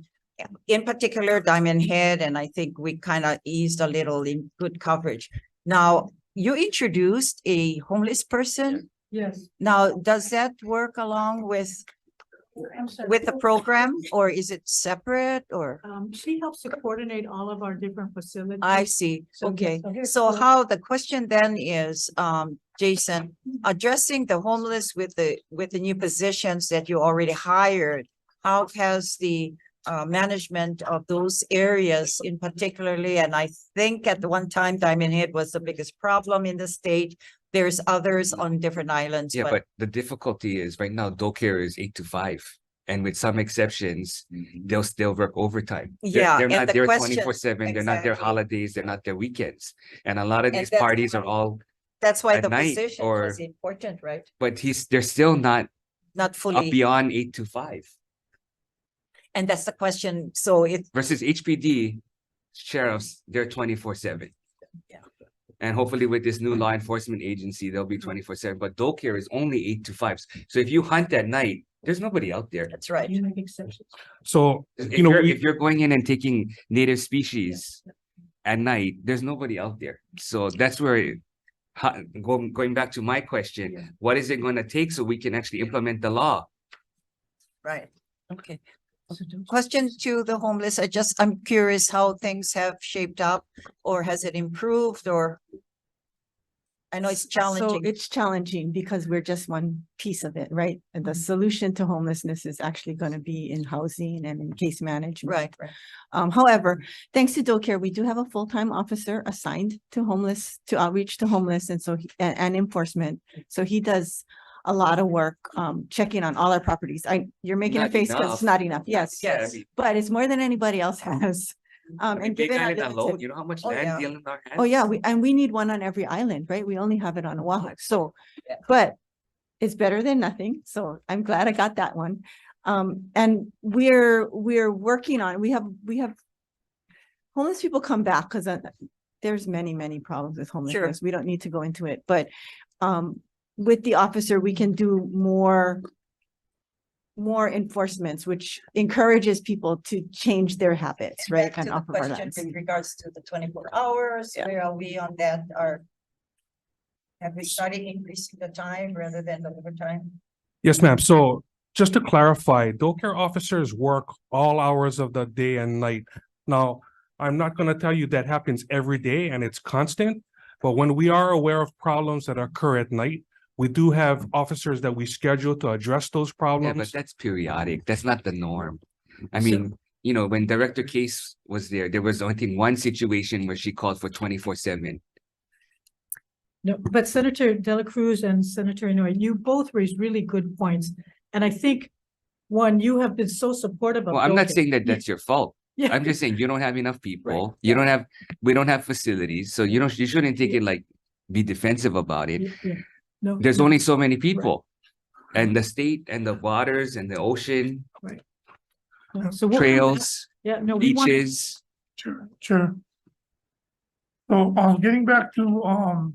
In particular, Diamond Head, and I think we kind of eased a little in good coverage. Now, you introduced a homeless person. Yes. Now, does that work along with the program, or is it separate, or? She helps to coordinate all of our different facilities. I see. So, Okay. here's So the- how the question then is, Jason, addressing the homeless with the new positions that you already hired, how has the management of those areas in particularly, and I think at the one time Diamond Head was the biggest problem in the state. There's others on different islands, Yeah, but the difficulty is right now, dole care is 8 to 5. And with some exceptions, they'll still work overtime. Yeah, They're and not the there question- 24/7. They're not their Exactly. holidays. They're not their weekends. And a lot of And these that's parties are all, That's why at the night position or- was important, right? but they're still not Not up fully, beyond 8 to 5. and that's the question. So if, Versus HPD sheriffs, they're 24/7. Yeah. And hopefully with this new law enforcement agency, they'll be 24/7, but dole care is only 8 to 5. So if you hunt at night, there's nobody out there. that's right. You make exceptions. So, If you know, if you're going in and taking native species at night, there's nobody out there. So that's where going back to my question, what is it going to take so we can actually implement the law? Right, okay. Question to the homeless, I'm curious how things have shaped up, or has it improved, or? I know it's So challenging. it's challenging because we're just one piece of it, right? And the solution to homelessness is actually going to be in housing and in case management. Right. However, thanks to Dole Care, we do have a full-time officer assigned to outreach to homeless, and so and enforcement. So he does a lot of work checking on all our properties. You're making a Not face because it's enough. not enough. Yes, Yeah, I yes, mean- but it's more than anybody else has. And Big given our Island alone, limited- you know how much Oh, land yeah. DLNR has? Oh, yeah, we need one on every island, right? We only have it on Oahu, so, but it's better than nothing, so I'm glad I got that one. And we're working on, we have homeless people come back, because there's many problems with homelessness. We don't need to go into it, but with the officer, we can do more more enforcements, which encourages people to change their habits, right? Back to And the off of our question lands. in regards to the 24 hours, where are we on that? Have we started increasing the time rather than the overtime? Yes, ma'am. So just to clarify, dog care officers work all hours of the day and night. Now, I'm not gonna tell you that happens every day and it's constant, but when we are aware of problems that occur at night, we do have officers that we schedule to address those Yeah, but problems. that's periodic. That's not the norm. I So- mean, you know, when Director Case was there was, I think, one situation where she called for 24/7. No, but Senator Dela Cruz and Senator Inouye, you both raised really good points. And I think, one, you have been so supportive of. Well, I'm not dog saying care. that that's your fault. Yeah. I'm just saying you don't have enough people. You don't have, we don't have facilities. So you shouldn't take it like, be defensive about it. Yeah. No. There's no. only so many people. And the state and the waters and the ocean, No, so we'll come back. trails, Yeah, no, we want. beaches. Sure. So, getting back to,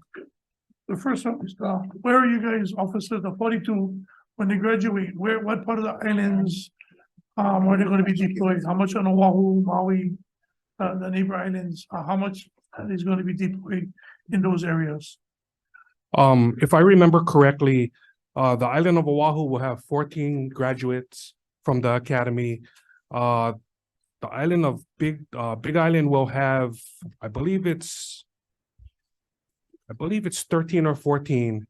the first one is, where are you guys, officers, the 42, when they graduate, what part of the islands, are they gonna be deployed? How much on Oahu, Maui, the neighbor islands, how much is gonna be deployed in those areas? If I remember correctly, the island of Oahu will have 14 graduates from the academy. The island of Big Island will have, I believe it's 13 or 14.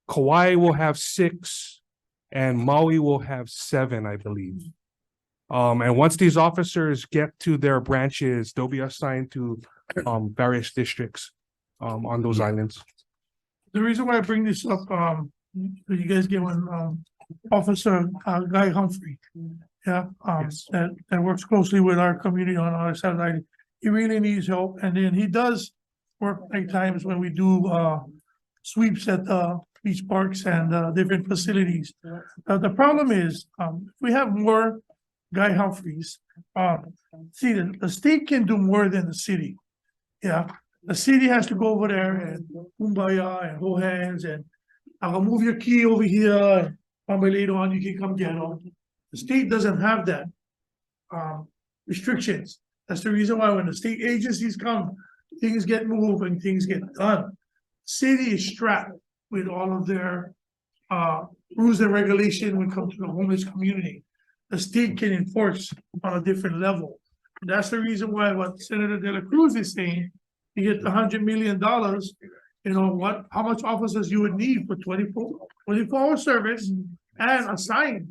Kauai will have 6 and Maui will have 7, I believe. And once these officers get to their branches, they'll be assigned to various districts on those islands. The reason why I bring this up, you guys get one, Officer, Guy Humphrey. Yeah, that works closely with our community on our side of the island. He really needs help, and then he does work at times when we do, sweeps at, beach parks and, different facilities. The problem is, if we have more Guy Humphreys, see, the state can do more than the city. Yeah, the city has to go over there and kumbaya and hold hands and I'll move your key over here. Probably later on, you can come get them. The state doesn't have that restrictions. That's the reason why when the state agencies come, things get moved and things get done. City is strapped with all of their rules and regulation when it comes to the homeless community. The state can enforce on a different level. And that's the reason why what Senator De La Cruz is saying, you get the $100 million, you know, how much officers you would need for 24-hour service and assigned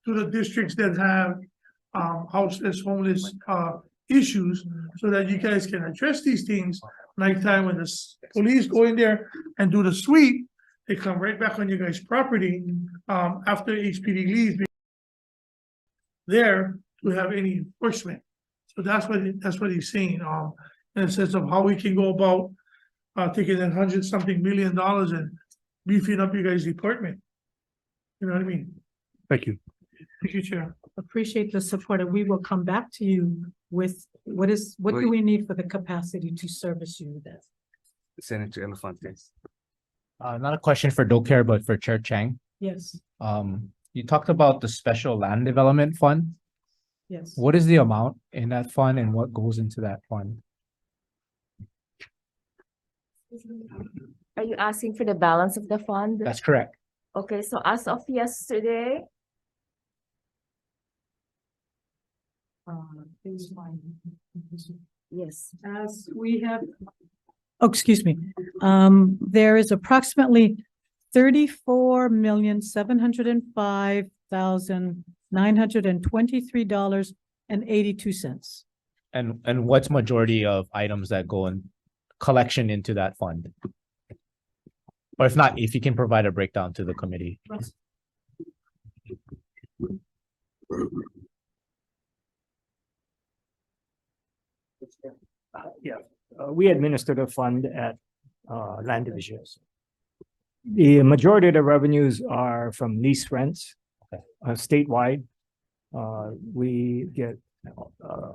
to the districts that have houseless, homeless issues, so that you guys can address these things. Nighttime when the police go in there and do the sweep, they come right back on your guys' property after HPD leaves there to have any enforcement. So that's what he's saying, in a sense of how we can go about taking that $100-something million and beefing up your guys' department. You know what I mean? Thank you. Thank you, Chair. Appreciate the support, and we will come back to you with what do we need for the capacity to service you with that? Senator Elefantes. Not a question for Docare, but for Chair Chang. Yes, You talked about the special land development fund. yes. What is the amount in that fund and what goes into that fund? Are you asking for the balance of the fund? That's correct. Okay, so as of yesterday, yes, As we have. Oh, excuse me. There is approximately $34,705,923.82. And what's majority of items that go in collection into that fund? Or if not, if you can provide a breakdown to the committee. We administer the fund at land divisions. The majority of the revenues are from lease rents, statewide. We get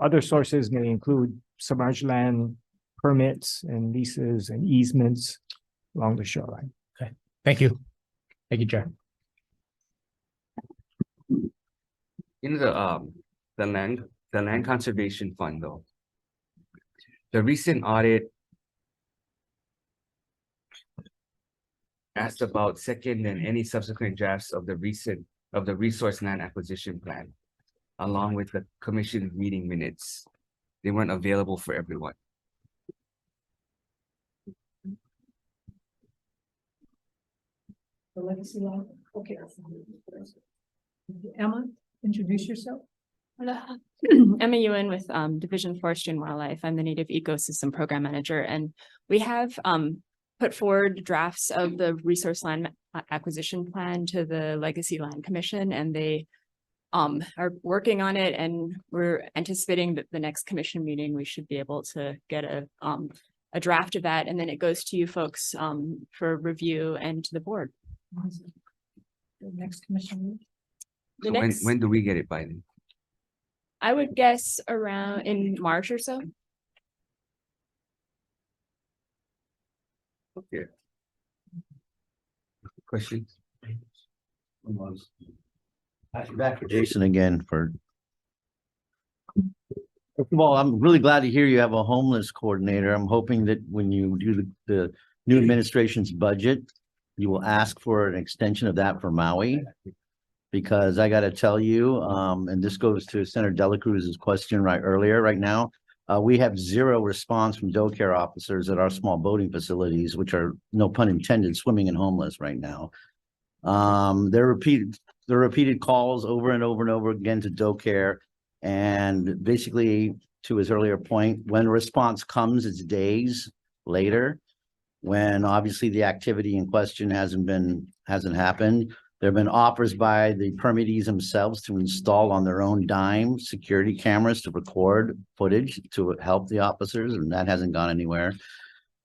other sources may include submerged land permits and leases and easements along the shoreline. Okay, thank you. Thank you, Chair. In the land conservation fund though. The recent audit asked about second and any subsequent drafts of the resource land acquisition plan, along with the commission meeting minutes. They weren't available for everyone. The legacy law, okay. Emma, introduce yourself. Hello. Emma Ewan with Division Forestry and Wildlife. I'm the Native Ecosystem Program Manager, and we have put forward drafts of the resource land acquisition plan to the Legacy Land Commission, and they are working on it, and we're anticipating that the next commission meeting we should be able to get a draft of that, and then it goes to you folks for review and to the board. The next commission. The So next, when do we get it by then? I would guess around in March or so. Okay. Questions? Back to Jason again for. First of all, I'm really glad to hear you have a homeless coordinator. I'm hoping that when you do the new administration's budget, you will ask for an extension of that for Maui. Because I gotta tell you, and this goes to Senator Dela Cruz's question right now. We have zero response from doe care officers at our small boating facilities, which are, no pun intended, swimming in homeless right now. They're repeated calls over and over and over again to doe care. And basically, to his earlier point, when a response comes, it's days later, when obviously the activity in question hasn't happened. There have been offers by the permittees themselves to install on their own dime security cameras to record footage to help the officers, and that hasn't gone anywhere.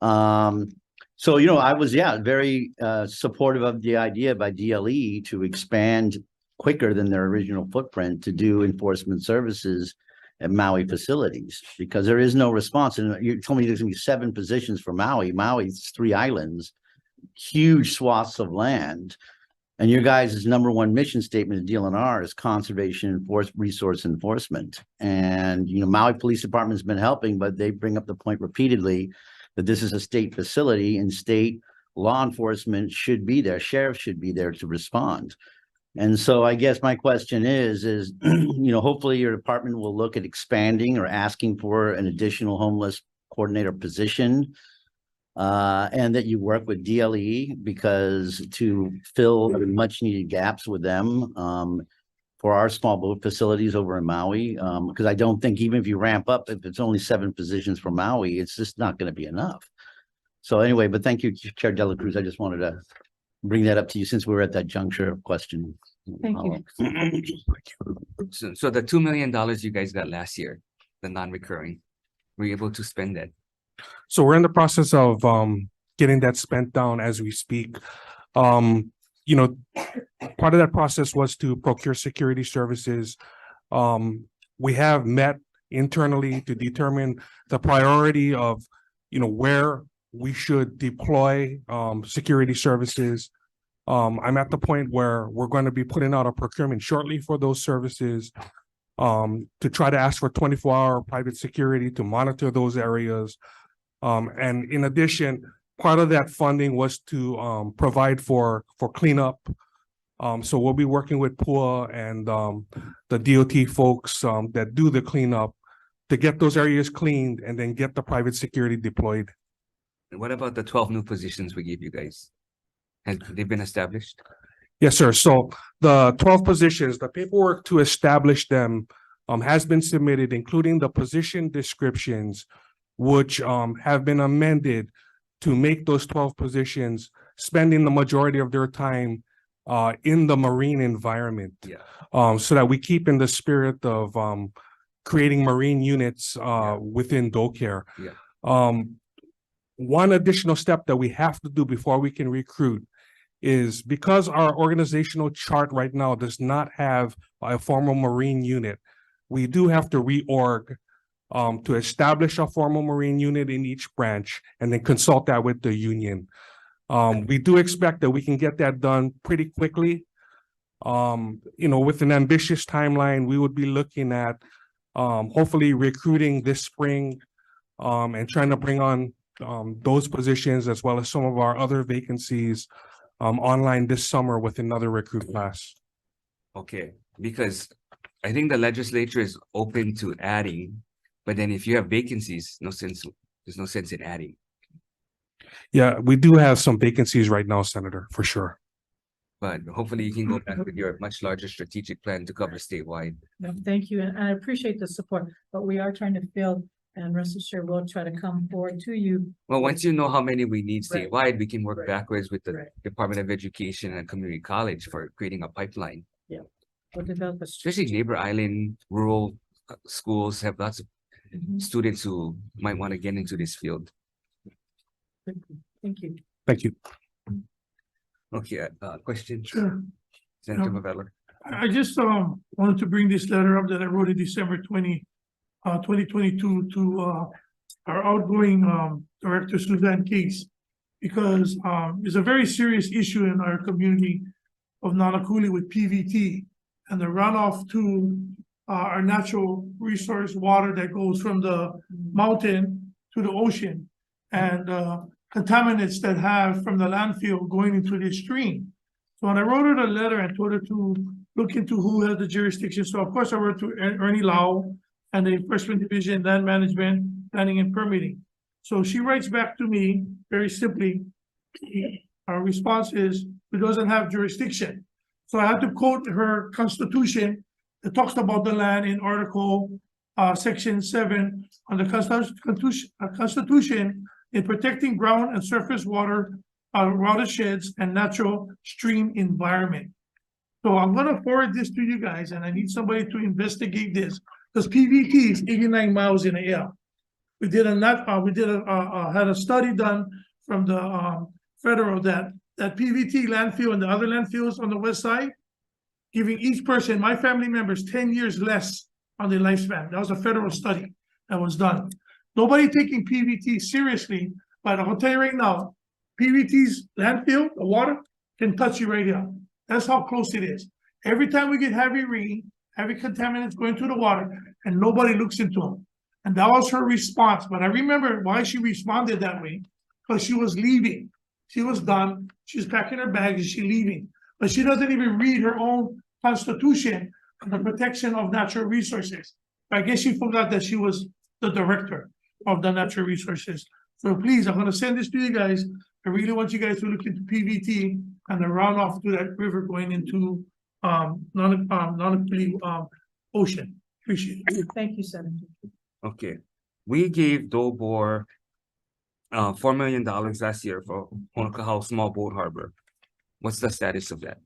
So, I was, very supportive of the idea by DLE to expand quicker than their original footprint to do enforcement services at Maui facilities, because there is no response. And you told me there's gonna be 7 positions for Maui. Maui's 3 islands, huge swaths of land. And your guys' #1 mission statement at DLNR is conservation and resource enforcement. And, Maui Police Department's been helping, but they bring up the point repeatedly that this is a state facility and state law enforcement should be there. Sheriff should be there to respond. And so I guess my question is, hopefully your department will look at expanding or asking for an additional homeless coordinator position. And that you work with DLE because to fill much needed gaps with them for our small boat facilities over in Maui. Because I don't think even if you ramp up, if it's only 7 positions for Maui, it's just not going to be enough. So anyway, but thank you, Chair Dela Cruz. I just wanted to bring that up to you since we were at that juncture of question. Thank you. So the $2 million you guys got last year, the non-recurring, were you able to spend that? So we're in the process of getting that spent down as we speak. Part of that process was to procure security services. We have met internally to determine the priority of, where we should deploy security services. I'm at the point where we're going to be putting out a procurement shortly for those services to try to ask for 24-hour private security to monitor those areas. And in addition, part of that funding was to provide for cleanup. So we'll be working with PUA and the DOT folks that do the cleanup to get those areas cleaned and then get the private security deployed. And what about the 12 new positions we gave you guys? Have they been established? Yes, sir. So the 12 positions, the paperwork to establish them has been submitted, including the position descriptions, which have been amended to make those 12 positions spending the majority of their time in the marine environment. So that we keep in the spirit of creating marine units within DoCare. One additional step that we have to do before we can recruit is because our organizational chart right now does not have a formal marine unit, we do have to reorg to establish a formal marine unit in each branch and then consult that with the union. We do expect that we can get that done pretty quickly. With an ambitious timeline, we would be looking at hopefully recruiting this spring and trying to bring on those positions as well as some of our other vacancies online this summer with another recruit class. Okay, because I think the legislature is open to adding, but then if you have vacancies, there's no sense in adding. Yeah, we do have some vacancies right now, Senator, for sure. But hopefully you can go back with your much larger strategic plan to cover statewide. No, thank you, and I appreciate the support, but we are trying to fill, and rest assured, we'll try to come forward to you. Well, once you know how many we need Right. statewide, we can work Right. backwards with the Right. Department of Education and Community College for creating a pipeline. Yeah. We'll develop a. Especially neighbor island, rural schools have lots of students who might want to get into this field. Thank you. Thank you. Okay, question? Sure. Senator Yeah. Movello. I just wanted to bring this letter up that I wrote in December 2022 to our outgoing Director Suzanne Case. Because it's a very serious issue in our community of Nanakuli with PVT and the runoff to our natural resource water that goes from the mountain to the ocean. And contaminants that have from the landfill going into the stream. So when I wrote her a letter and told her to look into who has the jurisdiction, so of course I wrote to Ernie Lau and the Enforcement Division, Land Management, Planning and Permitting. So she writes back to me very simply, our response is, it doesn't have jurisdiction. So I had to quote her constitution that talks about the land in Article Section 7 on the Constitution in protecting ground and surface water, watersheds and natural stream environment. So I'm gonna forward this to you guys, and I need somebody to investigate this, because PVT is 89 miles in the air. We did had a study done from the federal that PVT landfill and the other landfills on the west side, giving each person, my family members, 10 years less on their lifespan. That was a federal study that was done. Nobody taking PVT seriously, but I'll tell you right now, PVT's landfill, the water, can touch you right here. That's how close it is. Every time we get heavy rain, heavy contaminants going to the water, and nobody looks into them. And that was her response. But I remember why she responded that way, because she was leaving. She was done. She's packing her bags and she's leaving. But she doesn't even read her own constitution on the protection of natural resources. I guess she forgot that she was the director of the natural resources. So please, I'm gonna send this to you guys. I really want you guys to look into PVT and the runoff to that river going into non-polluted ocean. Appreciate it. Thank you, Senator. Okay, we gave Dobor $4 million last year for Mauna Kea Small Boat Harbor. What's the status of that?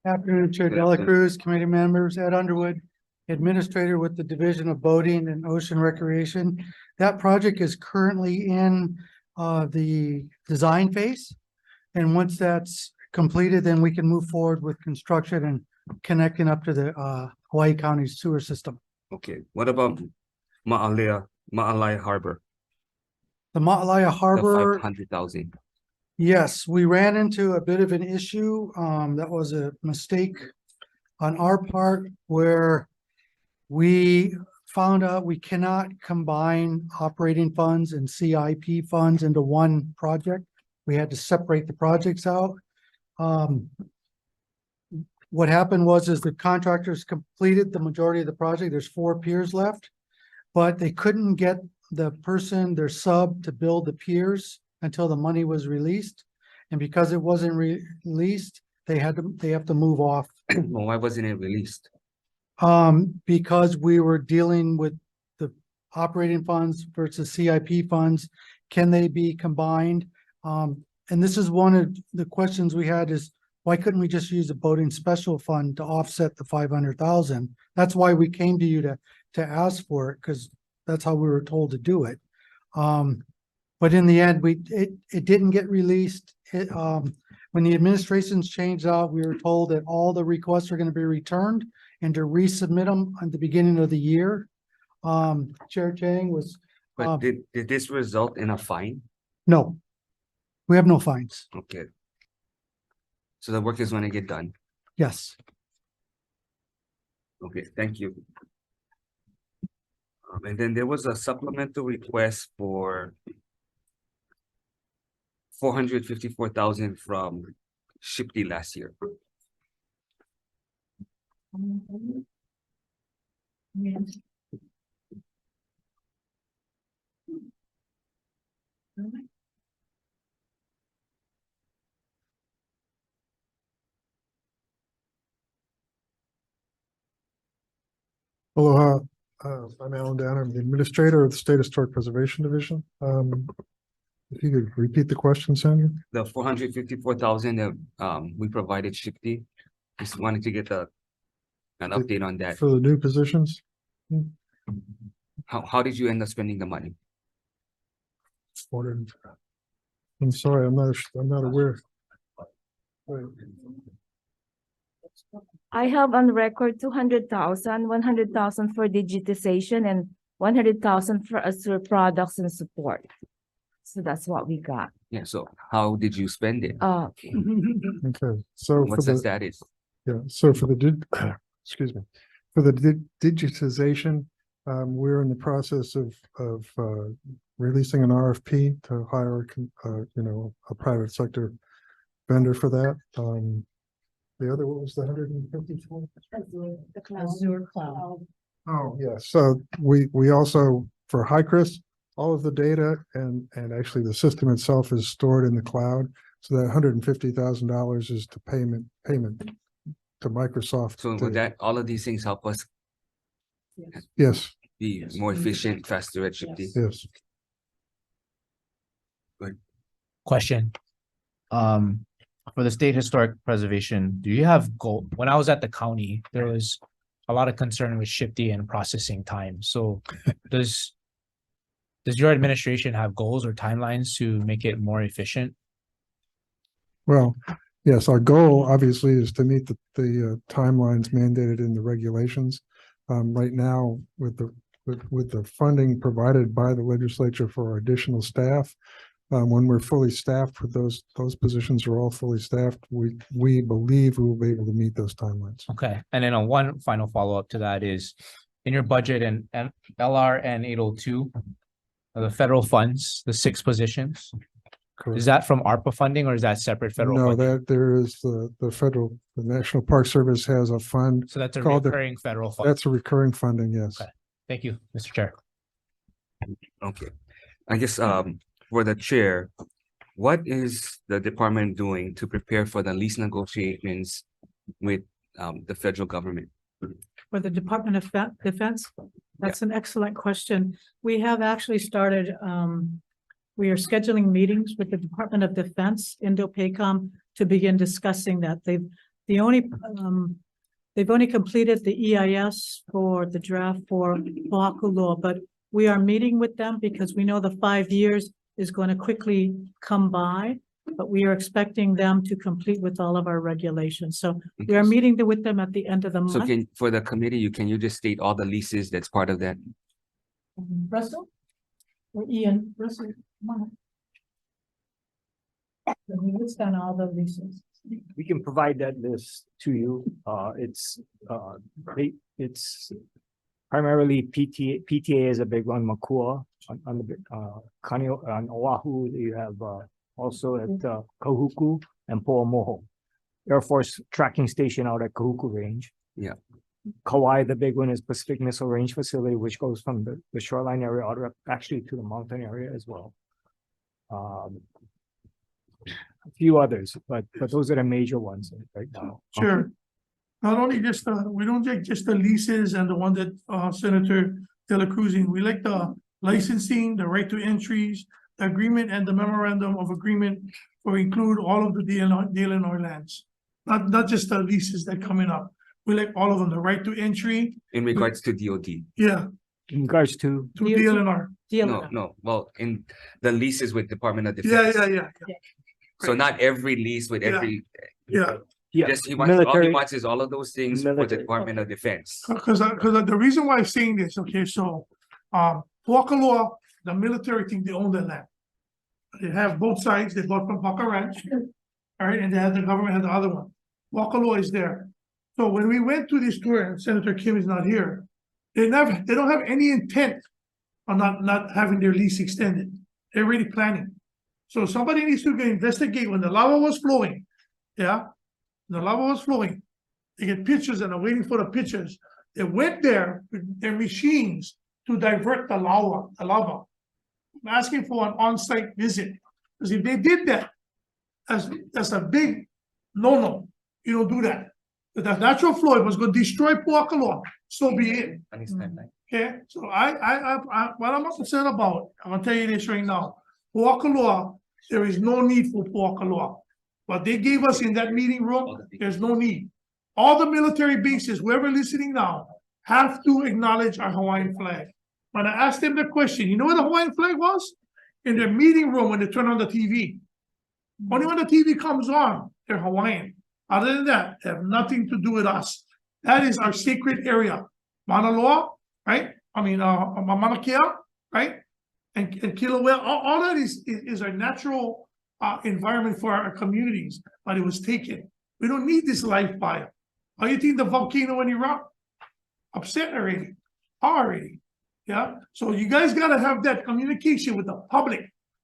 Afternoon, Chair Good Dela afternoon. Cruz, committee members, Ed Underwood, Administrator with the Division of Boating and Ocean Recreation. That project is currently in the design phase. And once that's completed, then we can move forward with construction and connecting up to the Hawaii County sewer system. Okay, what about Ma'alai Harbor? The Ma'alai Harbor. 500,000. Yes, we ran into a bit of an issue. That was a mistake on our part where we found out we cannot combine operating funds and CIP funds into one project. We had to separate the projects out. What happened was the contractors completed the majority of the project. There's 4 piers left, but they couldn't get the person, their sub, to build the piers until the money was released. And because it wasn't released, they have to move off. Well, why wasn't it released? Because we were dealing with the operating funds versus CIP funds. Can they be combined? And this is one of the questions we had is, why couldn't we just use a boating special fund to offset the 500,000? That's why we came to you to ask for it, because that's how we were told to do it. But in the end, it didn't get released. When the administrations changed out, we were told that all the requests are going to be returned and to resubmit them at the beginning of the year. Chair Chang was, But did this result in a fine? no, we have no fines. Okay. So the work is gonna get done. Yes. Okay, thank you. And then there was a supplemental request for 454,000 from Shipty last year. Aloha, I'm Alan Danner, I'm the administrator of the State Historic Preservation Division. If you could repeat the question, Sandra? The 454,000 that we provided Shipty, just wanted to get an update on that. For the new positions? How did you end up spending the money? Ordered. I'm sorry, I'm not aware. Wait. I have on record 200,000, 100,000 for digitization and 100,000 for Azure products and support. So that's what we got. Yeah, so how did you spend it? Okay. Okay, so for What's the the, status? yeah, so for the, excuse me, for the digitization, we're in the process of releasing an RFP to hire, a private sector vendor for that. The other, what was the 154? Azure cloud. Oh, yeah, so we also, for HiCRIS, all of the data and actually the system itself is stored in the cloud. So that $150,000 is to payment to Microsoft. So would that, all of these things help us Yes, be more efficient, faster at Shipty? yes. Good. Question. For the state historic preservation, do you have goal? When I was at the county, there was a lot of concern with Shipty and processing time. So does your administration have goals or timelines to make it more efficient? Well, yes, our goal obviously is to meet the timelines mandated in the regulations. Right now, with the funding provided by the legislature for our additional staff, when we're fully staffed with those positions are all fully staffed, we believe we will be able to meet those timelines. Okay, and then one final follow-up to that is in your budget and LRN 802, the federal funds, the 6 positions. Correct. Is that from ARPA funding or is that separate federal? No, funding? that there is the National Park Service has a fund. So that's a called the- recurring federal fund. That's a recurring funding, yes. Okay, thank you, Mr. Chair. Okay, I guess for the chair, what is the department doing to prepare for the lease negotiations with the federal government? For the Department of Defense? That's an excellent question. We have actually started, we are scheduling meetings with the Department of Defense, Indo-PACOM, to begin discussing that. They've only completed the EIS for the draft for Moku, but we are meeting with them because we know the 5 years is going to quickly come by, but we are expecting them to complete with all of our regulations. So we are meeting with them at the end of the So month. for the committee, can you just state all the leases that's part of that? Russell? Or Ian? Russell, come on. Let me list down all the leases. We can provide that list to you. It's primarily PTA is a big one, Makua on the Kanio on Oahu. You have also at Kahuku and Po'amoho. Air Force tracking station out at Kahuku Range. Yeah. Kauai, the big one, is Pacific Missile Range Facility, which goes from the shoreline area out actually to the mountain area as well. A few others, but those are the major ones right now. Sure. Not only just we don't take just the leases and the one that Senator De La Cruz, we like the licensing, the right to entries, the agreement and the memorandum of agreement for include all of the DLNR lands. Not just the leases that coming up. We like all of them, the right to entry. In regards to DOD? Yeah, In regards to DLNR. No, well, in the leases with Department of Defense. Yeah. So not every lease with Yeah. every. Yeah. Yeah, Just all he military- wants is all of those things for the military. Department of Defense. Because the reason why I'm saying this, okay, so, Puakaloa, the military think they own the land. They have both sides, they bought from Paka Ranch, all right, and they have the government had the other one. Puakaloa is there. So when we went to this tour, and Senator Kim is not here, they don't have any intent on not having their lease extended. They're already planning. So somebody needs to go investigate when the lava was flowing, yeah? The lava was flowing. They get pictures and are waiting for the pictures. They went there with their machines to divert the lava. I'm asking for an on-site visit. Because if they did that, that's a big no-no. You don't do that. But the natural flow was going to destroy Puakaloa. So be it. Okay, so what I'm concerned about, I'm gonna tell you this right now. Puakaloa, there is no need for Puakaloa. What they gave us in that meeting room, there's no need. All the military bases, whoever listening now, have to acknowledge our Hawaiian flag. When I asked them the question, you know what the Hawaiian flag was? In their meeting room when they turn on the TV. Only when the TV comes on, they're Hawaiian. Other than that, they have nothing to do with us. That is our sacred area. Mauna Loa, right? I mean, Mauna Kea, right? And Kilauea, all that is our natural environment for our communities, but it was taken. We don't need this life fire. How you think the volcano in Iraq? Upset already, yeah? So you guys gotta have that communication with the public,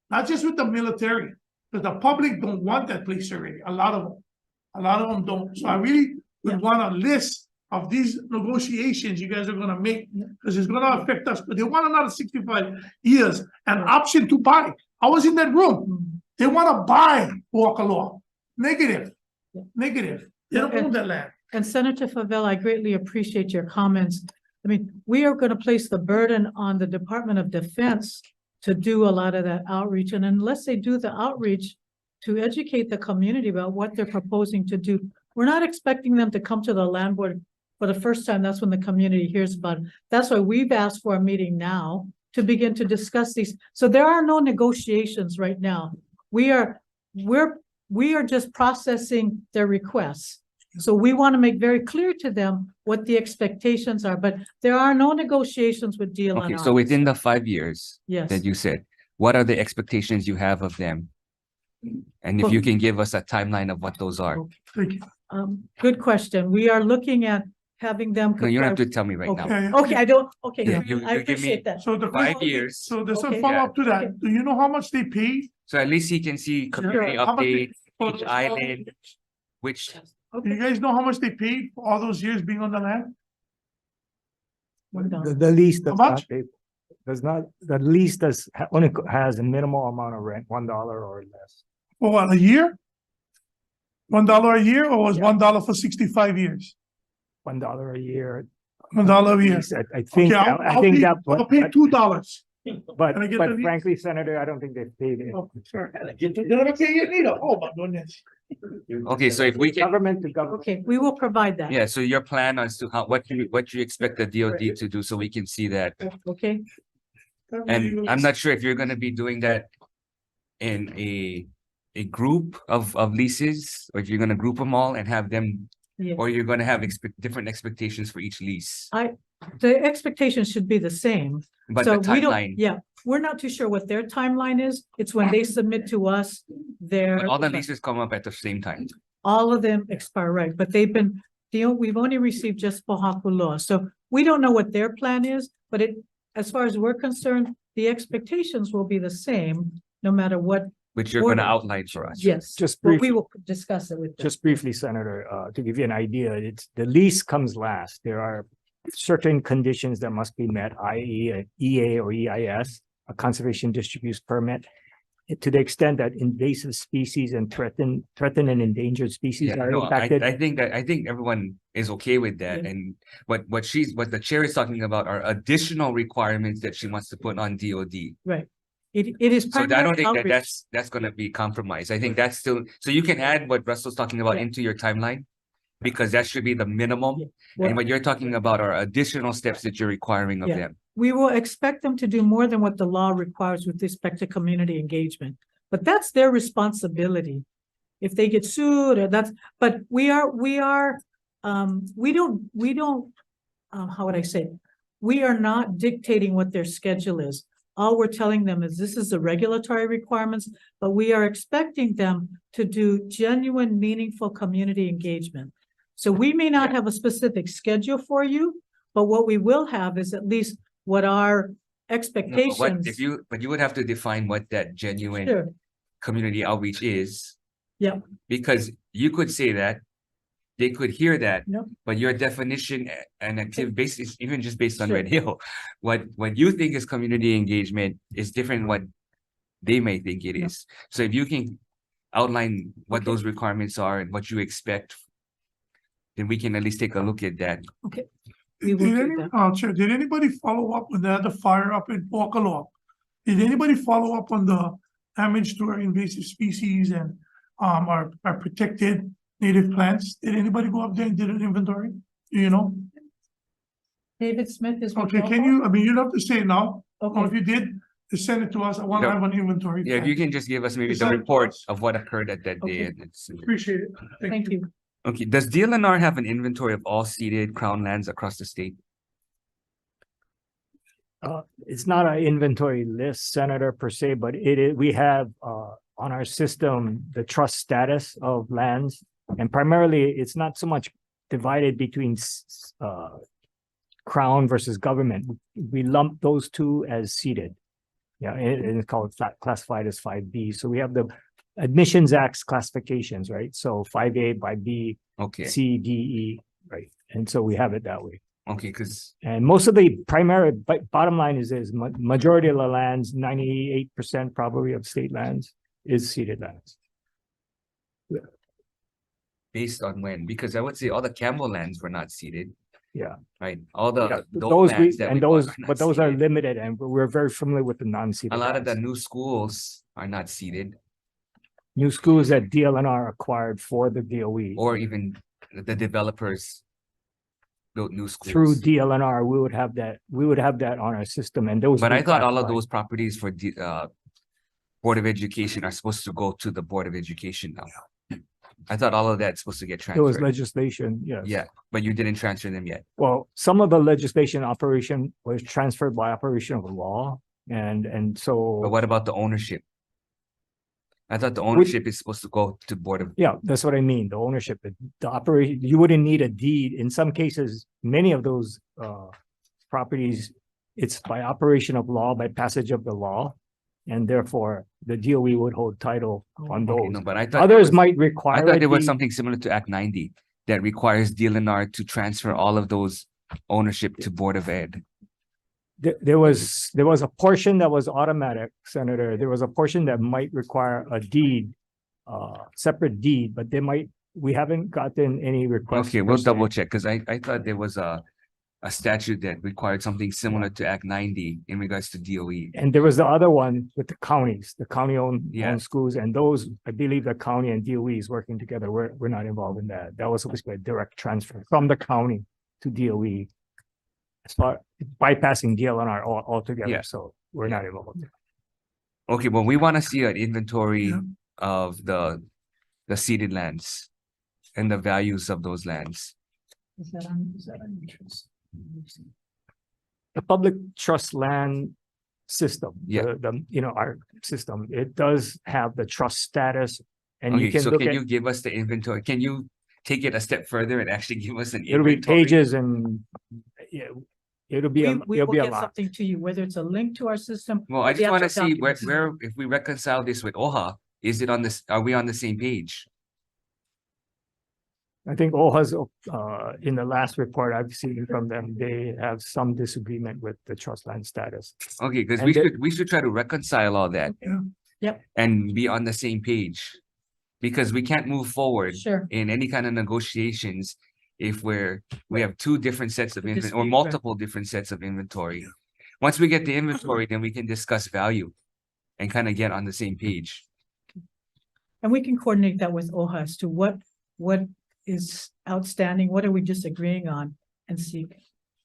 not just with the military, because the public don't want that place already, a lot of them don't. So I really would want a list of these negotiations you guys are gonna make, because it's gonna affect us, but they want another 65 years, an option to buy. I was in that room. They wanna buy Puakaloa. Negative. They don't own that land. And Senator Favela, I greatly appreciate your comments. I mean, we are going to place the burden on the Department of Defense to do a lot of that outreach. And unless they do the outreach to educate the community about what they're proposing to do, we're not expecting them to come to the land board for the first time. That's when the community hears about it. That's why we've asked for a meeting now to begin to discuss these. So there are no negotiations right now. We are just processing their requests. So we want to make very clear to them what the expectations are, but there are no negotiations with DLNR. Okay, so within the 5 years Yes. that you said, what are the expectations you have of them? And if you can give us a timeline of what those are. Thank you. Good question. We are looking at having them. No, you don't have comply- to tell me right now. Okay, I don't, okay, Yeah, you I give me appreciate that. So the 5 years. So there's Okay. a follow-up to that. Okay. Do you know how much they paid? So at least he can see community How much they- update, for each those- island, which, Do you guys know how much they paid for all those years being on the land? The lease does How much? the lease only has a minimal amount of rent, $1 or less. For what, a year? $1 a year, or was $1 for 65 years? $1 a year. $1 a year. I think, Okay, I think that. I'll pay $2. But, Can I get but the lease? frankly, Senator, I don't think they've paid it. Oh, sorry. Oh, my goodness. okay, so if we can, Government to government. Okay, we will provide that. yeah, so your plan as to what you expect the DoD to do, so we can see that. Okay, And I'm not sure if you're gonna be doing that in a group of leases, or if you're gonna group them all and have them, yeah. or you're gonna have different expectations for each lease. The expectations should be the same. But So the we don't, timeline, yeah, we're not too sure what their timeline is. It's when they submit to us their. but all the leases come up at the same time. All of them expire, right, but they've been, we've only received just Pohakuloa, so we don't know what their plan is, but as far as we're concerned, the expectations will be the same, no matter what. Which you're gonna order. outline for us. Yes, Just but we briefly, will discuss it with them. just briefly, Senator, to give you an idea, the lease comes last. There are certain conditions that must be met, i.e. an EA or EIS, a conservation district use permit. To the extent that invasive species and threatened and endangered species Yeah, are no, impacted. I think everyone is okay with that, Yeah. and what the chair is talking about are additional requirements that she wants to put on DoD. Right, it is. So I don't primarily think outreach. that's gonna be compromised. I think that's still, so you can add what Russell's talking about Yeah. into your timeline, because that should be the minimum. Well- And what you're talking about are additional steps that you're requiring of Yeah. them. We will expect them to do more than what the law requires with respect to community engagement, but that's their responsibility. if they get sued or that's, but we don't, how would I say? We are not dictating what their schedule is. All we're telling them is this is the regulatory requirements, but we are expecting them to do genuine, meaningful community engagement. So we may not have a specific schedule for you, but what we will have is at least what our No, but expectations. but you would have to define what that genuine Sure. community outreach is. Yeah. Because you could say that, they could hear that, Yep. but your definition and active basis, even just based on Sure. Red Hill, what you think is community engagement is different what they may think it is. So if you can outline what those requirements are and what you expect, then we can at least take a look at that. Okay. We will do that. Chair, did anybody follow up with the fire up in Pocalock? Did anybody follow up on the damage to our invasive species and our protected native plants? Did anybody go up there and did an inventory? Do you know? David Smith is. Okay, can you, I mean, you don't have to say it now, or Okay. if you did, just send it to us. I want to No. have an inventory. Yeah, if you can just give us maybe Is the that- report of what occurred at that day. Okay. And it's- Appreciate it. Thank you. Okay, does DLNR have an inventory of all ceded crown lands across the state? It's not an inventory list, Senator, per se, but we have, on our system, the trust status of lands. And primarily, it's not so much divided between, crown versus government. We lump those two as ceded. Yeah, and it's called classified as 5B. So we have the Admissions Act's classifications, right? So 5A, 5B, Okay, C, D, E, right? And so we have it that way. okay, because And most of the primary, bottom line is majority of the lands, 98% probably of state lands is ceded lands. based on when, because I would say all the Campbell lands were not ceded, Yeah. right? All Yeah, the those lands that we bought are not but those are ceded. limited and we're very familiar with the non-ceded. A lot of the lands. new schools are not seeded, New schools that DLNR acquired for the DOE. or even the developers built new schools. Through DLNR, we would have that on our system and those. But I we thought all of classify. those properties for Board of Education are supposed to go to the Board of Education now. I thought all of that's supposed to get There was transferred. legislation, yes. Yeah, but you didn't transfer them yet. Well, some of the legislation operation was transferred by operation of law and so. But what about the ownership? I thought the ownership is supposed to go to Board of, Yeah, that's what I mean, the ownership, the operation, you wouldn't need a deed. In some cases, many of those properties, it's by operation of law, by passage of the law. And therefore, the DOE would hold title on okay, those. no, but I thought. Others might I require. thought a there was deed. something similar to Act 90 that requires DLNR to transfer all of those ownership to Board of Ed. There was a portion that was automatic, Senator. There was a portion that might require a deed, separate deed, but we haven't gotten any requests. Okay, per we'll se. double check, because I thought there was a statute that required something similar to Act 90 in regards to DOE. And there was the other one with the counties, the county-owned Yeah. owned schools, and those, I believe the county and DOE is working together. We're not involved in that. That was supposed to be a direct transfer from the county to DOE. As far bypassing DLNR altogether, Yeah. so we're not involved. Okay, well, we want to see an inventory of the ceded lands and the values of those lands. Is that on interest? The public trust land system, Yeah. our system, it does have the trust status. And you Okay, can so look can at, you give us the inventory? Can you take it a step further and actually give us an it'll be inventory? pages and, yeah, it'll be, We it'll will be a get lot. something to you, whether it's a link to our system. Well, or I the just want to actual see documents. where, if we reconcile this with OHA, is it on this, are we on the same page? I think OHA's, in the last report I've seen from them, they have some disagreement with the trust land status. Okay, because And we should try to reconcile all that. Yeah. Yep. And be on the same page. Because we can't move forward Sure. in any kind of negotiations if we have two different sets of inventory or Dispute, right. multiple different sets of inventory. Once we get the inventory, then we can discuss value and kind of get on the same page. And we can coordinate that with OHA as to what is outstanding, what are we disagreeing on and see.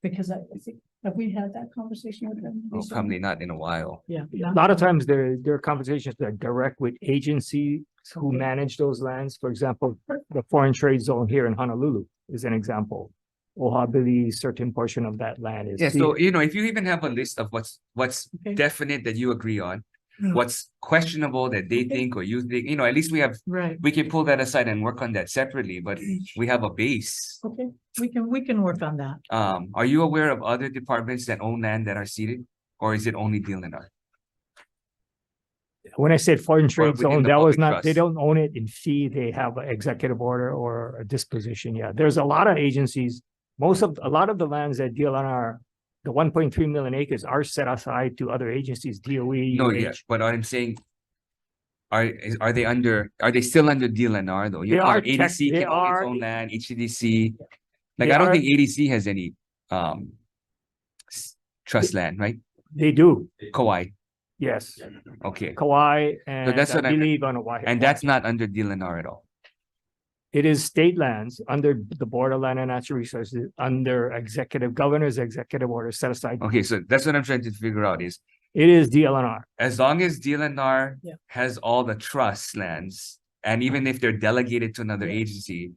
Because I think, have we had that conversation with them? Well, recently? probably not in a while. Yeah. A lot of times there are conversations that are direct with agency who manage those lands. For example, the foreign trade zone here in Honolulu is an example. Ohabili, certain portion of that land is. Yeah, so if you even have a list of what's Okay. definite that you agree on, Yeah. what's questionable that they think or you think, at least Right. we can pull that aside and work on that separately, but we have a base. Okay, we can work on that. Are you aware of other departments that own land that are seated, or is it only DLNR? When I said foreign trade within zone, the that was public not, they trust. don't own it in fee. They have an executive order or a disposition. Yeah, there's a lot of agencies. A lot of the lands that DLNR, the 1.3 million acres are set aside to other agencies, DOE. No, UH. yeah, but I'm saying, are they still under DLNR though? They are ADC they can own its are- own land, HCDC. Like, They I don't are- think ADC has any trust land, right? They do, Kauai, yes. okay. Kauai and that's I what I meant. believe on Hawaii. And that's not under DLNR at all. It is state lands under the Board of Land and Natural Resources, under governor's executive order set aside. Okay, so that's what I'm trying to figure out is, It is DLNR. as long as DLNR Yeah. has all the trust lands, and even if they're delegated to another agency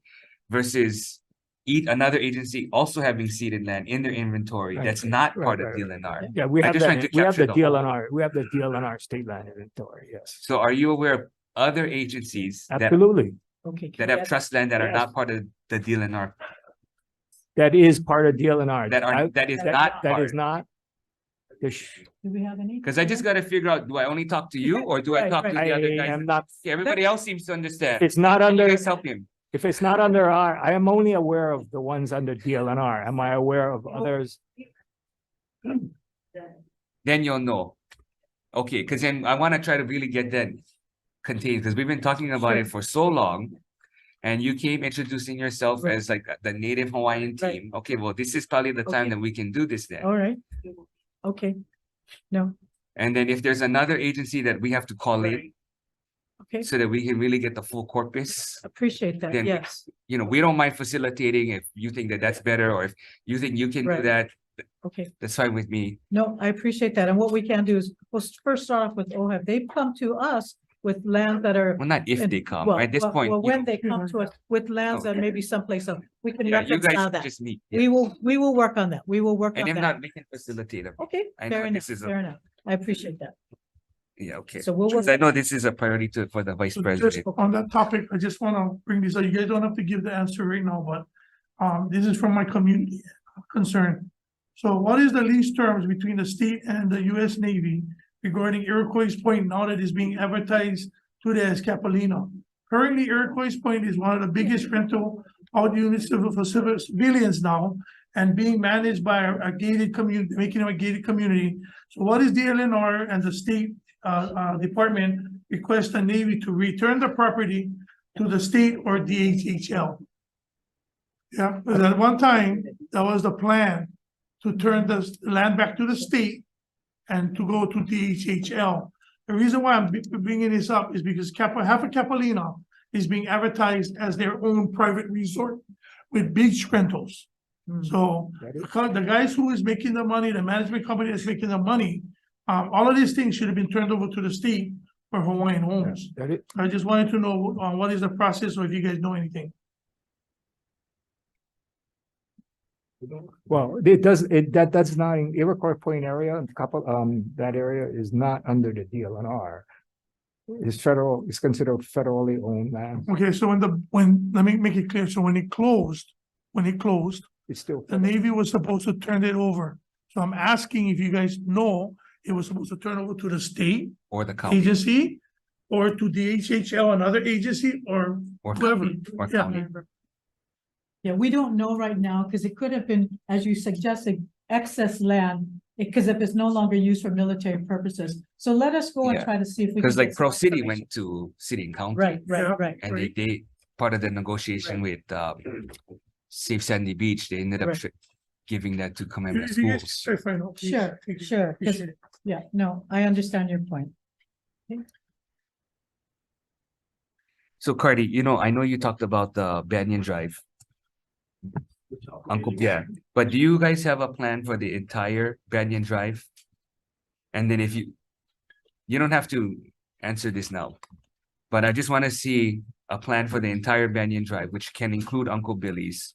versus another agency also having seeded land in their inventory, Right, that's right, not right, part right, of DLNR. Yeah, we I'm have just trying that, to we have capture the the whole. DLNR, we have the DLNR state land inventory, yes. So are you aware of other agencies that Absolutely. Okay. that have trust land that are Yes. not part of the DLNR? That is part of DLNR. That is not That is part. not. Do we have any? Because I just gotta figure out, do I only talk to you or do I Right, talk to right. the other I guys? am not, Okay, everybody else seems to understand. it's not Can you under, guys help him? if it's not under I am only aware of the ones under DLNR. Am I aware of others? Then you'll know. Okay, because then I want to try to really get that contained, because we've been talking about it for so long. And you came introducing yourself Right. as like the native Hawaiian Right. team. Okay, well, this is probably the time Okay. that we can do this then. All right. Okay. No, And then if there's another agency that we have to call in okay, so that we can really get the full corpus, appreciate that, then yes. we don't mind facilitating if you think that that's better, or if you think you can do Right. that, Okay, that's fine with me. no, I appreciate that. And what we can do is, we'll first start off with OHAB. They've come to us with land that are. Well, not if and- they come, well, at this well, point. Well, you when know, they come to us with lands that may be someplace else, we can yeah, you reconcile guys that. just meet. We will work on that. We will work And on if that. not, we can facilitate them. Okay, I fair know enough, this is fair enough. I appreciate that. Yeah, okay. So we'll. Because I know this is a priority for the vice So just president. on that topic, I just wanna bring this up. You guys don't have to give the answer right now, but this is from my community concern. So what is the lease terms between the state and the US Navy regarding Iroquois Point now that is being advertised today as Capilino? Currently, Iroquois Point is one of the biggest rental out units for civilians now, and being managed by a gated community, making it a gated community. So what is DLNR and the state department request the Navy to return the property to the state or DHHL? Yeah, because at one time, that was the plan, to turn the land back to the state and to go to DHHL. The reason why I'm bringing this up is because half of Capilino is being advertised as their own private resort with beach rentals. So the guys who is making the money, the management company that's making the money, all of these things should have been turned over to the state for Hawaiian homes. I just wanted to know what is the process, or if you guys know anything. Well, that's not in Iroquois Point area, that area is not under the DLNR. It's considered federally owned land. Okay, so let me make it clear. So when it closed, It's still. the Navy was supposed to turn it over. So I'm asking if you guys know, it was supposed to turn over to the state Or the county. agency, or to DHHL, another agency, or Or whoever. county, or Yeah. county. Yeah, we don't know right now, because it could have been, as you suggested, excess land, because if it's no longer used for military purposes. So let us go and Yeah. try to see if we. Because can like get Pro some City information. went to city and county. Right, right. And they part of the negotiation with Safe Sandy Beach, they ended up Right. giving that to Kamehameha If you guys schools. clarify, no, please. Sure, Thank you. sure, 'cause- Appreciate it. yeah, no, I understand your point. So Cardi, I know you talked about the Banyan Drive. Uncle Pierre, but do you guys have a plan for the entire Banyan Drive? And then if you don't have to answer this now, But I just want to see a plan for the entire Banyan Drive, which can include Uncle Billy's.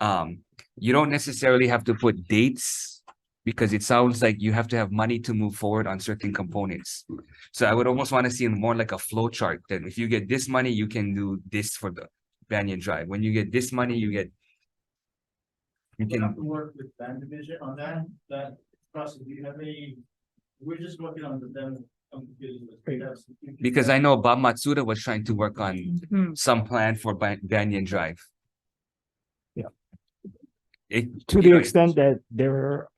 You don't necessarily have to put dates because it sounds like you have to have money to move forward on certain components. So I would almost want to see more like a flow chart that if you get this money, you can do this for the Banyan Drive. When you get this money, you We'll have can, to work with land division on that process. Do you have any, we're just working on the them. because I know Bob Matsuda was trying to work on Mhm. some plan for Banyan Drive. Yeah. It, To you the know, extent that there are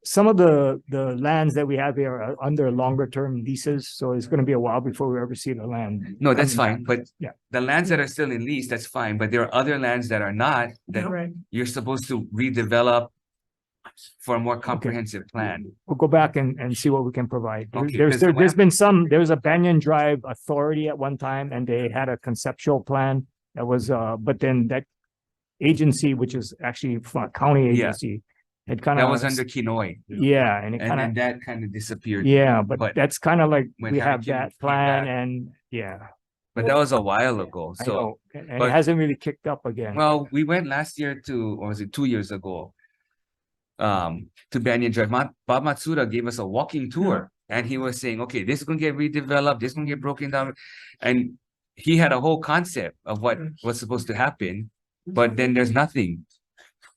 some of the lands that we have here are under longer term leases, so it's gonna be a while before we ever see the land. No, that's coming fine, back. but Yeah. the lands that are still in lease, that's fine, but there are other lands that are not, that Right. you're supposed to redevelop for a more comprehensive plan. We'll go back and see what we can provide. Okay, There's, 'cause the there's WAM been some, there was a Banyan Drive Authority at one time and they had a conceptual plan that was, but then that agency, which is actually a county Yeah. agency, had kind That of. was under Kinoi. Yeah, and it And kind then of, that kind of disappeared. yeah, but that's kind of like, when we Harry have Kim that came plan back. and, yeah. But that was a while ago, I so. know, and it but- hasn't really kicked up again. Well, we went last year to, or was it 2 years ago? To Banyan Drive. Bob Matsuda gave us a walking tour and he was saying, okay, this is gonna get redeveloped, this is gonna get broken down. And he had a whole concept of what was supposed to happen, but then there's nothing.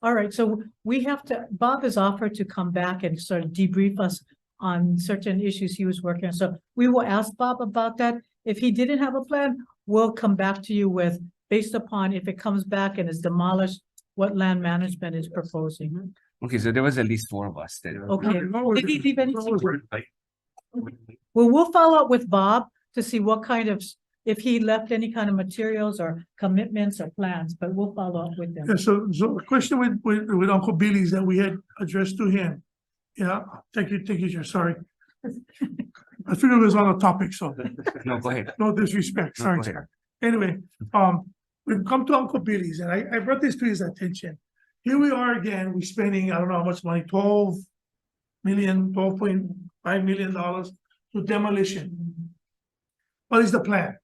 All right, so we have to, Bob has offered to come back and sort of debrief us on certain issues he was working on. So we will ask Bob about that. If he didn't have a plan, we'll come back to you with, based upon if it comes back and is demolished, what land management is proposing. Okay, so there was at least 4 of us that. Okay. Did he leave anything? Well, we'll follow up with Bob to see what kind of, if he left any kind of materials or commitments or plans, but we'll follow up with them. Yeah, so a question with Uncle Billy's that we had addressed to him. Yeah, thank you, Chair, sorry. I figured it was on the topic, so. No, go ahead. No disrespect, No, sorry, go ahead. Chair. Anyway, we've come to Uncle Billy's and I brought this to his attention. Here we are again, we're spending, I don't know how much money, $12.5 million to demolition. What is the plan?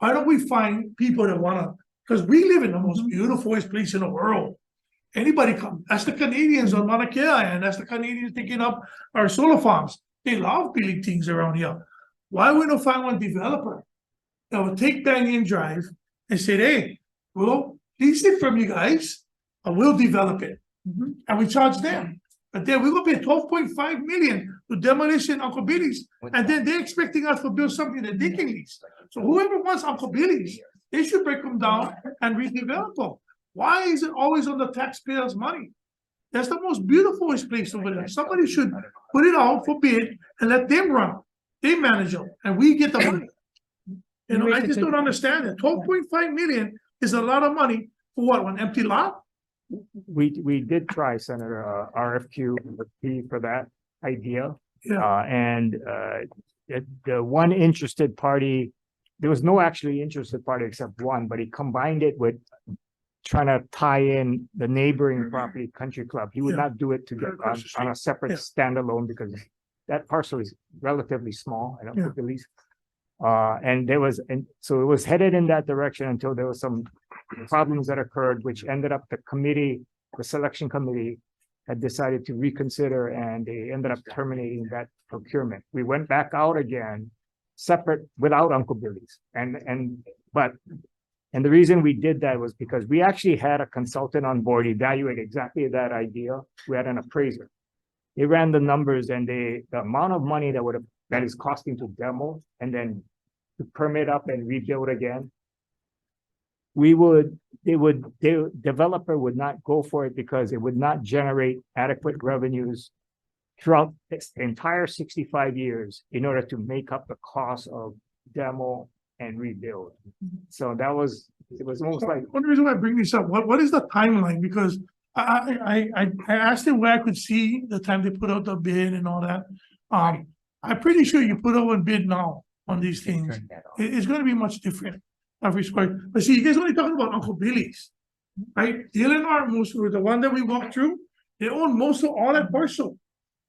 Why don't we find people that wanna, because we live in the most beautiful place in the world. Anybody come, that's the Canadians on Mauna Kea, and that's the Canadians taking up our solar farms. They love building things around here. Why we don't find one developer that would take Banyan Drive and say, hey, we'll lease it from you guys, and we'll develop it. And we charge them. But then we're gonna pay 12.5 million to demolition Uncle Billy's. And then they're expecting us to build something that they can lease. So whoever wants Uncle Billy's, they should break them down and redevelop them. Why is it always on the taxpayers' money? That's the most beautiful place over there. Somebody should put it out for bid and let them run. They manage them and we get the money. You know, I just don't understand it. 12.5 million is a lot of money for what, one empty lot? We did try, Senator, RFQ for that idea. Yeah. And the one interested party, there was no actually interested party except one, but he combined it with trying to tie in the neighboring property, Country Club. He would Yeah. not do it together on a separate Yeah. standalone because that parcel is relatively small. I don't Yeah. think the least. And so it was headed in that direction until there was some problems that occurred, which ended up the selection committee had decided to reconsider and they ended up terminating that procurement. We went back out again, separate without Uncle Billy's. And the reason we did that was because we actually had a consultant on board evaluate exactly that idea. We had an appraiser. They ran the numbers and the amount of money that is costing to demo and then to permit up and rebuild again. The developer would not go for it because it would not generate adequate revenues throughout the entire 65 years in order to make up the cost of demo and rebuild. So it was almost like. One reason why I bring this up, what is the timeline? Because I asked him where I could see the time they put out the bid and all that. I'm pretty sure you put out a bid now on these things. It's gonna be much different. But see, you guys only talking about Uncle Billy's, right? Dylan Armus, who the one that we walked through, they own most of all that parcel.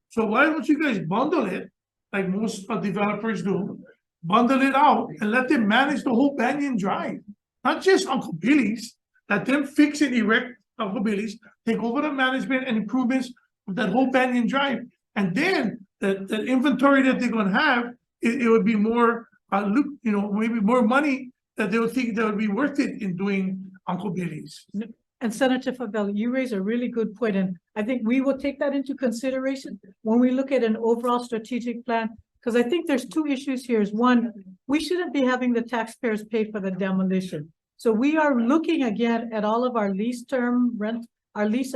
So why don't you guys bundle it like most developers do? bundle it out and let them manage the whole Banyan Drive. Not just Uncle Billy's, let them fix and erect Uncle Billy's, take over the management and improvements of that whole Banyan Drive. And then the inventory that they're gonna have, it would be more, maybe more money that they would think that would be worth it in doing Uncle Billy's. And Senator Favela, you raise a really good point, and I think we will take that into consideration when we look at an overall strategic plan. Because I think there's two issues here. Is one, we shouldn't be having the taxpayers pay for the demolition. So we are looking again at all of our lease term rent, our lease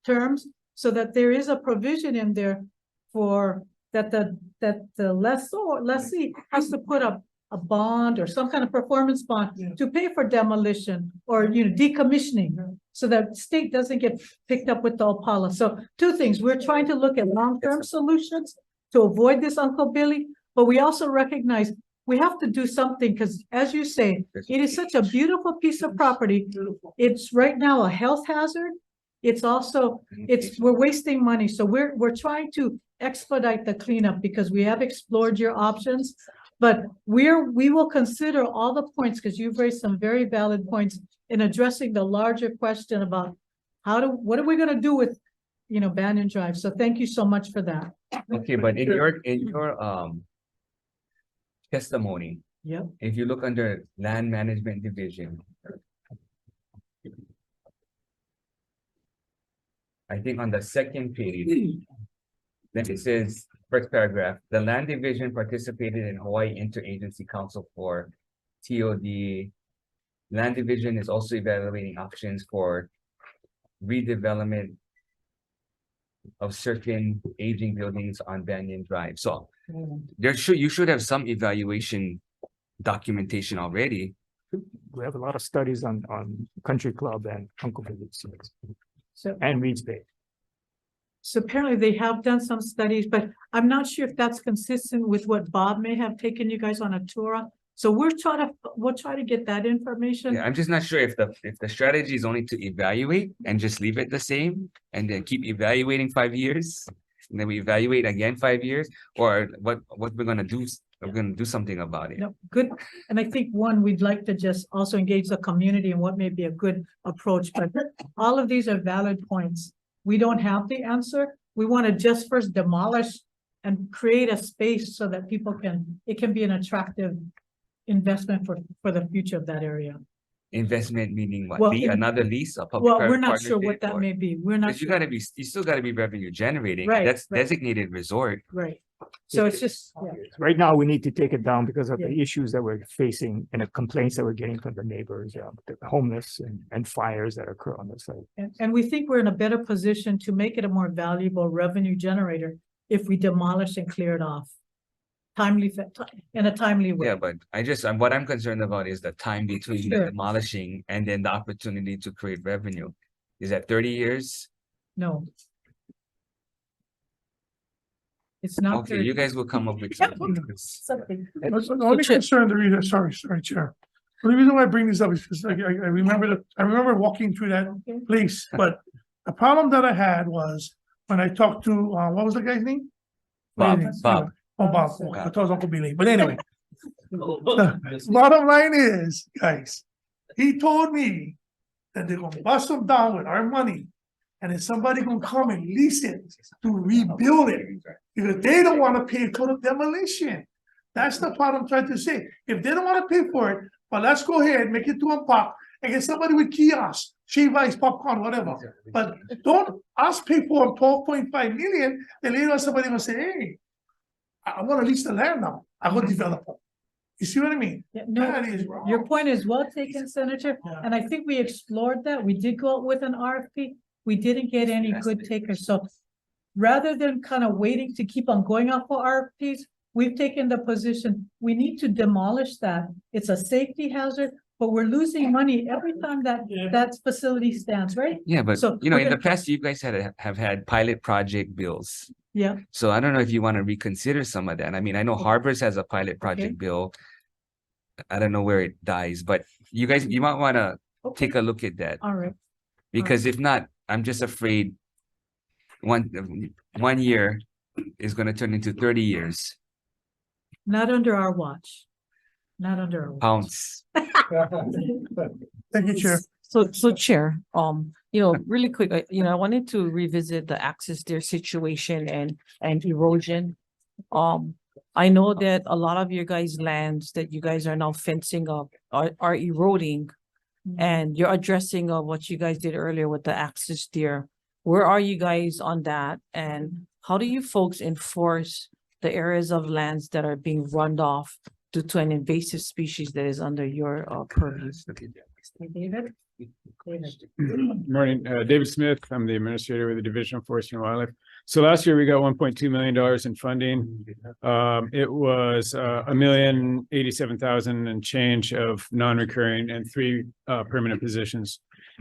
terms, so that there is a provision in there for that the lessee has to put up a bond or some kind of performance bond to pay for demolition or decommissioning, so that state doesn't get picked up with the Opala. So two things, we're trying to look at long-term solutions to avoid this Uncle Billy, but we also recognize we have to do something, because as you say, it is such a beautiful piece of property. It's right now a health hazard. It's also, we're wasting money. So we're trying to expedite the cleanup because we have explored your options. But we will consider all the points, because you've raised some very valid points in addressing the larger question about what are we gonna do with, Banyan Drive? So thank you so much for that. Okay, but in your testimony, if you look under Land Management Division, I think on the second page, then it says, first paragraph, the Land Division participated in Hawaii Interagency Council for TOD. Land Division is also evaluating options for redevelopment of certain aging buildings on Banyan Drive. So you should have some evaluation documentation already. We have a lot of studies on Country Club and Uncle Billy's. So and Reed's Bay. So apparently they have done some studies, but I'm not sure if that's consistent with what Bob may have taken you guys on a tour on. So we'll try to get that information. Yeah, I'm just not sure if the strategy is only to evaluate and just leave it the same and then keep evaluating 5 years and then we evaluate again 5 years, or what we're gonna do. We're gonna do something about it. No, good. And I think we'd like to just also engage the community in what may be a good approach, but all of these are valid points. We don't have the answer. We want to just first demolish and create a space so that it can be an attractive investment for the future of that area. Investment meaning what? Well, Another lease, a public. Well, we're not sure what that may be. We're not sure. You still gotta be revenue generating. Right, That's right. designated resort. Right. So it's just, Right now, we need to take it down because of the issues that we're facing and the complaints that we're getting from the neighbors, the homeless and fires that occur on the site. and we think we're in a better position to make it a more valuable revenue generator if we demolish and clear it off. In a timely way. Yeah, but what I'm concerned about is the time between the Sure. demolishing and then the opportunity to create revenue. Is that 30 years? No. It's not. Okay, you guys will come up with something. Something. The only concern, sorry, Chair. The reason why I bring this up is because I remember walking through that place, but the problem that I had was when I talked to, what was the guy's name? Bob. Oh, Bob. Okay, I thought it was Uncle Billy, but anyway. The bottom line is, guys, he told me that they're gonna bust them down with our money. And then somebody gonna come and lease it to rebuild it, because they don't wanna pay for the demolition. That's the part I'm trying to say. If they don't wanna pay for it, well, let's go ahead, make it to a pop and get somebody with kiosks, shave ice, popcorn, whatever. But don't us pay for 12.5 million, then later somebody gonna say, hey, I wanna lease the land now, I go develop it. You see what I mean? Yeah, no, That is wrong. your point is well taken, Senator, and I think we explored that. We did go out with an RFP. We didn't get any good takers, so rather than kind of waiting to keep on going out for RFPs, we've taken the position, we need to demolish that. It's a safety hazard, but we're losing money every time that facility stands, right? Yeah, but So in we're the gonna- past, you guys have had pilot project bills. Yeah, So I don't know if you want to reconsider some of that. I mean, I know Harbors has a pilot project bill. I don't know where it dies, but you might want to take a look at that. all right. Because if not, I'm just afraid one year is going to turn into 30 years. Not under our watch. Not under. Pounce. Thank you, Chair. So Chair, really quick, I wanted to revisit the access deer situation and erosion. I know that a lot of your guys' lands that you guys are now fencing up are eroding. And you're addressing what you guys did earlier with the access deer. Where are you guys on that? And how do you folks enforce the areas of lands that are being run off due to an invasive species that is under your purview? David? Morning, David Smith. I'm the administrator with the Division of Forestry and Wildlife. So last year we got $1.2 million in funding. It was $1,087,000 and change of non-recurring and 3 permanent positions.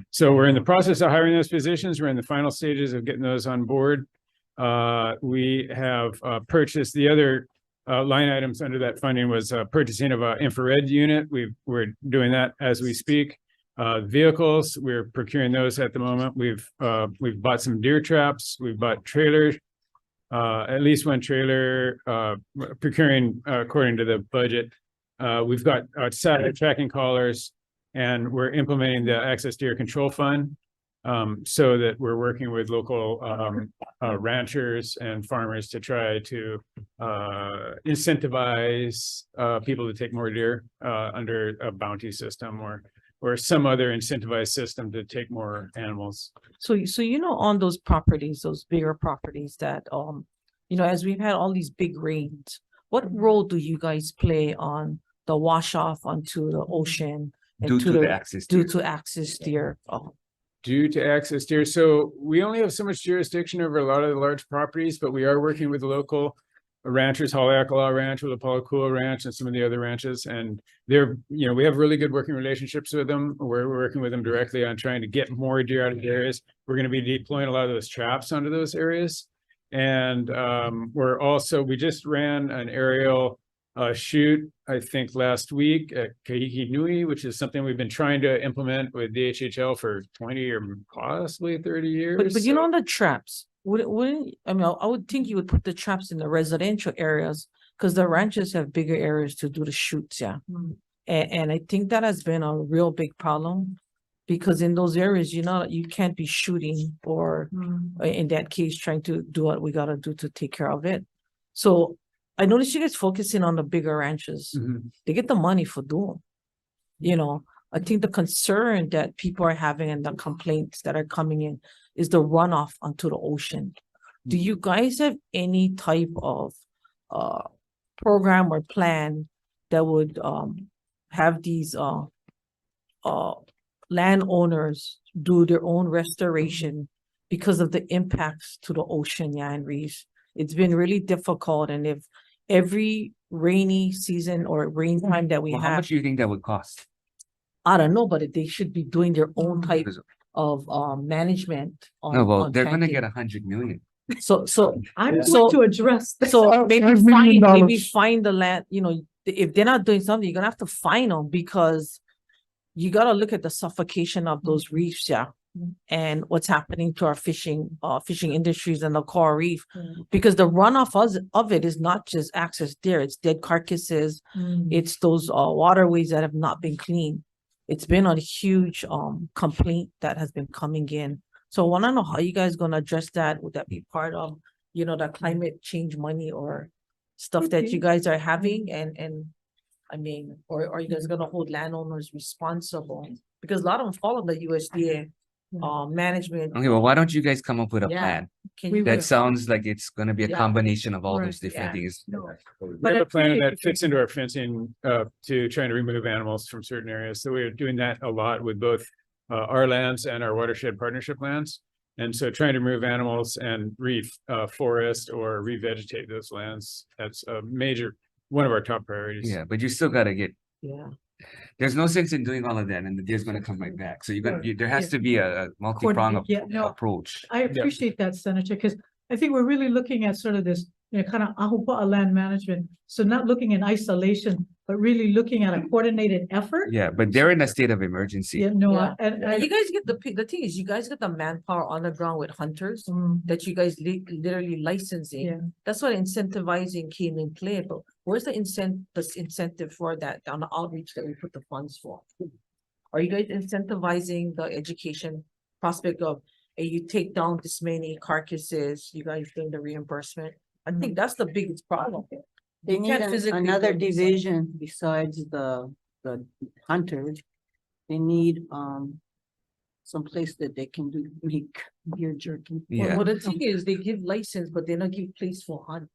So we're in the process of hiring those positions. We're in the final stages of getting those on board. We have purchased the other line items under that funding was purchasing of an infrared unit. We're doing that as we speak. Vehicles, we're procuring those at the moment. We've bought some deer traps. We've bought trailers, at least one trailer, procuring according to the budget. We've got satellite tracking collars, and we're implementing the Access Deer Control Fund so that we're working with local ranchers and farmers to try to incentivize people to take more deer under a bounty system or some other incentivized system to take more animals. So on those properties, those bigger properties that as we've had all these big rains, what role do you guys play on the wash off onto the ocean and Due to the access due deer. to access deer? Due to access deer, so we only have so much jurisdiction over a lot of the large properties, but we are working with local ranchers, Hawai'i Ranch, with the Palakua Ranch, and some of the other ranches, and they're, we have really good working relationships with them. We're working with them directly on trying to get more deer out of the areas. We're going to be deploying a lot of those traps onto those areas, and we just ran an aerial shoot, I think last week at Kahiki Nui, which is something we've been trying to implement with DHHL for 20 or possibly 30 years. But on the traps, I would think you would put the traps in the residential areas because the ranches have bigger areas to do the shoots, yeah. And I think that has been a real big problem because in those areas, you can't be shooting or in that case, trying to do what we gotta do to take care of it. So I noticed you guys focusing on the bigger ranches. They get the money for doing. I think the concern that people are having and the complaints that are coming in is the runoff onto the ocean. Do you guys have any type of program or plan that would have these landowners do their own restoration because of the impacts to the ocean, and reefs? It's been really difficult, and if every rainy season or rain time that we Well, have, how much do you think that would cost? I don't know, but they should be doing their own type of management. No, well, on they're gonna planting. get 100 million. So I'm going to address this. So maybe $5 million. find the land, if they're not doing something, you're gonna have to fine them because you gotta look at the suffocation of those reefs, yeah. And what's happening to our fishing industries and the coral reef, because the runoff of it is not just access deer, it's dead carcasses, it's those waterways that have not been cleaned. It's been a huge complaint that has been coming in. So I want to know how you guys gonna address that. Would that be part of, the climate change money or stuff that you guys are having? And or are you guys gonna hold landowners responsible? Because a lot of them follow the USDA management. Okay, well, why don't you guys come up with a Yeah. plan? Can you- That sounds like it's gonna be a Yeah. combination of all Right, those different yeah. things. We have a plan that fits into our fencing to trying to remove animals from certain areas. So we're doing that a lot with both our lands and our watershed partnership lands. And so trying to remove animals and reforest or revegetate those lands, that's one of our top priorities. Yeah, but you still gotta get, Yeah. there's no sense in doing all of that and the deer's gonna come right back. So there has to be a multi-pronged approach. I appreciate that, Senator, because I think we're really looking at sort of this, kind of ahupu'a land management. So not looking in isolation, but really looking at a coordinated effort. Yeah, but they're in a state of emergency. Yeah, no, Yeah. and You guys get the thing is, you guys get the manpower on the ground with hunters that you guys literally licensing. Yeah. That's why incentivizing came in play. But where's the incentive for that on the outreach that we put the funds for? Are you guys incentivizing the education prospect of, hey, you take down this many carcasses, you guys doing the reimbursement? I think that's the biggest problem. They You need can't physically another go inside. division besides the hunters. They need, some place that they can make deer jerky. Well, the thing is, they give license, but they don't give place for hunt.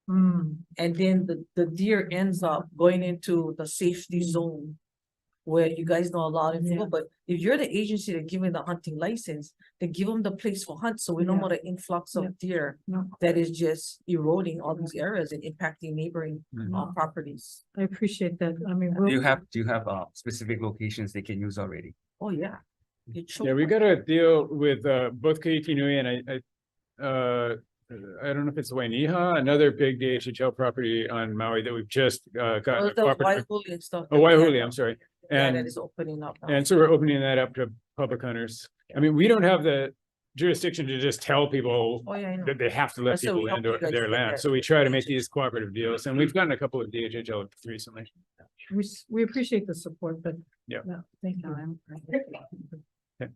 And then the deer ends up going into the safety zone where you guys know a lot of people, but if you're the agency that giving the hunting license, then give them the place for hunt, so we don't want an influx of deer that is just eroding all these areas and impacting neighboring properties. I appreciate that. I mean, Do you have specific locations they can use already? Oh, yeah. Yeah, we got a deal with both Kaiti Nui and I don't know if it's Wainiha, another big DHHL property on Maui that we've just got. Oh, the Waiahuli and stuff. Oh, Waiahuli, I'm sorry. Yeah, And that is opening up. now. and so we're opening that up to public hunters. I mean, we don't have the jurisdiction to just tell people Oh, yeah, I know. that they have to let That's why we people help into you guys their get land. that So we try to make these cooperative deals, and we've gotten a couple of DHHL recently. we appreciate the support, but. Yeah. No, thank you. You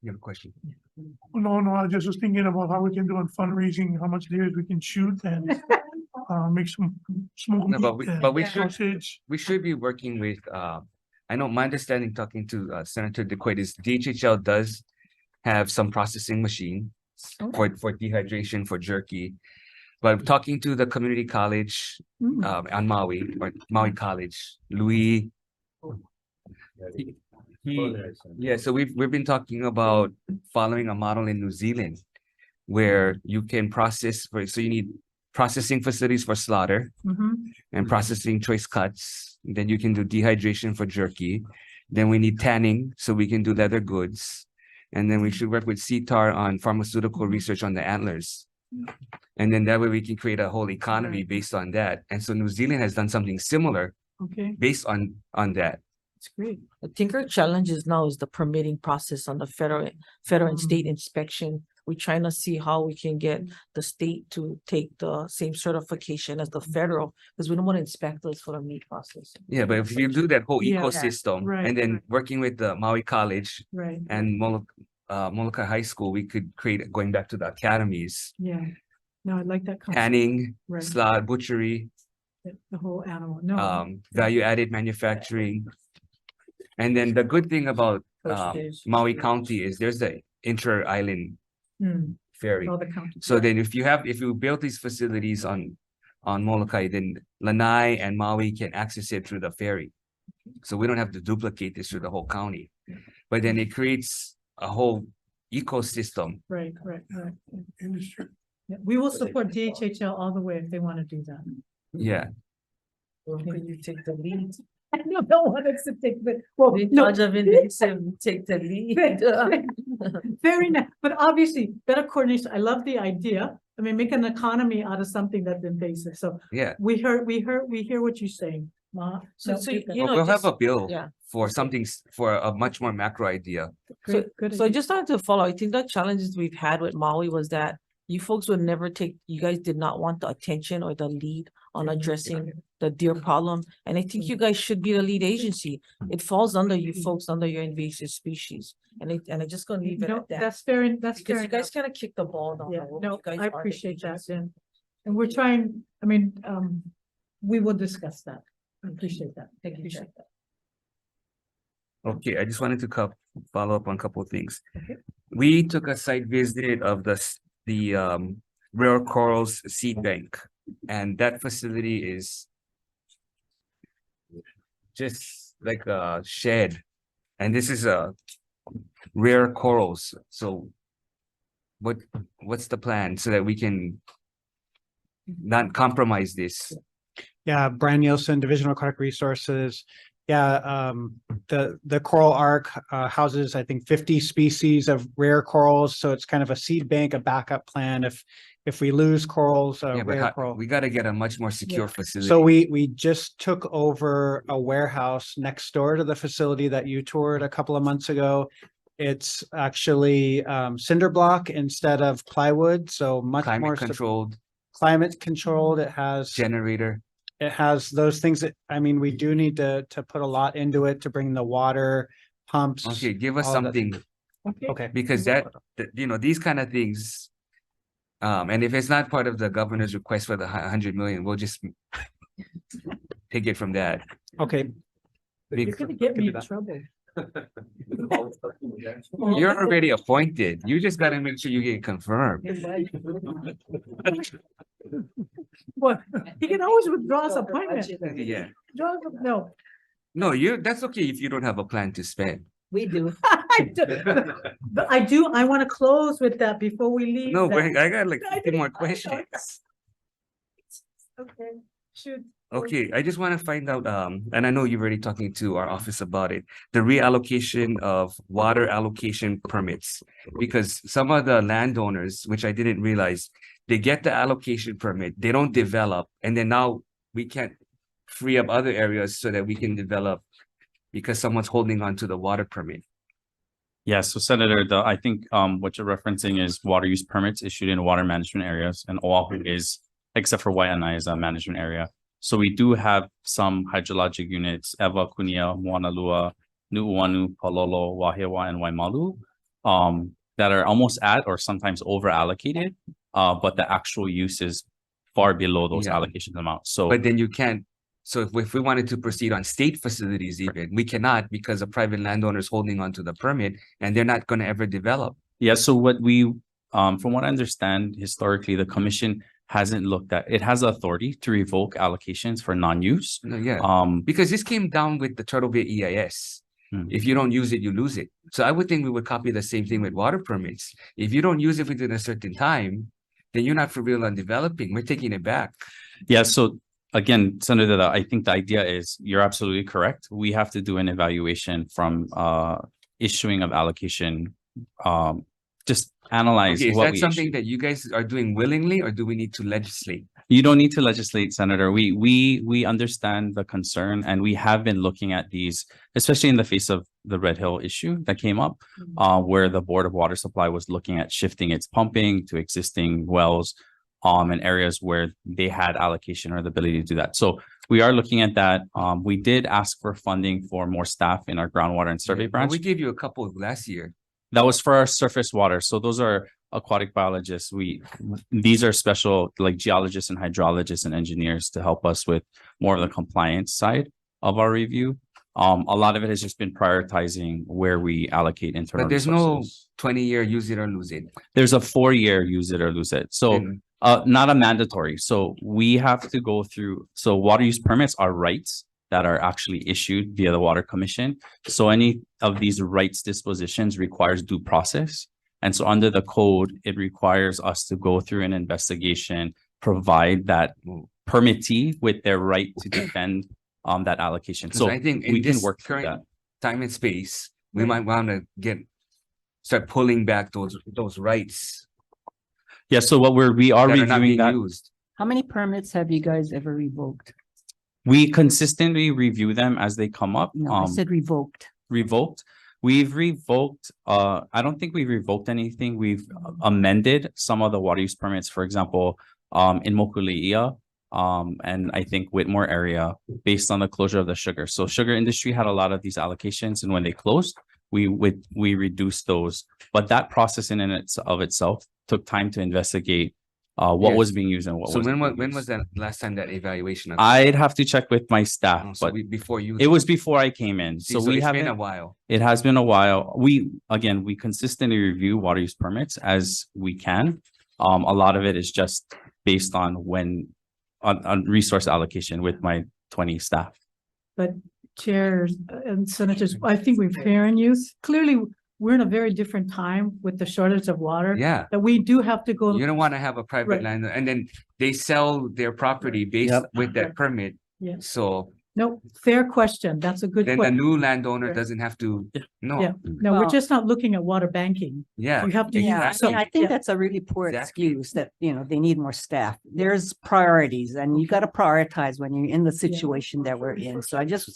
have a question? No, I just was thinking about how we can do on fundraising, how much deers we can shoot and make some smoke No, meat. but we sausage. should be working with, I know my understanding talking to Senator DeQuaid is DHHL does have some processing machine for dehydration, for jerky. But talking to the community college on Maui, or Maui College, Louis. Yeah, so we've been talking about following a model in New Zealand where you can process so you need processing facilities for slaughter and processing choice cuts. Then you can do dehydration for jerky. Then we need tanning so we can do leather goods. And then we should work with CTAR on pharmaceutical research on the antlers. And then that way we can create a whole economy based on that. And so New Zealand has done something similar based on that. It's great. I think our challenges now is the permitting process on the federal and state inspection. We're trying to see how we can get the state to take the same certification as the federal, because we don't want to inspect us for the meat process. Yeah, but if you do that whole Yeah. ecosystem Right, and then working with the Maui College Right. and Molokai High School, we could create, going back to the academies, Yeah. No, I like that. concept. tanning, Right. slaughter, butchery, The whole animal. No. value added manufacturing. And then the good thing about Maui County is there's the inter-island ferry. All the county. So then if you build these facilities on Molokai, then Lanai and Maui can access it through the ferry. So we don't have to duplicate this through the whole county. But then it creates a whole ecosystem. Right. Industry. Yeah, we will support DHHL all the way if they want to do that. Yeah. Or can you take the lead? I don't want us to take the, well, In no. charge of invasive, take the lead. Very nice, but obviously better coordination. I love the idea. I mean, make an economy out of something that's invasive. So Yeah. we hear what you're saying. Ma. So, No, you Well, know, we'll have just- a bill yeah. for something, for a much more macro idea. So I just wanted to follow, I think the challenges we've had with Maui was that you folks would never you guys did not want the attention or the lead on addressing the deer problem. And I think you guys should be the lead agency. It falls under you folks, under your invasive species. And I just gonna leave it No, at that. that's fair. That's Because fair. you guys kind of kick the ball down the Yeah, road. no, You guys I are the appreciate that, agency. and we're trying, I mean, we will discuss that. I appreciate that. Thank you, Appreciate that. Okay, I just wanted to follow up on a couple of things. We took a site visit of the rare corals seed bank, and that facility is just like a shed, and this is a rare corals. So what's the plan so that we can not compromise this? Yeah, Brian Nielsen, Division of Aquatic Resources. Yeah, the coral arc houses, I think, 50 species of rare corals. So it's kind of a seed bank, a backup plan if we lose corals, Yeah, but rare coral. we got to get a much more secure facility. So we just took over a warehouse next door to the facility that you toured a couple of months ago. It's actually cinder block instead of plywood, so much more Climate controlled. Climate controlled. It has Generator. It has those things that, I mean, we do need to put a lot into it to bring the water pumps. Okay, give us all of that. something, Okay. because you know, these kind of things. And if it's not part of the governor's request for the 100 million, we'll just take it from that. Okay. You're gonna get me in trouble. You're already appointed. You just gotta make sure you get confirmed. Well, he can always withdraw his appointment. Yeah. No. No, that's okay if you don't have a plan to spend. We do. I do. But I want to close with that before we leave. No, that. wait, I got like 50 more questions. Okay, shoot. Okay, I just want to find out, and I know you've already talking to our office about it, the reallocation of water allocation permits. Because some of the landowners, which I didn't realize, they get the allocation permit, they don't develop, and then now we can't free up other areas so that we can develop because someone's holding on to the water permit. Yeah, so Senator, I think what you're referencing is water use permits issued in water management areas, and Oahu is, except for Waianae, is a management area. So we do have some hydrologic units, Ewa, Kunia, Moanalua, Nu'uanu, Palolo, Wahewa, and Waimalu, that are almost at or sometimes over allocated, but the actual use is far below those allocation amounts. So, but then you can't. So if we wanted to proceed on state facilities, even we cannot because a private landowner is holding on to the permit and they're not going to ever develop. Yeah. So what we, from what I understand, historically, the commission hasn't looked at, it has the authority to revoke allocations for non-use. Because this came down with the Turtle Bay EIS. If you don't use it, you lose it. So I would think we would copy the same thing with water permits. If you don't use it within a certain time, then you're not for real on developing. We're taking it back. Yeah. So again, Senator, I think the idea is you're absolutely correct. We have to do an evaluation from issuing of allocation. Just analyze. Okay, is what that we something issue. that you guys are doing willingly, or do we need to legislate? You don't need to legislate, Senator. We understand the concern, and we have been looking at these, especially in the face of the Red Hill issue that came up, where the Board of Water Supply was looking at shifting its pumping to existing wells, in areas where they had allocation or the ability to do that. So we are looking at that. We did ask for funding for more staff in our groundwater and survey branch. We gave you a couple last year. That was for our surface water. So those are aquatic biologists. These are special like geologists and hydrologists and engineers to help us with more of the compliance side of our review. A lot of it has just been prioritizing where we allocate internal But there's resources. no 20-year use it or lose it. There's a 4-year use it or lose it. So not a mandatory. So we have to go through. So water use permits are rights that are actually issued via the Water Commission. So any of these rights dispositions requires due process. And so under the code, it requires us to go through an investigation, provide that permittee with their right to defend that allocation. So I think we in can this work through that. current time and space, we might want to start pulling back those rights. Yeah. So what we are that are not reviewing being that. used. How many permits have you guys ever revoked? We consistently review them as they come up. No, I said revoked. Revoked. We've revoked, I don't think we've revoked anything. We've amended some of the water use permits, for example, in Moku Kea, and I think Whitmore area based on the closure of the sugar. So sugar industry had a lot of these allocations, and when they closed, we reduced those. But that process in and of itself took time to investigate what was being used and what wasn't. So when was that last time that evaluation? I'd have to check with my staff, but before you. It was before I came in. So we it's haven't. been a while. It has been a while. We consistently review water use permits as we can. A lot of it is just based on on resource allocation with my 20 staff. But chairs and senators, I think we're fair and use. Clearly, we're in a very different time with the shortage of water. Yeah. That we do have to go. You don't want to have a private land, and then they sell their property based with that permit. Yeah. So No, fair question. That's a good then the question. new landowner doesn't have to. No. Yeah, no, we're just not looking at water banking. Yeah. You have to. Yeah, use- so- I mean, I think that's a really poor excuse that, they need more staff. There's priorities and you got to prioritize when you're in the situation that we're in. So I just,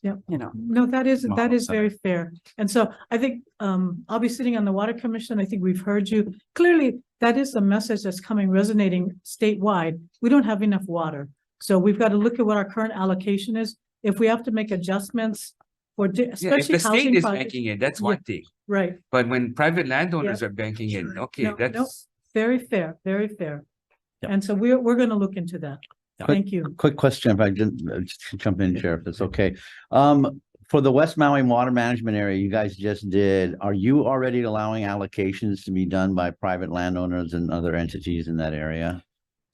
Yeah. you know. No, that is very fair. And so I think I'll be sitting on the Water Commission. I think we've heard you. Clearly, that is a message that's coming resonating statewide. We don't have enough water. So we've got to look at what our current allocation is. If we have to make adjustments for, Yeah, if especially the state housing is projects. banking it, that's Yeah. one thing. Right. But when private landowners are banking it, okay, No, that's, Very fair, very fair. Yep. And so we're going to look into that. Thank you. Quick question, if I didn't just jump in, Sheriff, that's okay. For the West Maui water management area you guys just did, are you already allowing allocations to be done by private landowners and other entities in that area?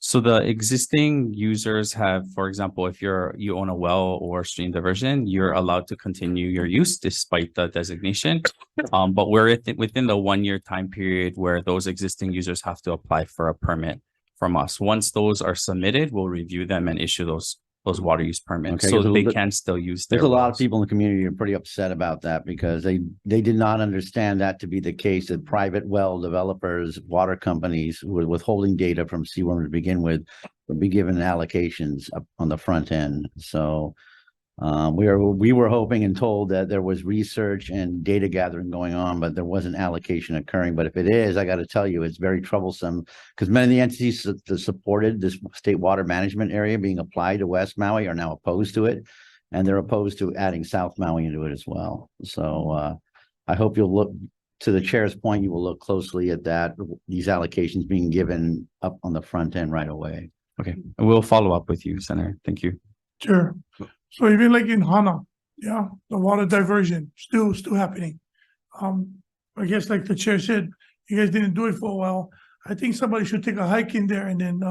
So the existing users have, for example, if you own a well or stream diversion, you're allowed to continue your use despite the designation. But we're within the 1-year time period where those existing users have to apply for a permit from us. Once those are submitted, we'll review them and issue those water use permits. Okay, So 'cause they can still use their There's a lot of wells. people in the community who are pretty upset about that because they did not understand that to be the case, that private well developers, water companies with withholding data from seaworm to begin with would be given allocations up on the front end. So we were hoping and told that there was research and data gathering going on, but there wasn't allocation occurring. But if it is, I got to tell you, it's very troublesome because many of the entities that supported this state water management area being applied to West Maui are now opposed to it, and they're opposed to adding South Maui into it as well. So I hope you'll look, to the chair's point, you will look closely at that, these allocations being given up on the front end right away. Okay, we'll follow up with you, Senator. Thank you. Sure. So even like in Hana, yeah, the water diversion still happening. I guess like the chair said, you guys didn't do it for a while. I think somebody should take a hike in there and then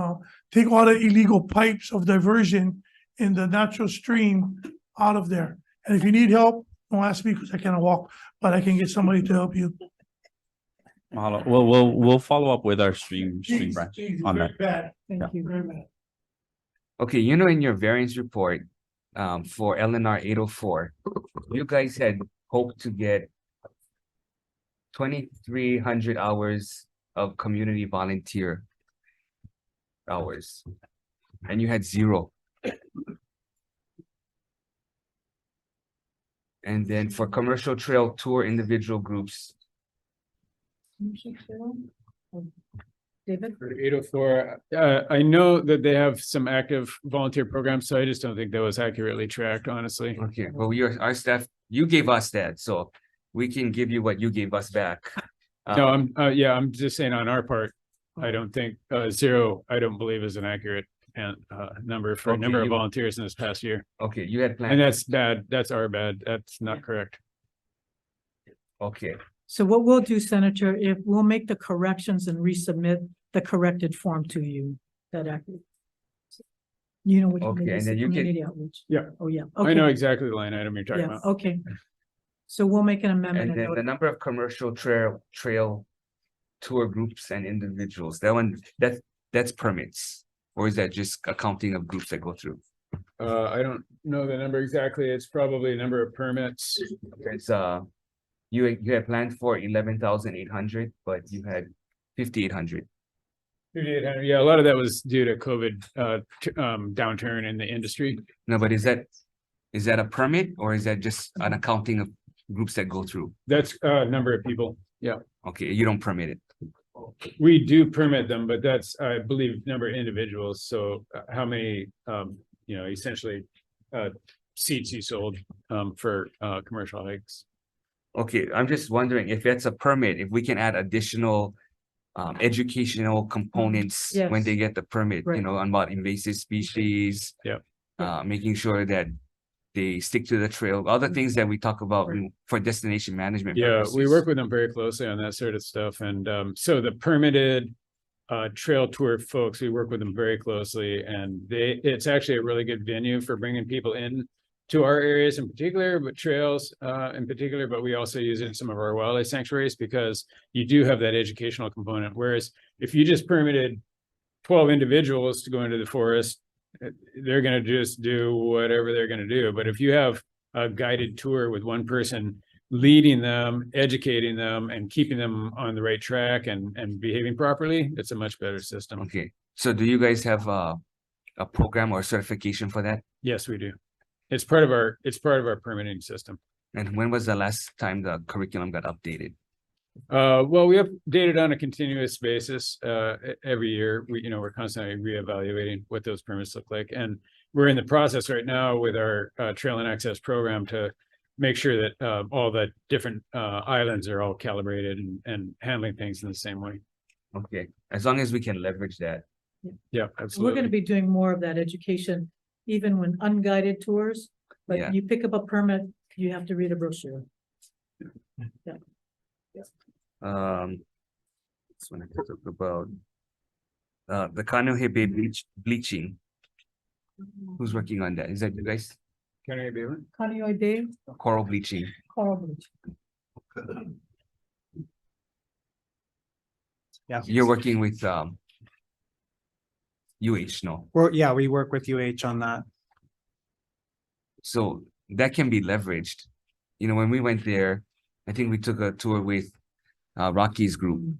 take all the illegal pipes of diversion in the natural stream out of there. And if you need help, don't ask me because I cannot walk, but I can get somebody to help you. Mahalo. We'll follow up with our stream branch on that. Bad. Thank you. Very bad. okay, in your variance report, for LNR 804, you guys had hoped to get 2,300 hours of community volunteer hours, and you had 0. And then for commercial trail tour individual groups, David? For 804, I know that they have some active volunteer programs, so I just don't think that was accurately tracked, honestly. okay, well, our staff, you gave us that, so we can give you what you gave us back. No, I'm just saying on our part, I don't think 0, I don't believe is an accurate number for a Okay, number of you- volunteers in this past year. Okay, you had And planned, that's bad. That's our bad. That's not correct. okay, So what we'll do, Senator, if we'll make the corrections and resubmit the corrected form to you, that accurate. You know what you Okay, mean, and it's then the you can- community outreach. Yeah. Oh, yeah. I know Okay. exactly the line item you're talking Yeah, about. okay. So we'll make an amendment. and then the number of commercial trail tour groups and individuals, that one, that's permits, or is that just accounting of groups that go through? I don't know the number exactly. It's probably a number of permits. It's you had planned for 11,800, but you had 5,800. 5,800. Yeah, a lot of that was due to COVID downturn in the industry. No, but is that a permit or is that just an accounting of groups that go through? That's a number of people. Yeah, Okay, you don't permit it. we do permit them, but that's, I believe, number of individuals. So how many, essentially seats you sold for commercial hikes. Okay, I'm just wondering if that's a permit, if we can add additional educational components when Yes. they get the permit, Right. on about invasive species. Yep. Making sure that they stick to the trail, other things that we talk about for destination management. Yeah, we purposes. work with them very closely on that sort of stuff. And so the permitted trail tour folks, we work with them very closely, and it's actually a really good venue for bringing people in to our areas in particular, but trails in particular, but we also use it in some of our wildlife sanctuaries because you do have that educational component. Whereas if you just permitted 12 individuals to go into the forest, they're going to just do whatever they're going to do. But if you have a guided tour with one person leading them, educating them, and keeping them on the right track and behaving properly, it's a much better system. Okay, so do you guys have a program or certification for that? Yes, we do. It's part of our permitting system. And when was the last time the curriculum got updated? Well, we update it on a continuous basis, every year. We're constantly reevaluating what those permits look like. And we're in the process right now with our, trail and access program to make sure that, all the different, islands are all calibrated and handling things in the same way. Okay, as long as we can leverage that. Yeah, We're absolutely. gonna be doing more of that education, even when unguided tours. Yeah. But you pick up a permit, you have to read a brochure. Yeah. This one I could talk about. The Kaneohe Bay bleaching. Who's working on that? Is that you guys? Kaneohe Bay, Coral bleaching. coral bleach. Yeah. You're working with UH, no? Yeah, we work with UH on that. So that can be leveraged. When we went there, I think we took a tour with Rocky's group.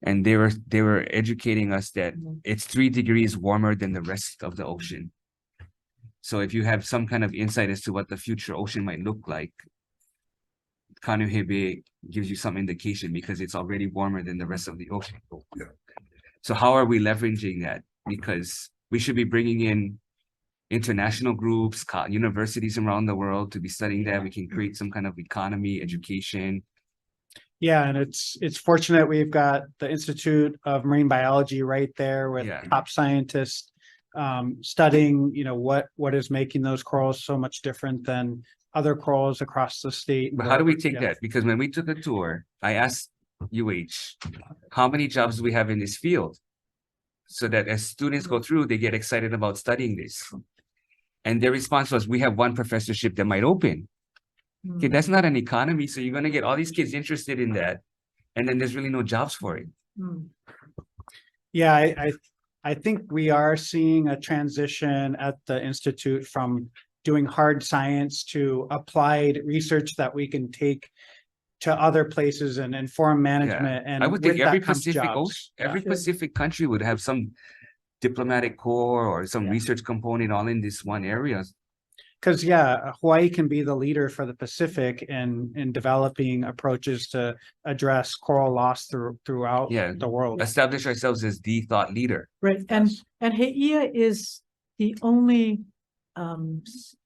And they were educating us that it's 3 degrees warmer than the rest of the ocean. So if you have some kind of insight as to what the future ocean might look like, Kaneohe Bay gives you some indication because it's already warmer than the rest of the ocean. So how are we leveraging that? Because we should be bringing in international groups, universities around the world to be studying that. We can create some kind of economy, education. Yeah, and it's fortunate we've got the Institute of Marine Biology right there with top scientists studying, what is making those corals so much different than other corals across the state. But how do we take that? Because when we took a tour, I asked UH, how many jobs do we have in this field? So that as students go through, they get excited about studying this. And their response was, we have 1 professorship that might open. Okay, that's not an economy. So you're going to get all these kids interested in that. And then there's really no jobs for it. Yeah, I think we are seeing a transition at the Institute from doing hard science to applied research that we can take to other places and inform management. And I would think with every that comes Pacific jobs. Ocean, every Pacific country would have some diplomatic corps or some research component all in this one area. Because Hawaii can be the leader for the Pacific in developing approaches to address coral loss throughout the world. Establish ourselves as the thought leader. Right, and Heia is the only it's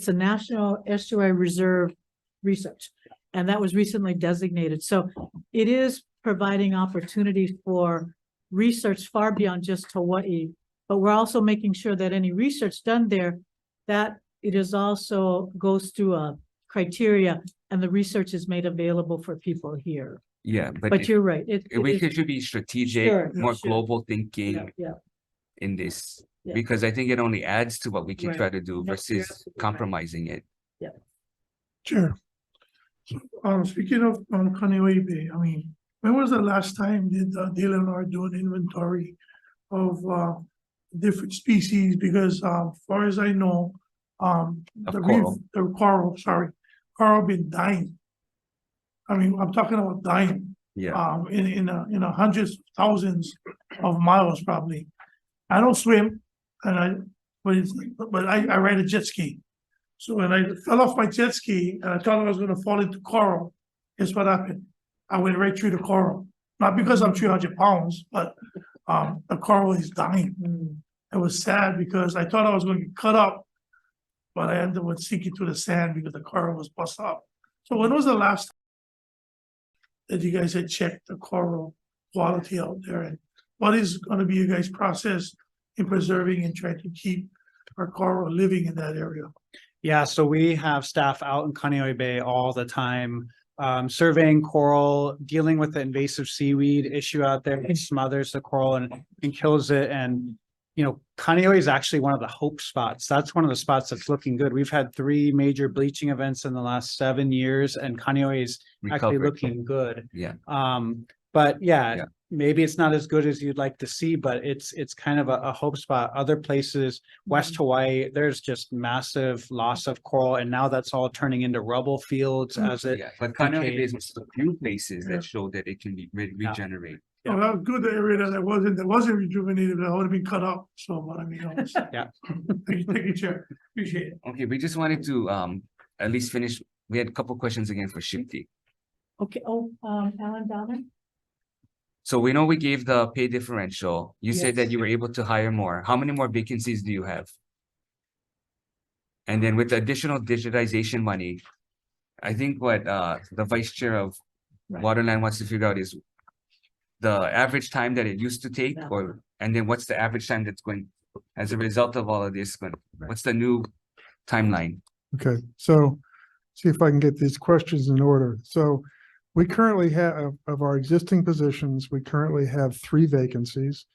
a national estuary reserve research, and that was recently designated. So it is providing opportunity for research far beyond just Hawaii. But we're also making sure that any research done there, that it is also goes through a criteria and the research is made available for people here. Yeah, but you're right. We should be strategic, more global thinking in this, because I think it only adds to what we can try to do versus compromising it. Yeah. Sure. So, speaking of Kaneohe Bay, I mean, when was the last time did DLNR do an inventory of different species? Because as far as I know, the coral been dying. I mean, I'm talking about dying. Yeah. In hundreds, thousands of miles probably. I don't swim, but I ride a jet ski. So when I fell off my jet ski and I thought I was going to fall into coral, guess what happened? I went right through the coral. Not because I'm 300 pounds, but the coral is dying. It was sad because I thought I was going to get cut up, but I ended up sinking to the sand because the coral was bust up. So when was the last time that you guys had checked the coral quality out there? And what is going to be your guys' process in preserving and trying to keep our coral living in that area? Yeah, so we have staff out in Kaneohe Bay all the time, surveying coral, dealing with the invasive seaweed issue out there. It smothers the coral and kills it. And Kaneohe is actually one of the hope spots. That's one of the spots that's looking good. We've had 3 major bleaching events in the last 7 years, and Kaneohe is actually looking good. Yeah. But maybe it's not as good as you'd like to see, but it's kind of a hope spot. Other places, West Hawaii, there's just massive loss of coral, and now that's all turning into rubble fields as it. But Kaneohe Bay is a few places that show that it can be regenerate. Well, that was good, the area that wasn't rejuvenated, that would have been cut up. So, but I mean, thank you, Chair. Appreciate it. Okay, we just wanted to at least finish. We had a couple questions again for Shifty. Okay, Alan Downer? So we know we gave the pay differential. You said that Yes. you were able to hire more. How many more vacancies do you have? And then with the additional digitization money, I think what the vice chair of Waterland wants to figure out is the average time that it used to take, and then what's the average time that's going as a result of all of this, what's the new timeline? Okay, so see if I can get these questions in order. So we currently have, of our existing positions, we currently have 3 vacancies.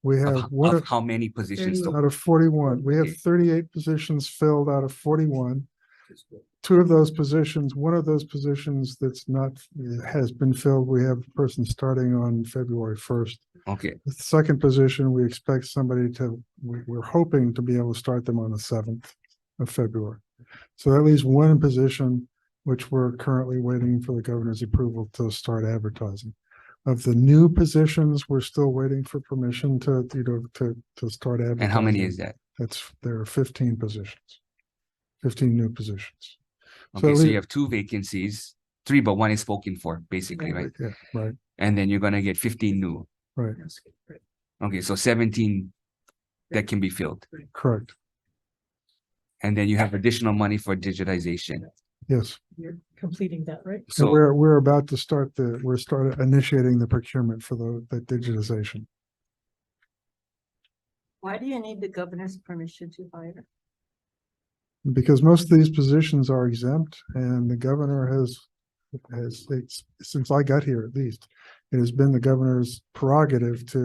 We have one Of how many positions? out of 41. We have 38 positions filled out of 41. 2 of those positions, one of those positions that's not, has been filled, we have a person starting on February 1st. Okay. The second position, we expect somebody to, we're hoping to be able to start them on the 7th of February. So that leaves one position, which we're currently waiting for the governor's approval to start advertising. Of the new positions, we're still waiting for permission to, to start advertising. And how many is that? There are 15 positions, 15 new positions. Okay, so we- you have 2 vacancies, 3, but 1 is spoken for, basically, right? Yeah, right, And then you're gonna get 15 new. right, Okay, so 17 that can be filled. correct, And then you have additional money for digitization. yes. You're completing that, right? So So we're about to start initiating the procurement for the digitization. Why do you need the governor's permission to hire? Because most of these positions are exempt and the governor has, since I got here at least, it has been the governor's prerogative to,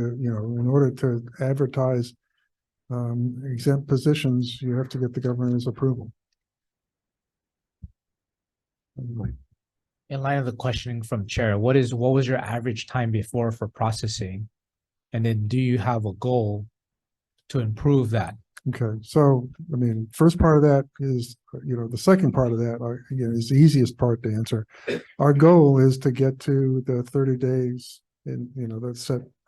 in order to advertise exempt positions, you have to get the governor's approval. In line of the questioning from Chair, what was your average time before for processing? And then do you have a goal to improve that? Okay, so, I mean, first part of that is, the second part of that, again, is the easiest part to answer. Our goal is to get to the 30 days in, that's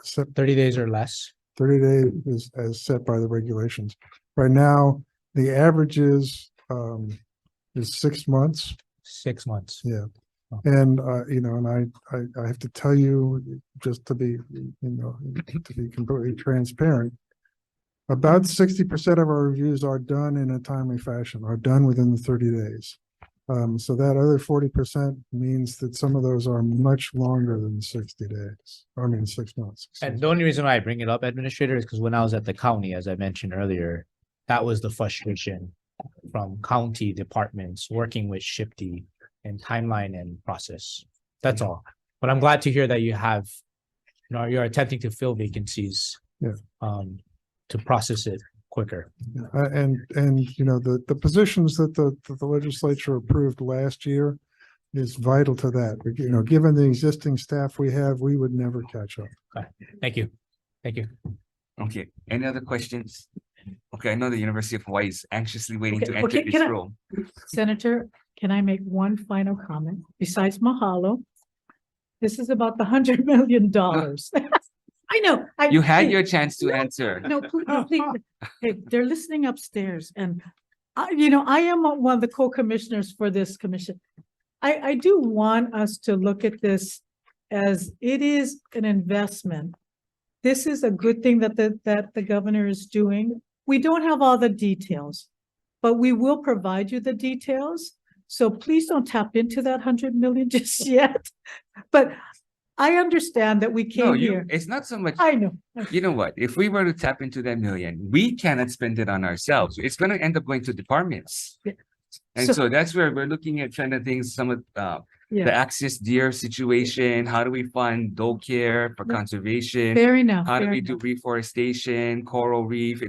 set 30 days or less? 30 days is as set by the regulations. Right now, the average is 6 months. 6 months. Yeah. And, and I have to tell you, just to be, to be completely transparent, about 60% of our reviews are done in a timely fashion, are done within the 30 days. So that other 40% means that some of those are much longer than 60 days. 6 months. And the only reason why I bring it up, Administrator, is because when I was at the county, as I mentioned earlier, that was the frustration from county departments working with Shifty and timeline and process. That's all. But I'm glad to hear that you have, you're attempting to fill vacancies. Yeah. To process it quicker. And the positions that the legislature approved last year is vital to that. Given the existing staff we have, we would never catch up. Okay, thank you. Thank you. Okay, any other questions? Okay, I know the University of Hawaii is anxiously waiting to Okay, enter okay, this can I- room. Senator, can I make one final comment besides mahalo? This is about the $100 million. I know. You had your chance to answer. No, please, hey, they're listening upstairs and I am one of the co-commissioners for this commission. I do want us to look at this as it is an investment. This is a good thing that the governor is doing. We don't have all the details, but we will provide you the details. So please don't tap into that 100 million just yet. But I understand that we No, came here. it's not so much. I know. You know what? If we were to tap into that million, we cannot spend it on ourselves. It's going to end up going to departments. Yeah. And so that's where we're looking at trying to think some of Yeah. the access deer situation. How do we fund doe care for Yeah. conservation? Fair enough. How do fair we do enough. reforestation, coral reef?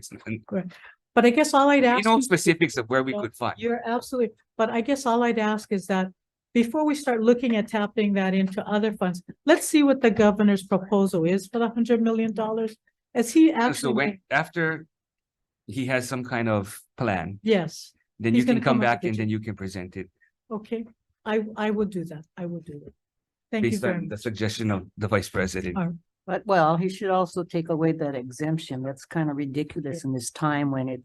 But I guess all I'd ask. you- specifics of where we could fund. You're absolutely, but I guess all I'd ask is that before we start looking at tapping that into other funds, let's see what the governor's proposal is for the $100 million. As he So actually, when, after he has some kind of plan, yes, then He's you can gonna come come up back with and the- then you can present it okay, I will do that. I will do that. Thank you based very on the much. suggestion of the vice president. All right. But, well, he should also take away that exemption. That's kind of ridiculous in this time when it,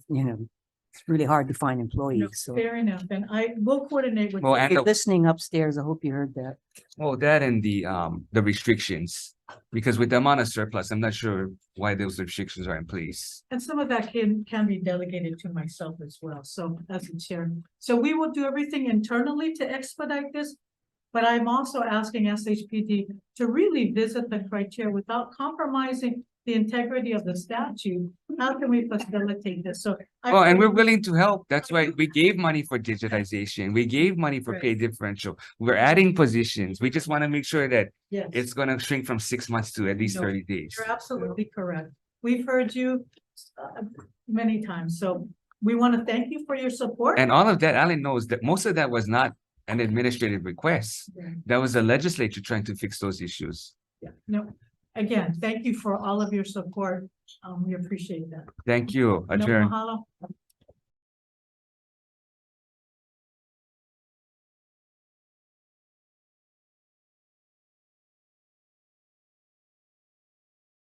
It's really hard to find No, employees, so. fair enough, and I will coordinate with. Well, you. and You're the- listening upstairs. I hope you heard that. Well, that and the restrictions, because with the amount of surplus, I'm not sure why those restrictions are in place. And some of that can be delegated to myself as well, so as the chair. So we will do everything internally to expedite this. But I'm also asking SHPD to really visit the criteria without compromising the integrity of the statute. How can we facilitate this? So. Oh, and we're willing to help. That's why we gave money for digitization. We gave money for Right. pay differential. We're adding positions. We just want to make sure that Yes. it's gonna shrink from 6 months to at least No, 30 days. You're absolutely correct. We've heard you many times, so we want to thank you for your support. And all of that, Alan knows that most of that was not an administrative request. Yeah. That was the legislature trying to fix those issues. Yeah, no, again, thank you for all of your support. We appreciate that. Thank you. No, Adjourn. mahalo.